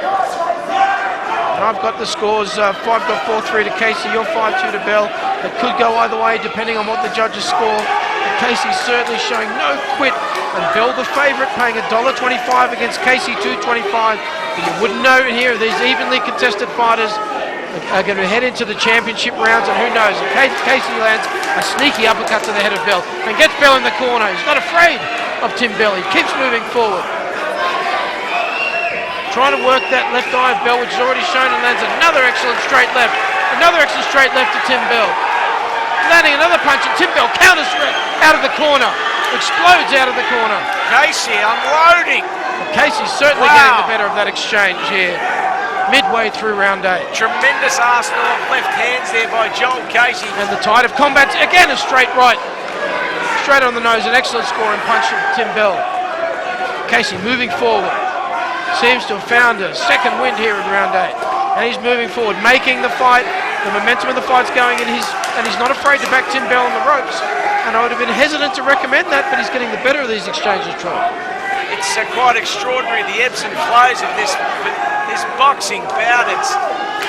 Speaker 4: And I've got the scores 5.43 to Casey, you're 5-2 to Bell. It could go either way depending on what the judges score. But Casey's certainly showing no quit. And Bell the favourite, paying $1.25 against Casey $2.25. But you wouldn't know in here, these evenly contested fighters are going to head into the championship rounds, and who knows, Casey lands a sneaky uppercut to the head of Bell and gets Bell in the corner. He's not afraid of Tim Bell. He keeps moving forward. Trying to work that left eye of Bell, which is already shown, and lands another excellent straight left. Another excellent straight left to Tim Bell. Landing another punch, and Tim Bell counters out of the corner. Explodes out of the corner.
Speaker 5: Casey unloading.
Speaker 4: Well, Casey's certainly getting the better of that exchange here. Midway through round 8.
Speaker 5: Tremendous arsenal of left hands there by Joel Casey.
Speaker 4: And the tide of combat, again a straight right. Straight on the nose, an excellent scoring punch from Tim Bell. Casey moving forward. Seems to have found a second wind here in round 8. And he's moving forward, making the fight. The momentum of the fight's going in his, and he's not afraid to back Tim Bell on the ropes. And I would have been hesitant to recommend that, but he's getting the better of these exchanges, Troy.
Speaker 5: It's quite extraordinary, the ebbs and flows of this boxing bout. It's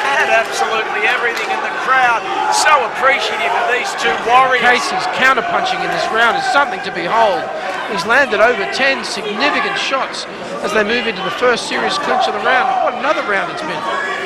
Speaker 5: had absolutely everything, and the crowd so appreciative of these two warriors.
Speaker 4: Casey's counter-punching in this round is something to behold. He's landed over 10 significant shots as they move into the first serious clinch of the round. What another round it's been.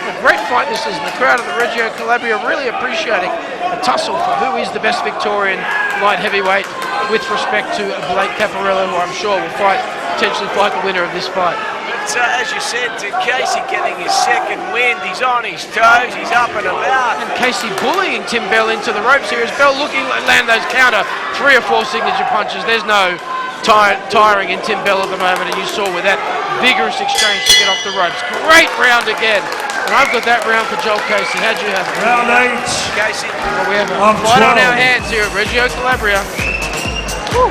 Speaker 4: A great fight this is, and the crowd at the Racheal Calabria really appreciating a tussle for who is the best Victorian light heavyweight with respect to Blake Caparello, who I'm sure will potentially fight the winner of this fight.
Speaker 5: But as you said, to Casey getting his second wind, he's on his toes, he's up and about.
Speaker 4: And Casey bullying Tim Bell into the ropes here as Bell looking to land those counter 3 or 4 signature punches. There's no tiring in Tim Bell at the moment, and you saw with that vigorous exchange to get off the ropes. Great round again. And I've got that round for Joel Casey. How'd you have it?
Speaker 1: Round 8.
Speaker 5: Casey.
Speaker 4: Well, we have a
Speaker 1: Of
Speaker 4: fight on
Speaker 1: 12.
Speaker 4: our hands here at Racheal Calabria. Woo.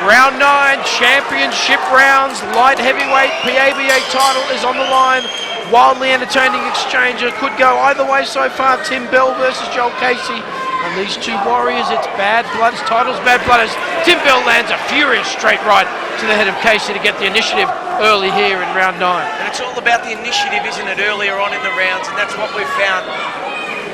Speaker 4: Round 9, championship rounds, light heavyweight, PABA title is on the line. Wildly entertaining exchange. It could go either way so far. Tim Bell versus Joel Casey. And these two warriors, it's bad blood. His title's bad blood as Tim Bell lands a furious straight right to the head of Casey to get the initiative early here in round 9.
Speaker 5: And it's all about the initiative, isn't it, earlier on in the rounds, and that's what we've found.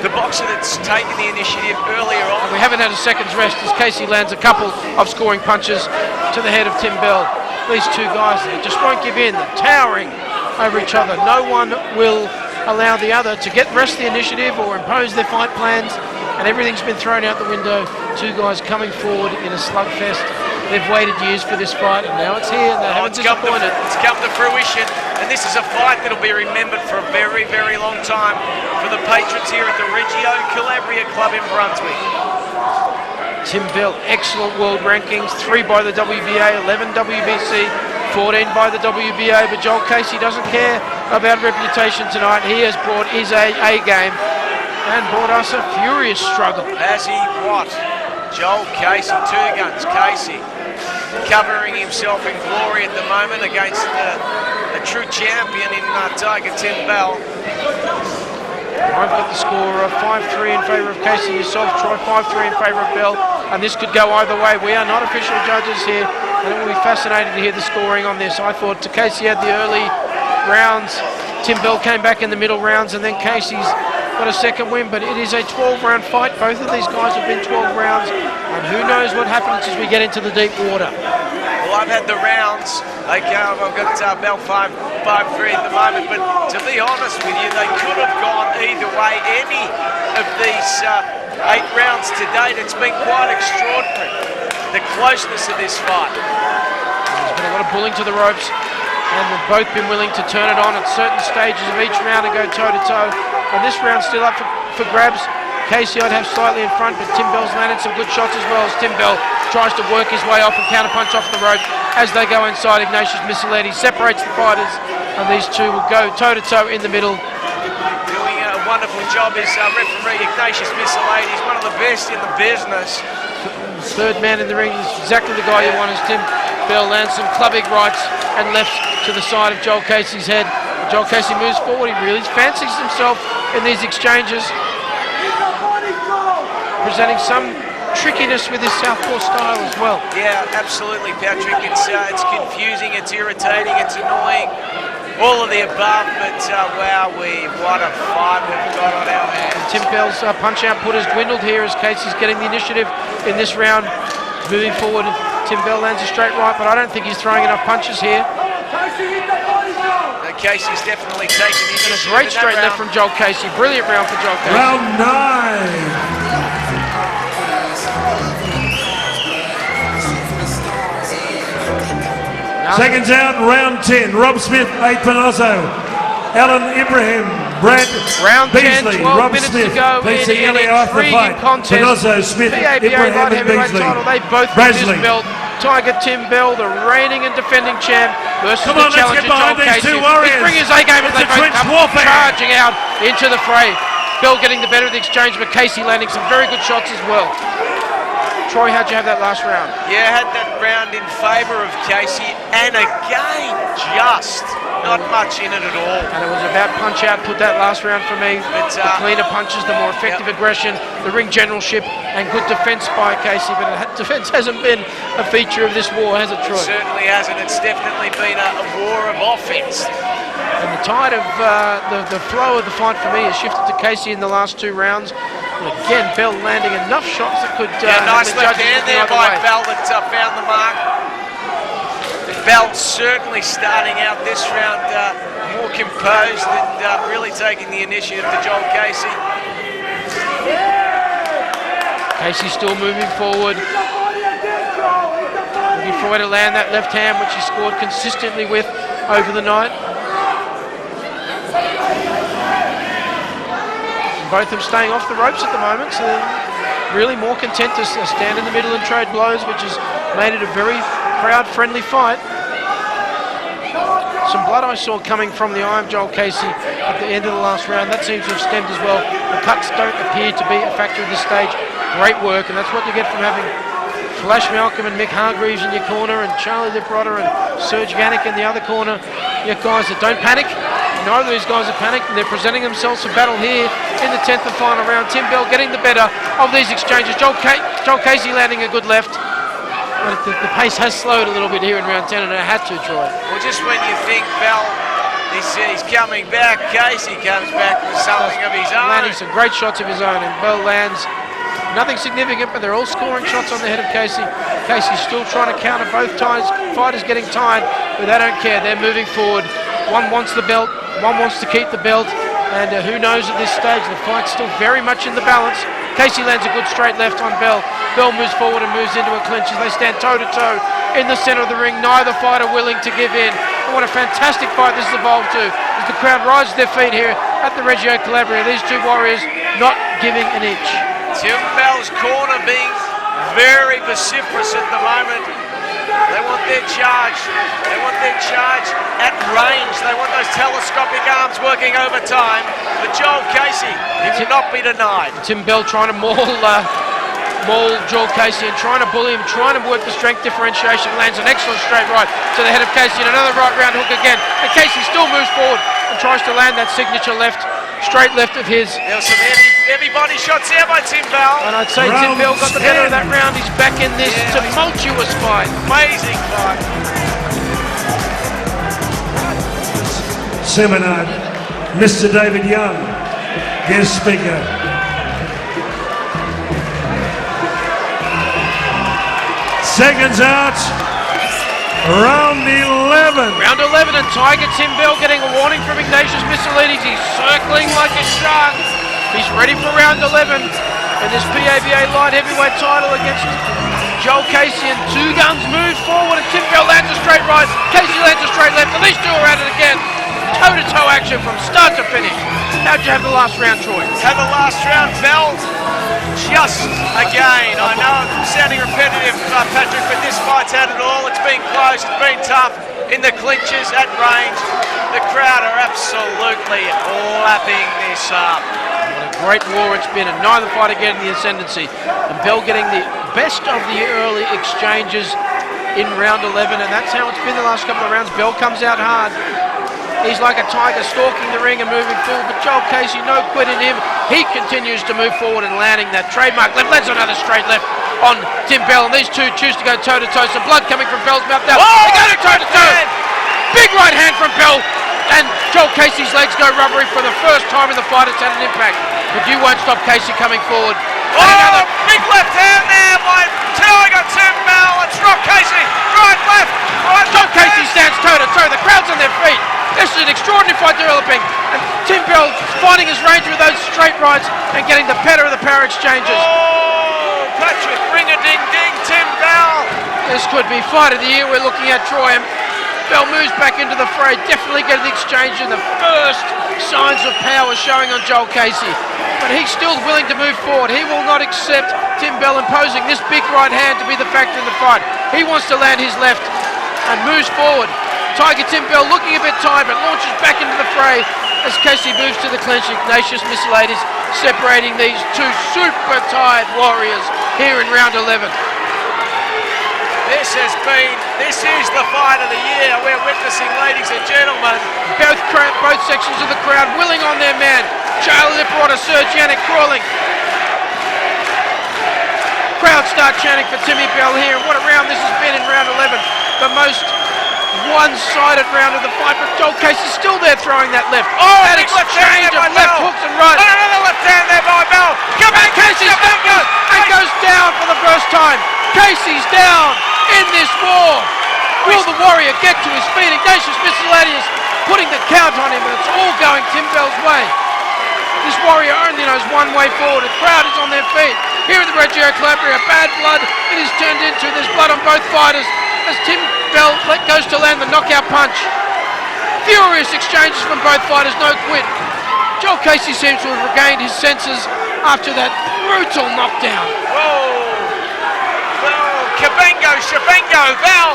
Speaker 5: The boxer that's taken the initiative earlier on.
Speaker 4: And we haven't had a second's rest as Casey lands a couple of scoring punches to the head of Tim Bell. These two guys, they just won't give in. They're towering over each other. No one will allow the other to get rest the initiative or impose their fight plans, and everything's been thrown out the window. Two guys coming forward in a slugfest. They've waited years for this fight, and now it's here, and they haven't disappointed.
Speaker 5: It's come to fruition, and this is a fight that'll be remembered for a very, very long time for the patrons here at the Racheal Calabria Club in Brunswick.
Speaker 4: Tim Bell, excellent world rankings, 3 by the WBA, 11 WBC, 14 by the WBA, but Joel Casey doesn't care about reputation tonight. He has brought his A game and brought us a furious struggle.
Speaker 5: Has he what? Joel Casey, 2 guns, Casey covering himself in glory at the moment against the true champion in Tiger Tim Bell.
Speaker 4: I've got the score of 5-3 in favour of Casey yourself, Troy, 5-3 in favour of Bell, and this could go either way. We are not official judges here, and it will be fascinating to hear the scoring on this. I thought Casey had the early rounds, Tim Bell came back in the middle rounds, and then Casey's got a second win, but it is a 12-round fight. Both of these guys have been 12 rounds, and who knows what happens as we get into the deep water.
Speaker 5: Well, I've had the rounds. Okay, I've got Bell 5-3 at the moment, but to be honest with you, they could have gone either way. Any of these 8 rounds to date, it's been quite extraordinary, the closeness of this fight.
Speaker 4: There's been a lot of pulling to the ropes, and they've both been willing to turn it on at certain stages of each round and go toe-to-toe. And this round's still up for grabs. Casey I'd have slightly in front, but Tim Bell's landed some good shots as well as Tim Bell tries to work his way off and counterpunch off the rope as they go inside. Ignatius Missaleti separates the fighters, and these two will go toe-to-toe in the middle.
Speaker 5: Doing a wonderful job is referee Ignatius Missaleti. He's one of the best in the business.
Speaker 4: Third man in the ring is exactly the guy you want as Tim Bell lands some clubbing rights and lefts to the side of Joel Casey's head. Joel Casey moves forward. He really fancies himself in these exchanges, presenting some trickiness with his southpaw style as well.
Speaker 5: Yeah, absolutely, Patrick. It's confusing, it's irritating, it's annoying, all of the above. But wow, what a fight we've got on our hands.
Speaker 4: Tim Bell's punch output has dwindled here as Casey's getting the initiative in this round. Moving forward, Tim Bell lands a straight right, but I don't think he's throwing enough punches here.
Speaker 5: Casey's definitely taking the
Speaker 4: And a
Speaker 5: initiative
Speaker 4: great
Speaker 5: in that
Speaker 4: straight left
Speaker 5: round.
Speaker 4: from Joel Casey. Brilliant round for Joel Casey.
Speaker 1: Round 9. Seconds out, round 10. Rob Smith, 8 Panoso. Alan Ibrahim, Brad
Speaker 4: Round 10,
Speaker 1: Beasley,
Speaker 4: 12
Speaker 1: Rob
Speaker 4: minutes
Speaker 1: Smith,
Speaker 4: to go in
Speaker 1: Beasley,
Speaker 4: an
Speaker 1: Ellie after the
Speaker 4: intriguing
Speaker 1: fight.
Speaker 4: contest.
Speaker 1: Panoso, Smith,
Speaker 4: PABA
Speaker 1: Ibrahim
Speaker 4: light
Speaker 1: and
Speaker 4: heavyweight
Speaker 1: Beasley.
Speaker 4: title. They both win this
Speaker 1: Beasley.
Speaker 4: belt. Tiger Tim Bell, the reigning and defending champ, versus
Speaker 1: Come
Speaker 4: the
Speaker 1: on, let's
Speaker 4: challenger
Speaker 1: get behind
Speaker 4: Joel
Speaker 1: these
Speaker 4: Casey.
Speaker 1: two warriors.
Speaker 4: He's bringing his A game as
Speaker 1: It's
Speaker 4: they
Speaker 1: a
Speaker 4: both
Speaker 1: trench
Speaker 4: come
Speaker 1: warfare.
Speaker 4: charging out into the fray. Bell getting the better of the exchange, but Casey landing some very good shots as well. Troy, how'd you have that last round?
Speaker 5: Yeah, had that round in favour of Casey, and again, just not much in it at all.
Speaker 4: And it was about punch output that last round for me.
Speaker 5: But,
Speaker 4: The cleaner punches, the more effective aggression, the ring generalship, and good defence by Casey. But defence hasn't been a feature of this war, has it, Troy?
Speaker 5: It certainly hasn't. It's definitely been a war of offence.
Speaker 4: And the tide of the flow of the fight for me has shifted to Casey in the last 2 rounds. And again, Bell landing enough shots that could
Speaker 5: Nice
Speaker 4: the
Speaker 5: left
Speaker 4: judges
Speaker 5: hand
Speaker 4: looking
Speaker 5: there
Speaker 4: either
Speaker 5: by
Speaker 4: way.
Speaker 5: Bell that found the mark. Bell certainly starting out this round more composed and really taking the initiative to Joel Casey.
Speaker 4: Casey still moving forward. Looking for a way to land that left hand, which he scored consistently with over the night. And both of them staying off the ropes at the moment, so they're really more content to stand in the middle and trade blows, which has made it a very crowd-friendly fight. Some blood I saw coming from the eye of Joel Casey at the end of the last round. That seems to have stemmed as well. The cuts don't appear to be a factor at this stage. Great work, and that's what you get from having Flash Malcolm and Mick Hargreaves in your corner, and Charlie Liprota and Serge Yannick in the other corner. You have guys that don't panic. Neither of these guys are panicked, and they're presenting themselves for battle here in the 10th and final round. Tim Bell getting the better of these exchanges. Joel Casey landing a good left. But the pace has slowed a little bit here in round 10, and it had to, Troy.
Speaker 5: Well, just when you think Bell, he's coming back, Casey comes back with something of his own.
Speaker 4: Landing some great shots of his own, and Bell lands nothing significant, but they're all scoring shots on the head of Casey. Casey's still trying to counter both fighters getting tired, but they don't care. They're moving forward. One wants the belt, one wants to keep the belt, and who knows at this stage, the fight's still very much in the balance. Casey lands a good straight left on Bell. Bell moves forward and moves into a clinch as they stand toe-to-toe in the centre of the ring. Neither fighter willing to give in. And what a fantastic fight this has evolved to as the crowd rises to their feet here at the Racheal Calabria. These two warriors not giving an inch.
Speaker 5: Tim Bell's corner being very vociferous at the moment. They want their charge. They want their charge at range. They want those telescopic arms working overtime. But Joel Casey, he will not be denied.
Speaker 4: Tim Bell trying to maul maul Joel Casey and trying to bully him, trying to work the strength differentiation. Lands an excellent straight right to the head of Casey and another right round hook again. And Casey still moves forward and tries to land that signature left, straight left of his.
Speaker 5: There were some heavy body shots there by Tim Bell.
Speaker 4: And I'd say Tim Bell got the better of that round. He's back in this tumultuous fight.
Speaker 5: Amazing fight.
Speaker 1: Seminar, Mr. David Young, guest speaker. Seconds out, round 11.
Speaker 4: Round 11 and Tiger Tim Bell getting a warning from Ignatius Miscellanies. He's circling like a shark. He's ready for round 11 in this PABA light heavyweight title against Joel Casey. And two guns move forward and Tim Bell lands a straight right. Casey lands a straight left and these two are at it again. Toe-to-toe action from start to finish. How'd you have the last round, Troy?
Speaker 5: Had the last round, Bell. Just again, I know I'm sounding repetitive, Patrick, but this fight's had it all. It's been close, it's been tough in the clinches at range. The crowd are absolutely lapping this up.
Speaker 4: What a great war it's been, and neither fighter getting the ascendancy. And Bell getting the best of the early exchanges in round 11, and that's how it's been the last couple of rounds. Bell comes out hard. He's like a tiger stalking the ring and moving forward, but Joel Casey, no quit in him. He continues to move forward and landing that trademark left. Lands another straight left on Tim Bell, and these two choose to go toe-to-toe. Some blood coming from Bell's mouth now.
Speaker 5: Oh,
Speaker 4: they go to toe-to-toe. Big right hand from Bell, and Joel Casey's legs go rubbery for the first time in the fight. It's had an impact, but you won't stop Casey coming forward.
Speaker 5: Oh, big left hand there by Tiger Tim Bell. It's Rob Casey. Right, left. Right,
Speaker 4: Joel Casey stands toe-to-toe. The crowd's on their feet. This is an extraordinary fight developing, and Tim Bell finding his range with those straight rights and getting the better of the power exchanges.
Speaker 5: Oh, Patrick, ring-a-ding-ding, Tim Bell.
Speaker 4: This could be fight of the year we're looking at, Troy. Bell moves back into the fray, definitely getting the exchange and the first signs of power showing on Joel Casey. But he's still willing to move forward. He will not accept Tim Bell imposing this big right hand to be the factor in the fight. He wants to land his left and moves forward. Tiger Tim Bell looking a bit tired, but launches back into the fray as Casey moves to the clinch. Ignatius Miscellanies separating these two super tired warriors here in round 11.
Speaker 5: This is the fight of the year we're witnessing, ladies and gentlemen.
Speaker 4: Both sections of the crowd willing on their man. Jail reporter Serge Yannick crawling. Crowd start chanting for Timmy Bell here. And what a round this has been in round 11. The most one-sided round of the fight, but Joel Casey's still there throwing that left.
Speaker 5: Oh,
Speaker 4: that
Speaker 5: big left
Speaker 4: exchange
Speaker 5: hand there
Speaker 4: of
Speaker 5: by
Speaker 4: left
Speaker 5: Bell.
Speaker 4: hooks and rights.
Speaker 5: Another left hand there by Bell. Come
Speaker 4: And
Speaker 5: back,
Speaker 4: Casey's down and goes down for the first time. Casey's down in this war. Will the warrior get to his feet? Ignatius Miscellanies putting the count on him, and it's all going Tim Bell's way. This warrior only knows one way forward. The crowd is on their feet. Here at the Racheal Calabria, bad blood it is turned into. There's blood on both fighters as Tim Bell goes to land the knockout punch. Furious exchanges from both fighters, no quit. Joel Casey seems to have regained his senses after that brutal knockdown.
Speaker 5: Whoa! Bell, Shabengo, Bell.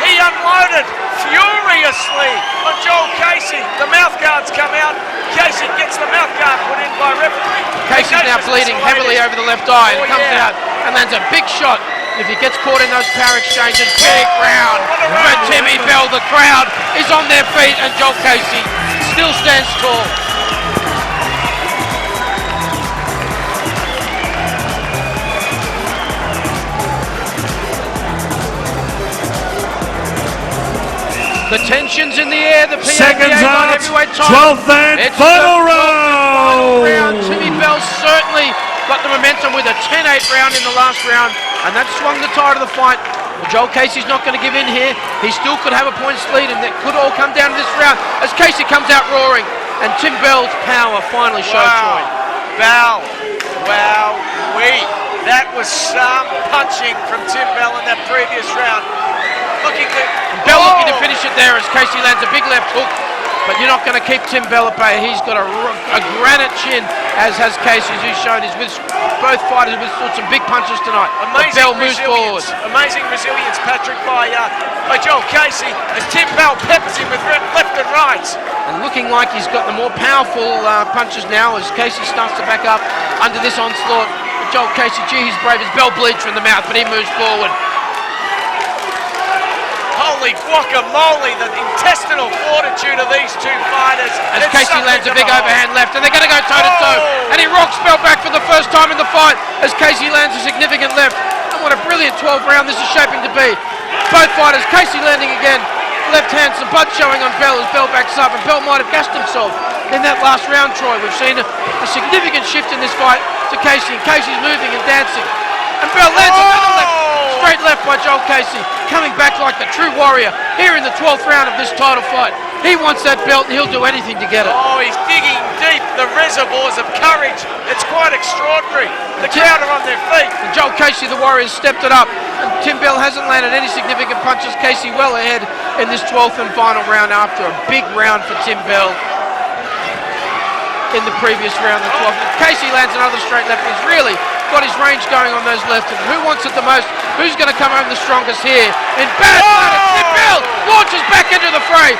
Speaker 5: He unloaded furiously on Joel Casey. The mouth guards come out. Casey gets the mouth guard put in by referee.
Speaker 4: Casey's now bleeding heavily over the left eye and comes out and lands a big shot. If he gets caught in those power exchanges, big round for Timmy Bell. The crowd is on their feet and Joel Casey still stands tall. The tension's in the air, the PABA
Speaker 1: Seconds out,
Speaker 4: heavyweight title.
Speaker 1: 12th and
Speaker 4: It's
Speaker 1: final
Speaker 4: the final
Speaker 1: round.
Speaker 4: Timmy Bell certainly got the momentum with a 10-8 round in the last round, and that swung the tide of the fight. Well, Joel Casey's not going to give in here. He still could have a points lead, and it could all come down to this round as Casey comes out roaring, and Tim Bell's power finally shows Troy.
Speaker 5: Bell, that was some punching from Tim Bell in that previous round.
Speaker 4: Bell looking to finish it there as Casey lands a big left hook, but you're not going to keep Tim Bell at bay. He's got a granite chin, as has Casey, who's shown he's with both fighters with some big punches tonight.
Speaker 5: Amazing
Speaker 4: Bell moves forward.
Speaker 5: Amazing resilience, Patrick, by Joel Casey as Tim Bell peppers him with left and right.
Speaker 4: And looking like he's got the more powerful punches now as Casey starts to back up under this onslaught. Joel Casey, gee, he's brave. His bell bleeds from the mouth, but he moves forward.
Speaker 5: Holy guacamole, the intestinal fortitude of these two fighters.
Speaker 4: As
Speaker 5: It's
Speaker 4: Casey
Speaker 5: something
Speaker 4: lands a
Speaker 5: to
Speaker 4: big
Speaker 5: behold.
Speaker 4: overhand left, and they're going to go toe-to-toe.
Speaker 5: Oh!
Speaker 4: And he rocks Bell back for the first time in the fight as Casey lands a significant left. And what a brilliant 12th round this is shaping to be. Both fighters, Casey landing again, left hand, some blood showing on Bell as Bell backs up, and Bell might have gassed himself in that last round, Troy. We've seen a significant shift in this fight to Casey, and Casey's moving and dancing. And Bell lands another left, straight left by Joel Casey, coming back like the true warrior here in the 12th round of this title fight. He wants that belt and he'll do anything to get it.
Speaker 5: Oh, he's digging deep the reservoirs of courage. It's quite extraordinary. The crowd are on their feet.
Speaker 4: And Joel Casey, the Warriors, stepped it up. And Tim Bell hasn't landed any significant punches. Casey well ahead in this 12th and final round after a big round for Tim Bell in the previous round, the 12th. Casey lands another straight left. He's really got his range going on those left. And who wants it the most? Who's going to come home the strongest here? In bad blood, Tim Bell launches back into the fray.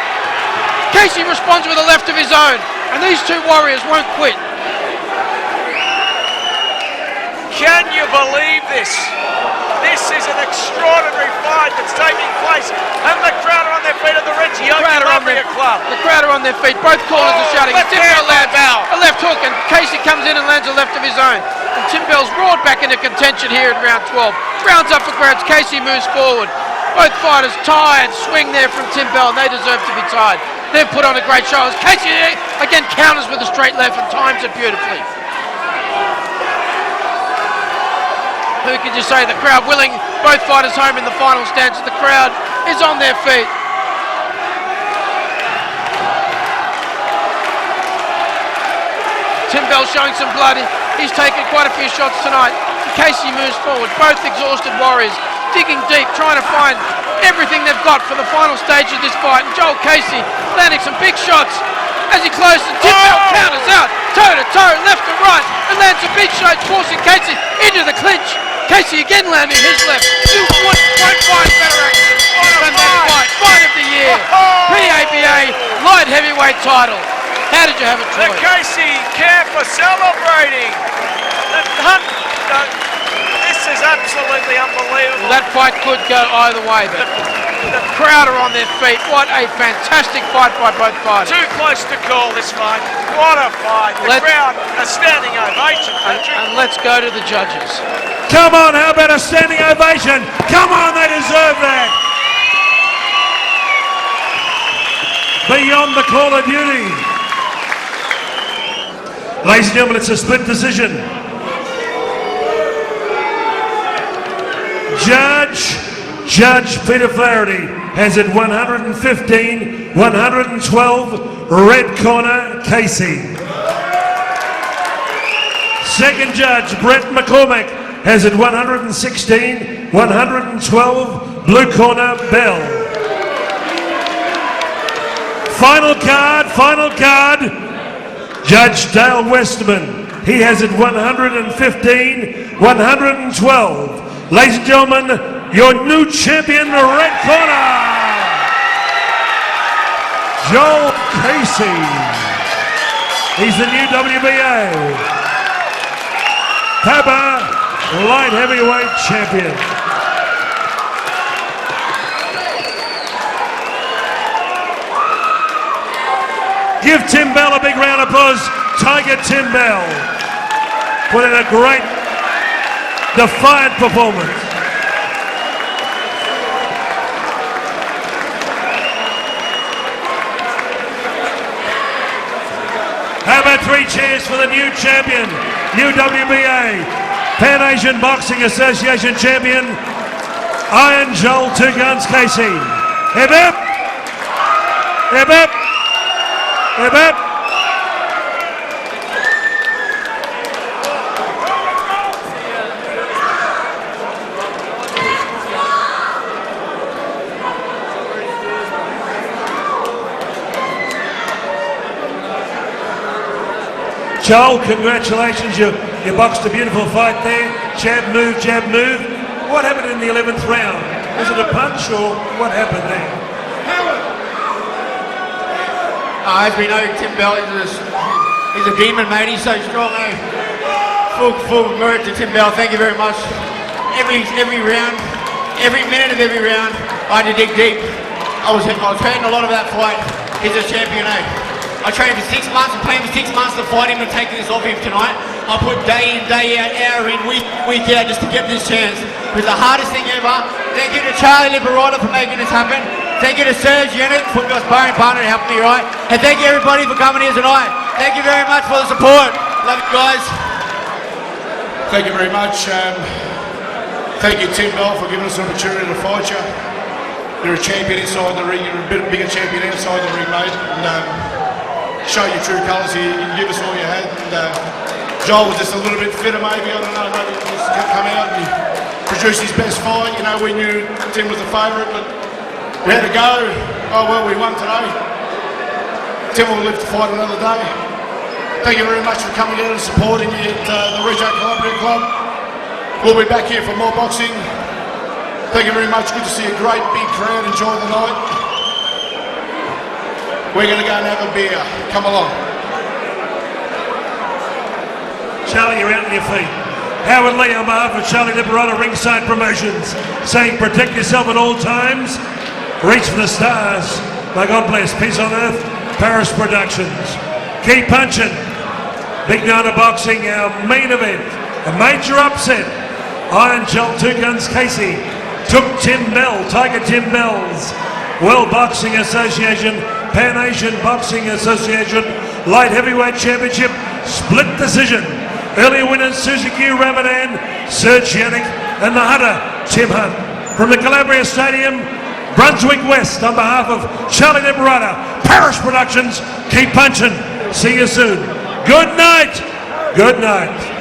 Speaker 4: Casey responds with a left of his own. And these two Warriors won't quit.
Speaker 5: Can you believe this? This is an extraordinary fight that's taking place, and the crowd are on their feet at the Racheal Calabria Club.
Speaker 4: The crowd are on their feet. Both corners are shouting.
Speaker 5: left
Speaker 4: Tim
Speaker 5: hand
Speaker 4: Bell lands
Speaker 5: by Bell.
Speaker 4: a left hook, and Casey comes in and lands a left of his own. And Tim Bell's roared back into contention here in round 12. Rounds up for grabs. Casey moves forward. Both fighters tired. Swing there from Tim Bell, and they deserve to be tired. They've put on a great show. As Casey again counters with a straight left and times it beautifully. Who can you say? The crowd willing both fighters home in the final stanza. The crowd is on their feet. Tim Bell showing some blood. He's taken quite a few shots tonight. Casey moves forward. Both exhausted Warriors digging deep, trying to find everything they've got for the final stage of this fight. And Joel Casey landing some big shots as he closes. Tim Bell counters out, toe to toe, left to right, and lands a big shot, forcing Casey into the clinch. Casey again landing his left. You won't find better action than that fight. Fight of the year. PABA light heavyweight title. How did you have it,
Speaker 5: The
Speaker 4: Troy?
Speaker 5: Casey camp are celebrating. This is absolutely unbelievable.
Speaker 4: Well, that fight could go either way, but the crowd are on their feet. What a fantastic fight by both fighters.
Speaker 5: Too close to call this fight. What a fight. The crowd a standing ovation, Patrick.
Speaker 4: And let's go to the judges.
Speaker 1: Come on, how about a standing ovation? Come on, they deserve that. Beyond the call of duty. Ladies and gentlemen, it's a split decision. Judge Peter Flaherty has it 115, 112, red corner, Casey. Second judge, Brett McCormack, has it 116, 112, blue corner, Bell. Final card, Judge Dale Westman. He has it 115, 112. Ladies and gentlemen, your new champion, red corner, Joel Casey. He's the new WBA PABA light heavyweight champion. Give Tim Bell a big round of applause. Tiger Tim Bell put in a great, defiant performance. How about 3 cheers for the new champion, new WBA Pan Asian Boxing Association champion, Iron Joel Two Guns Casey. Hip hip! Hip hip! Hip hip! Joel, congratulations. You boxed a beautiful fight there. Jab move, jab move. What happened in the 11th round? Was it a punch or what happened there?
Speaker 7: As we know, Tim Bell is a demon, mate. He's so strong, eh? full merit to Tim Bell. Thank you very much. Every round, every minute of every round, I had to dig deep. I was hurting a lot of that fight. He's a champion, eh? I trained for 6 months and planned for 6 months to fight him and take this off him tonight. I put day in, day out, hour in, week out just to get this chance. It was the hardest thing ever. Thank you to Charlie Liberato for making this happen. Thank you to Serge, Yannick, for your sparring partner to help me, right? And thank you everybody for coming here tonight. Thank you very much for the support. Love you guys.
Speaker 6: Thank you very much. Thank you, Tim Bell, for giving us an opportunity to fight you. You're a champion inside the ring. You're a bit bigger champion outside the ring, mate. And show your true colours here. You give us all you had. And Joel was just a little bit fitter, maybe. I don't know. Maybe he just come out and produce his best fight. You know, we knew Tim was the favourite, but we had to go. Oh well, we won today. Tim will live to fight another day. Thank you very much for coming out and supporting me at the Racheal Calabria Club. We'll be back here for more boxing. Thank you very much. Good to see a great big crowd. Enjoy the night. We're going to go and have a beer. Come along.
Speaker 1: Charlie, you're out on your feet. Howard Lee on behalf of Charlie Liberato, Ringside Promotions, saying protect yourself at all times. Reach for the stars. May God bless. Peace on earth. Paris Productions. Keep punching. Big night of boxing, our main event. A major upset. Iron Jolt 2 Guns Casey took Tim Bell, Tiger Tim Bell's World Boxing Association, Pan Asian Boxing Association Light Heavyweight Championship split decision. Earlier winners Susie Ramadan, Serge, Yannick, and the Hunter, Tim Hunt. From the Calabria Stadium, Brunswick West, on behalf of Charlie Liberato, Paris Productions, keep punching. See you soon. Good night. Good night.